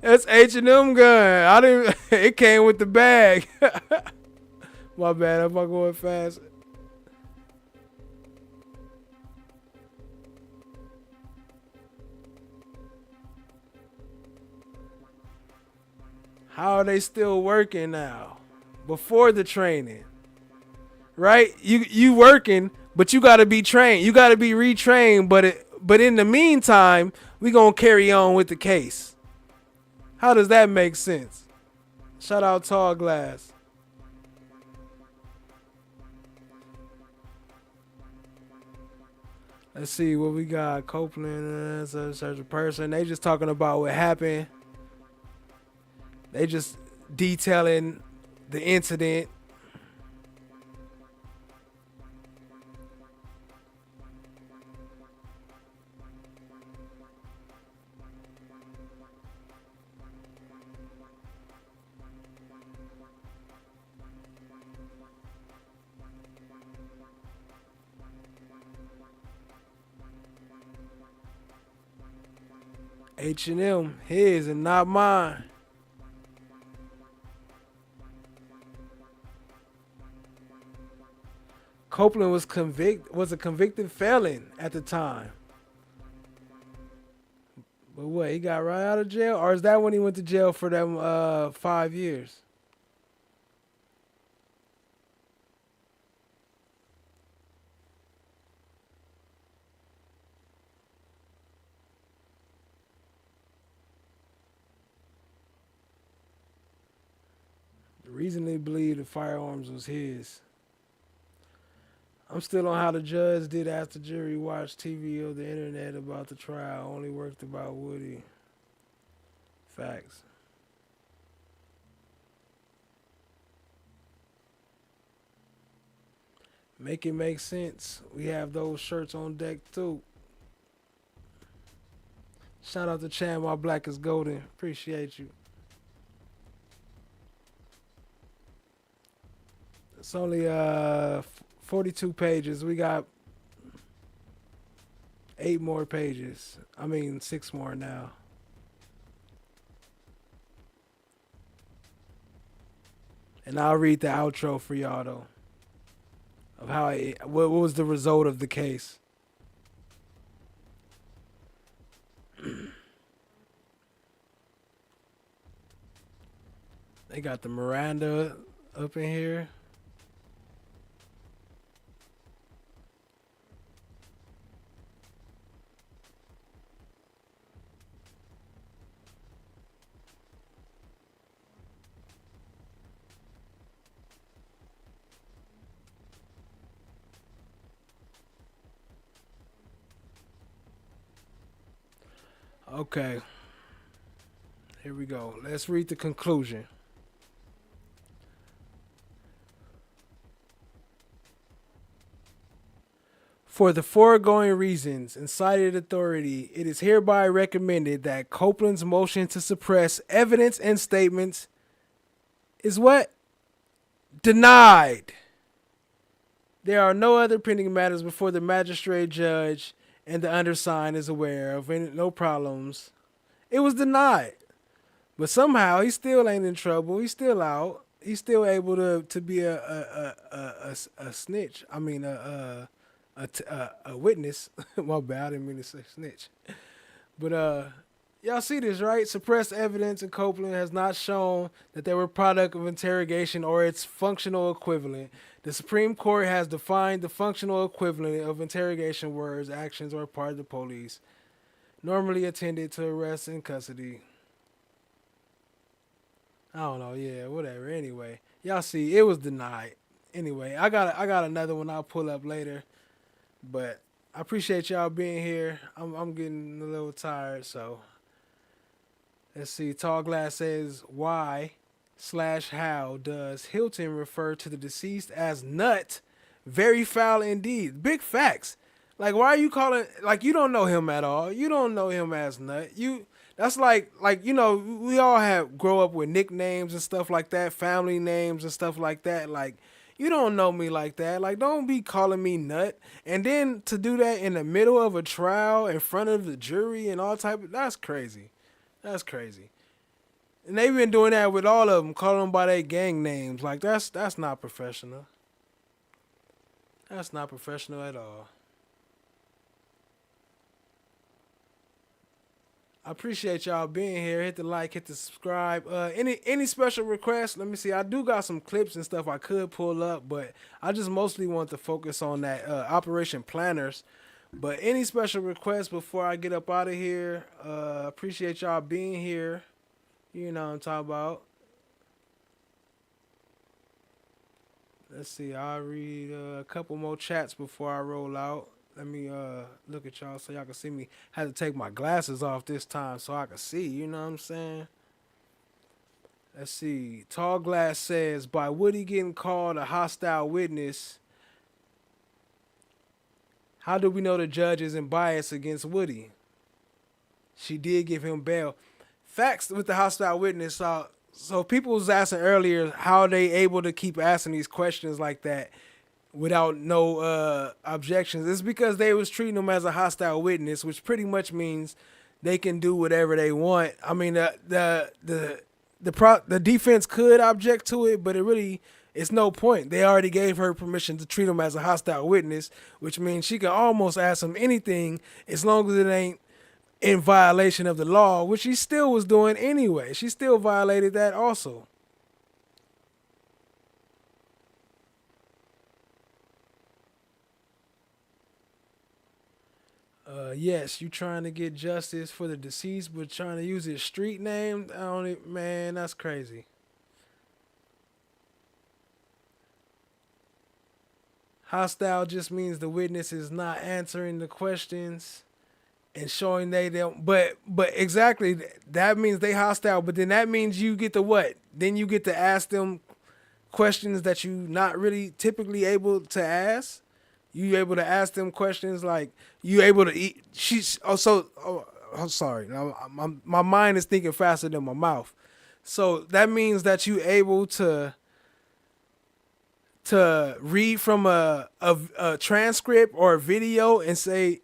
That's H&M gun. I didn't. It came with the bag. My bad. Am I going fast? How are they still working now? Before the training, right? You working, but you gotta be trained. You gotta be retrained. But in the meantime, we gonna carry on with the case. How does that make sense? Shout out Tall Glass. Let's see what we got. Copeland, such a person. They just talking about what happened. They just detailing the incident. H&M, his and not mine. Copeland was a convicted felon at the time. But what, he got right out of jail? Or is that when he went to jail for them 5 years? The reason they believe the firearms was his. I'm still on how the judge did ask the jury watch TV or the internet about the trial. Only worked about Woody. Facts. Make it make sense. We have those shirts on deck too. Shout out to Chan, my black is golden. Appreciate you. It's only 42 pages. We got 8 more pages. I mean 6 more now. And I'll read the outro for y'all though. Of how what was the result of the case. They got the Miranda up in here. Okay. Here we go. Let's read the conclusion. For the foregoing reasons and cited authority, it is hereby recommended that Copeland's motion to suppress evidence and statements is what? Denied. There are no other pending matters before the magistrate judge and the undersigned is aware of any, no problems. It was denied. But somehow he still ain't in trouble. He's still out. He's still able to be a snitch. I mean a witness. My bad, I didn't mean to say snitch. But y'all see this, right? Suppressed evidence in Copeland has not shown that they were product of interrogation or its functional equivalent. The Supreme Court has defined the functional equivalent of interrogation words, actions, or part of the police, normally attended to arrest and custody. I don't know, yeah, whatever. Anyway, y'all see, it was denied. Anyway, I got another one I'll pull up later. But I appreciate y'all being here. I'm getting a little tired, so let's see. Tall Glass says, why/how does Hilton refer to the deceased as nut? Very foul indeed. Big facts. Like, why are you calling, like, you don't know him at all. You don't know him as nut. That's like, you know, we all grow up with nicknames and stuff like that, family names and stuff like that. Like, you don't know me like that. Like, don't be calling me nut. And then to do that in the middle of a trial in front of the jury and all type of, that's crazy. That's crazy. And they've been doing that with all of them, calling them by their gang names. Like, that's not professional. That's not professional at all. I appreciate y'all being here. Hit the like, hit the subscribe. Any special requests? Let me see. I do got some clips and stuff I could pull up, but I just mostly want to focus on that Operation Planners. But any special requests before I get up out of here? Appreciate y'all being here. You know what I'm talking about. Let's see. I'll read a couple more chats before I roll out. Let me look at y'all so y'all can see me. Had to take my glasses off this time so I can see. You know what I'm saying? Let's see. Tall Glass says, by Woody getting called a hostile witness, how do we know the judge isn't biased against Woody? She did give him bail. Facts with the hostile witness. So people was asking earlier how are they able to keep asking these questions like that without no objections. It's because they was treating him as a hostile witness, which pretty much means they can do whatever they want. I mean, the defense could object to it, but it's no point. They already gave her permission to treat him as a hostile witness, which means she can almost ask him anything as long as it ain't in violation of the law, which she still was doing anyway. She still violated that also. Yes, you trying to get justice for the deceased, but trying to use his street name. I don't man, that's crazy. Hostile just means the witness is not answering the questions and showing they don't. But exactly that means they hostile. But then that means you get to what? Then you get to ask them questions that you not really typically able to ask. You able to ask them questions like you able to eat. She's also. I'm sorry. My mind is thinking faster than my mouth. So that means that you able to read from a transcript or a video and say,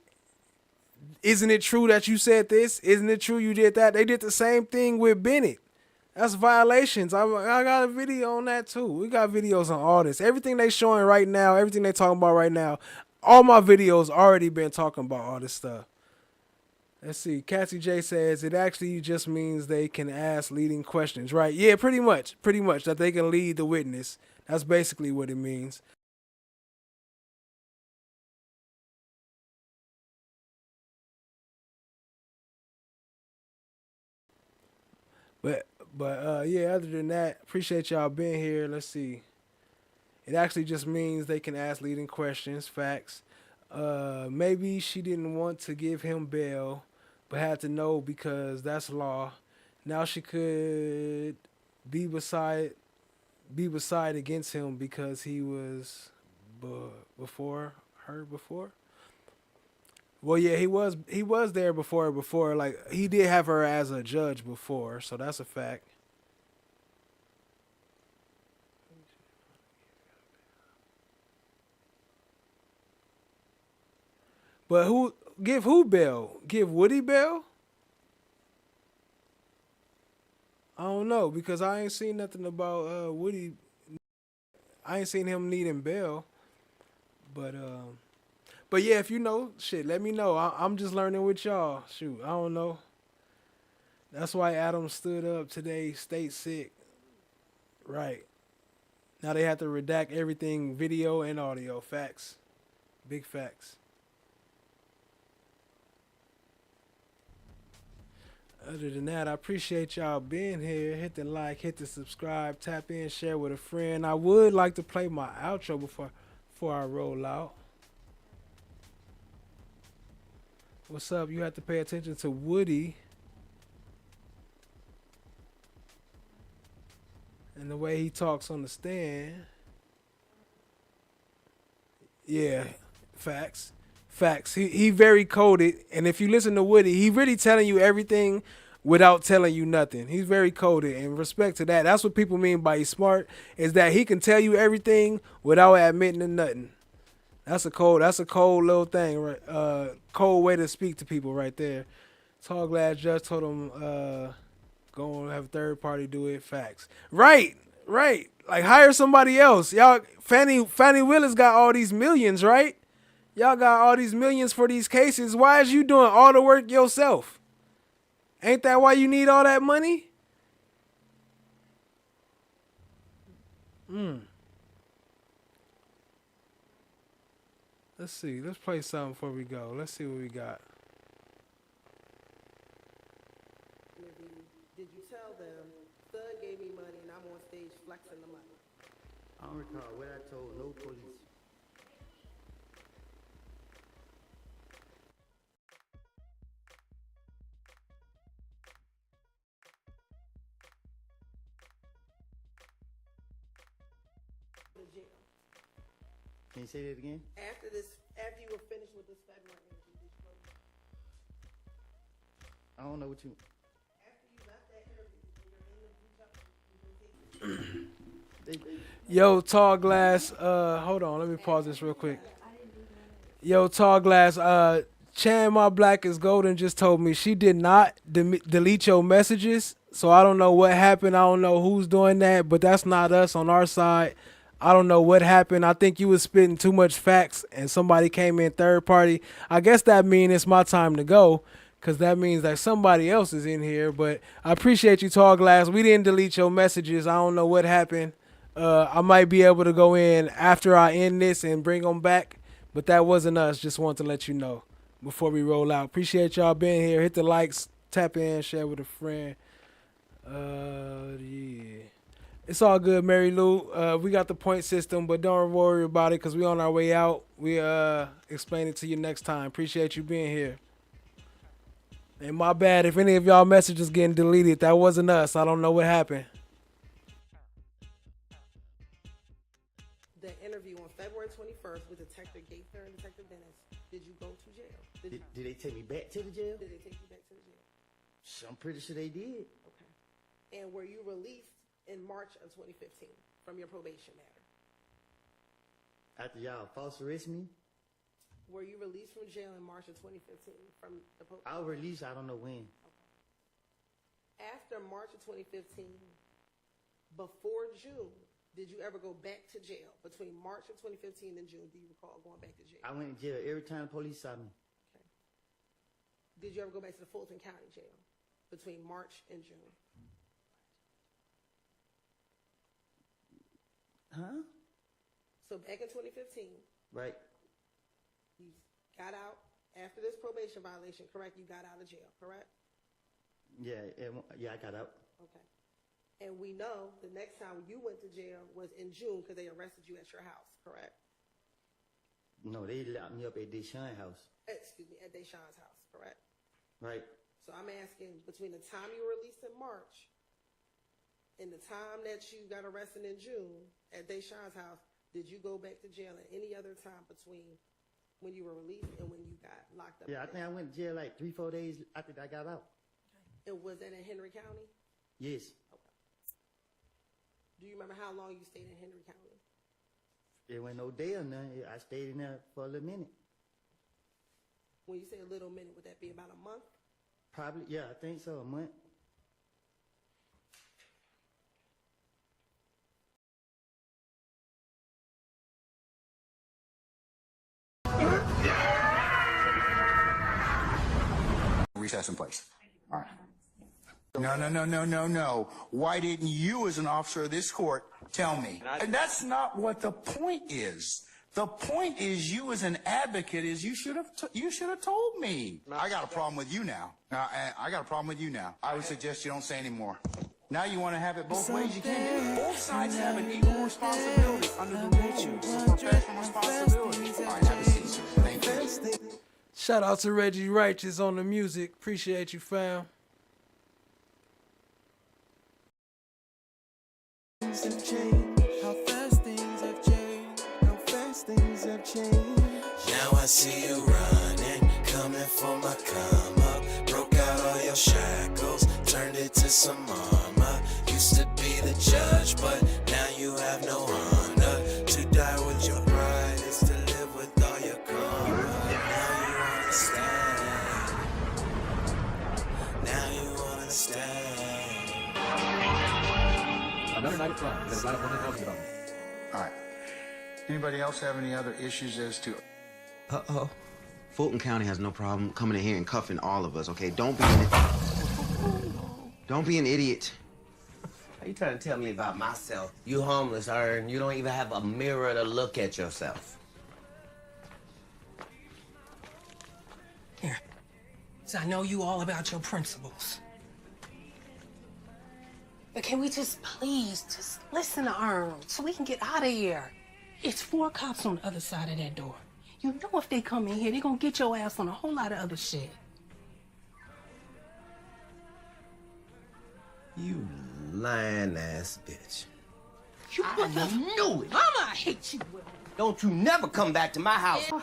isn't it true that you said this? Isn't it true you did that? They did the same thing with Bennett. That's violations. I got a video on that too. We got videos on all this. Everything they showing right now, everything they talking about right now, all my videos already been talking about all this stuff. Let's see. Cassie J says it actually just means they can ask leading questions, right? Yeah, pretty much. Pretty much that they can lead the witness. That's basically what it means. But yeah, other than that, appreciate y'all being here. Let's see. It actually just means they can ask leading questions, facts. Maybe she didn't want to give him bail, but had to know because that's law. Now she could be beside against him because he was before her before. Well, yeah, he was there before. Like he did have her as a judge before, so that's a fact. But who bail? Give Woody bail? I don't know because I ain't seen nothing about Woody. I ain't seen him needing bail. But yeah, if you know, shit, let me know. I'm just learning with y'all. Shoot, I don't know. That's why Adam stood up today, stayed sick. Right. Now they have to redact everything, video and audio. Facts. Big facts. Other than that, I appreciate y'all being here. Hit the like, hit the subscribe, tap in, share with a friend. I would like to play my outro before I roll out. What's up? You have to pay attention to Woody and the way he talks on the stand. Yeah, facts. Facts. He very coded, and if you listen to Woody, he really telling you everything without telling you nothing. He's very coded, and respect to that. That's what people mean by he's smart, is that he can tell you everything without admitting to nothing. That's a cold little thing, right? Cold way to speak to people right there. Tall Glass Judge told him, go and have a third party do it. Facts. Right. Like hire somebody else. Y'all, Fannie Willis got all these millions, right? Y'all got all these millions for these cases. Why is you doing all the work yourself? Ain't that why you need all that money? Let's see. Let's play something before we go. Let's see what we got. Did you tell them Thug gave me money and I'm on stage flexing the money? I don't recall what I told no police. To jail. Can you say that again? After you were finished with this February interview, did you go? I don't know what you. After you left that interview, in your interview, Yo, Tall Glass, hold on, let me pause this real quick. Yo, Tall Glass, Chan, my black is golden, just told me she did not delete your messages. So I don't know what happened. I don't know who's doing that, but that's not us on our side. I don't know what happened. I think you was spitting too much facts and somebody came in third party. I guess that means it's my time to go because that means that somebody else is in here. But I appreciate you, Tall Glass. We didn't delete your messages. I don't know what happened. I might be able to go in after I end this and bring them back, but that wasn't us. Just want to let you know before we roll out. Appreciate y'all being here. Hit the likes, tap in, share with a friend. Yeah. It's all good, Mary Lou. We got the point system, but don't worry about it because we on our way out. We explain it to you next time. Appreciate you being here. And my bad if any of y'all messages getting deleted. That wasn't us. I don't know what happened. The interview on February 21st with Detective Gaither and Detective Dennis. Did you go to jail? Did they take me back to the jail? Did they take you back to the jail? I'm pretty sure they did. Okay. And were you released in March of 2015 from your probation matter? After y'all false arrest me? Were you released from jail in March of 2015 from the I was released, I don't know when. Okay. After March of 2015, before June, did you ever go back to jail? Between March of 2015 and June, do you recall going back to jail? I went to jail every time the police saw me. Okay. Did you ever go back to the Fulton County Jail between March and June? Huh? So back in 2015, Right. you got out after this probation violation, correct? You got out of jail, correct? Yeah, I got out. Okay. And we know the next time you went to jail was in June because they arrested you at your house, correct? No, they locked me up at Deshaun's house. Excuse me, at Deshaun's house, correct? Right. So I'm asking, between the time you were released in March and the time that you got arrested in June at Deshaun's house, did you go back to jail at any other time between when you were released and when you got locked up? Yeah, I think I went to jail like 3-4 days after I got out. And was that in Henry County? Yes. Okay. Do you remember how long you stayed in Henry County? It went no day or nothing. I stayed in there for a little minute. When you say a little minute, would that be about a month? Probably, yeah, I think so, a month. Recess in place. All right. No. Why didn't you, as an officer of this court, tell me? And that's not what the point is. The point is, you as an advocate, is you should have told me. I got a problem with you now. I got a problem with you now. I would suggest you don't say any more. Now you want to have it both ways. You can't do it. Both sides have an equal responsibility under the rules. It's professional responsibility. All right, have a seat, sir. Thank you. Shout out to Reggie Righteous on the music. Appreciate you, fam. How fast things have changed. How fast things have changed. Now I see you running, coming for my come up. Broke out all your shackles, turned it to some armor. Used to be the judge, but now you have no honor. To die with your pride is to live with all your karma. Now you understand. Now you understand. Another night of fun. All right. Anybody else have any other issues as to... Uh-oh. Fulton County has no problem coming in here and cuffing all of us, okay? Don't be an idiot. How you trying to tell me about myself? You homeless, and you don't even have a mirror to look at yourself. Here. So I know you all about your principles. But can we just please listen to Earl so we can get out of here? It's 4 cops on the other side of that door. You know if they come in here, they're gonna get your ass on a whole lot of other shit. You lying ass bitch. I knew it. Mama, I hate you, Will. Don't you never come back to my house. Yeah.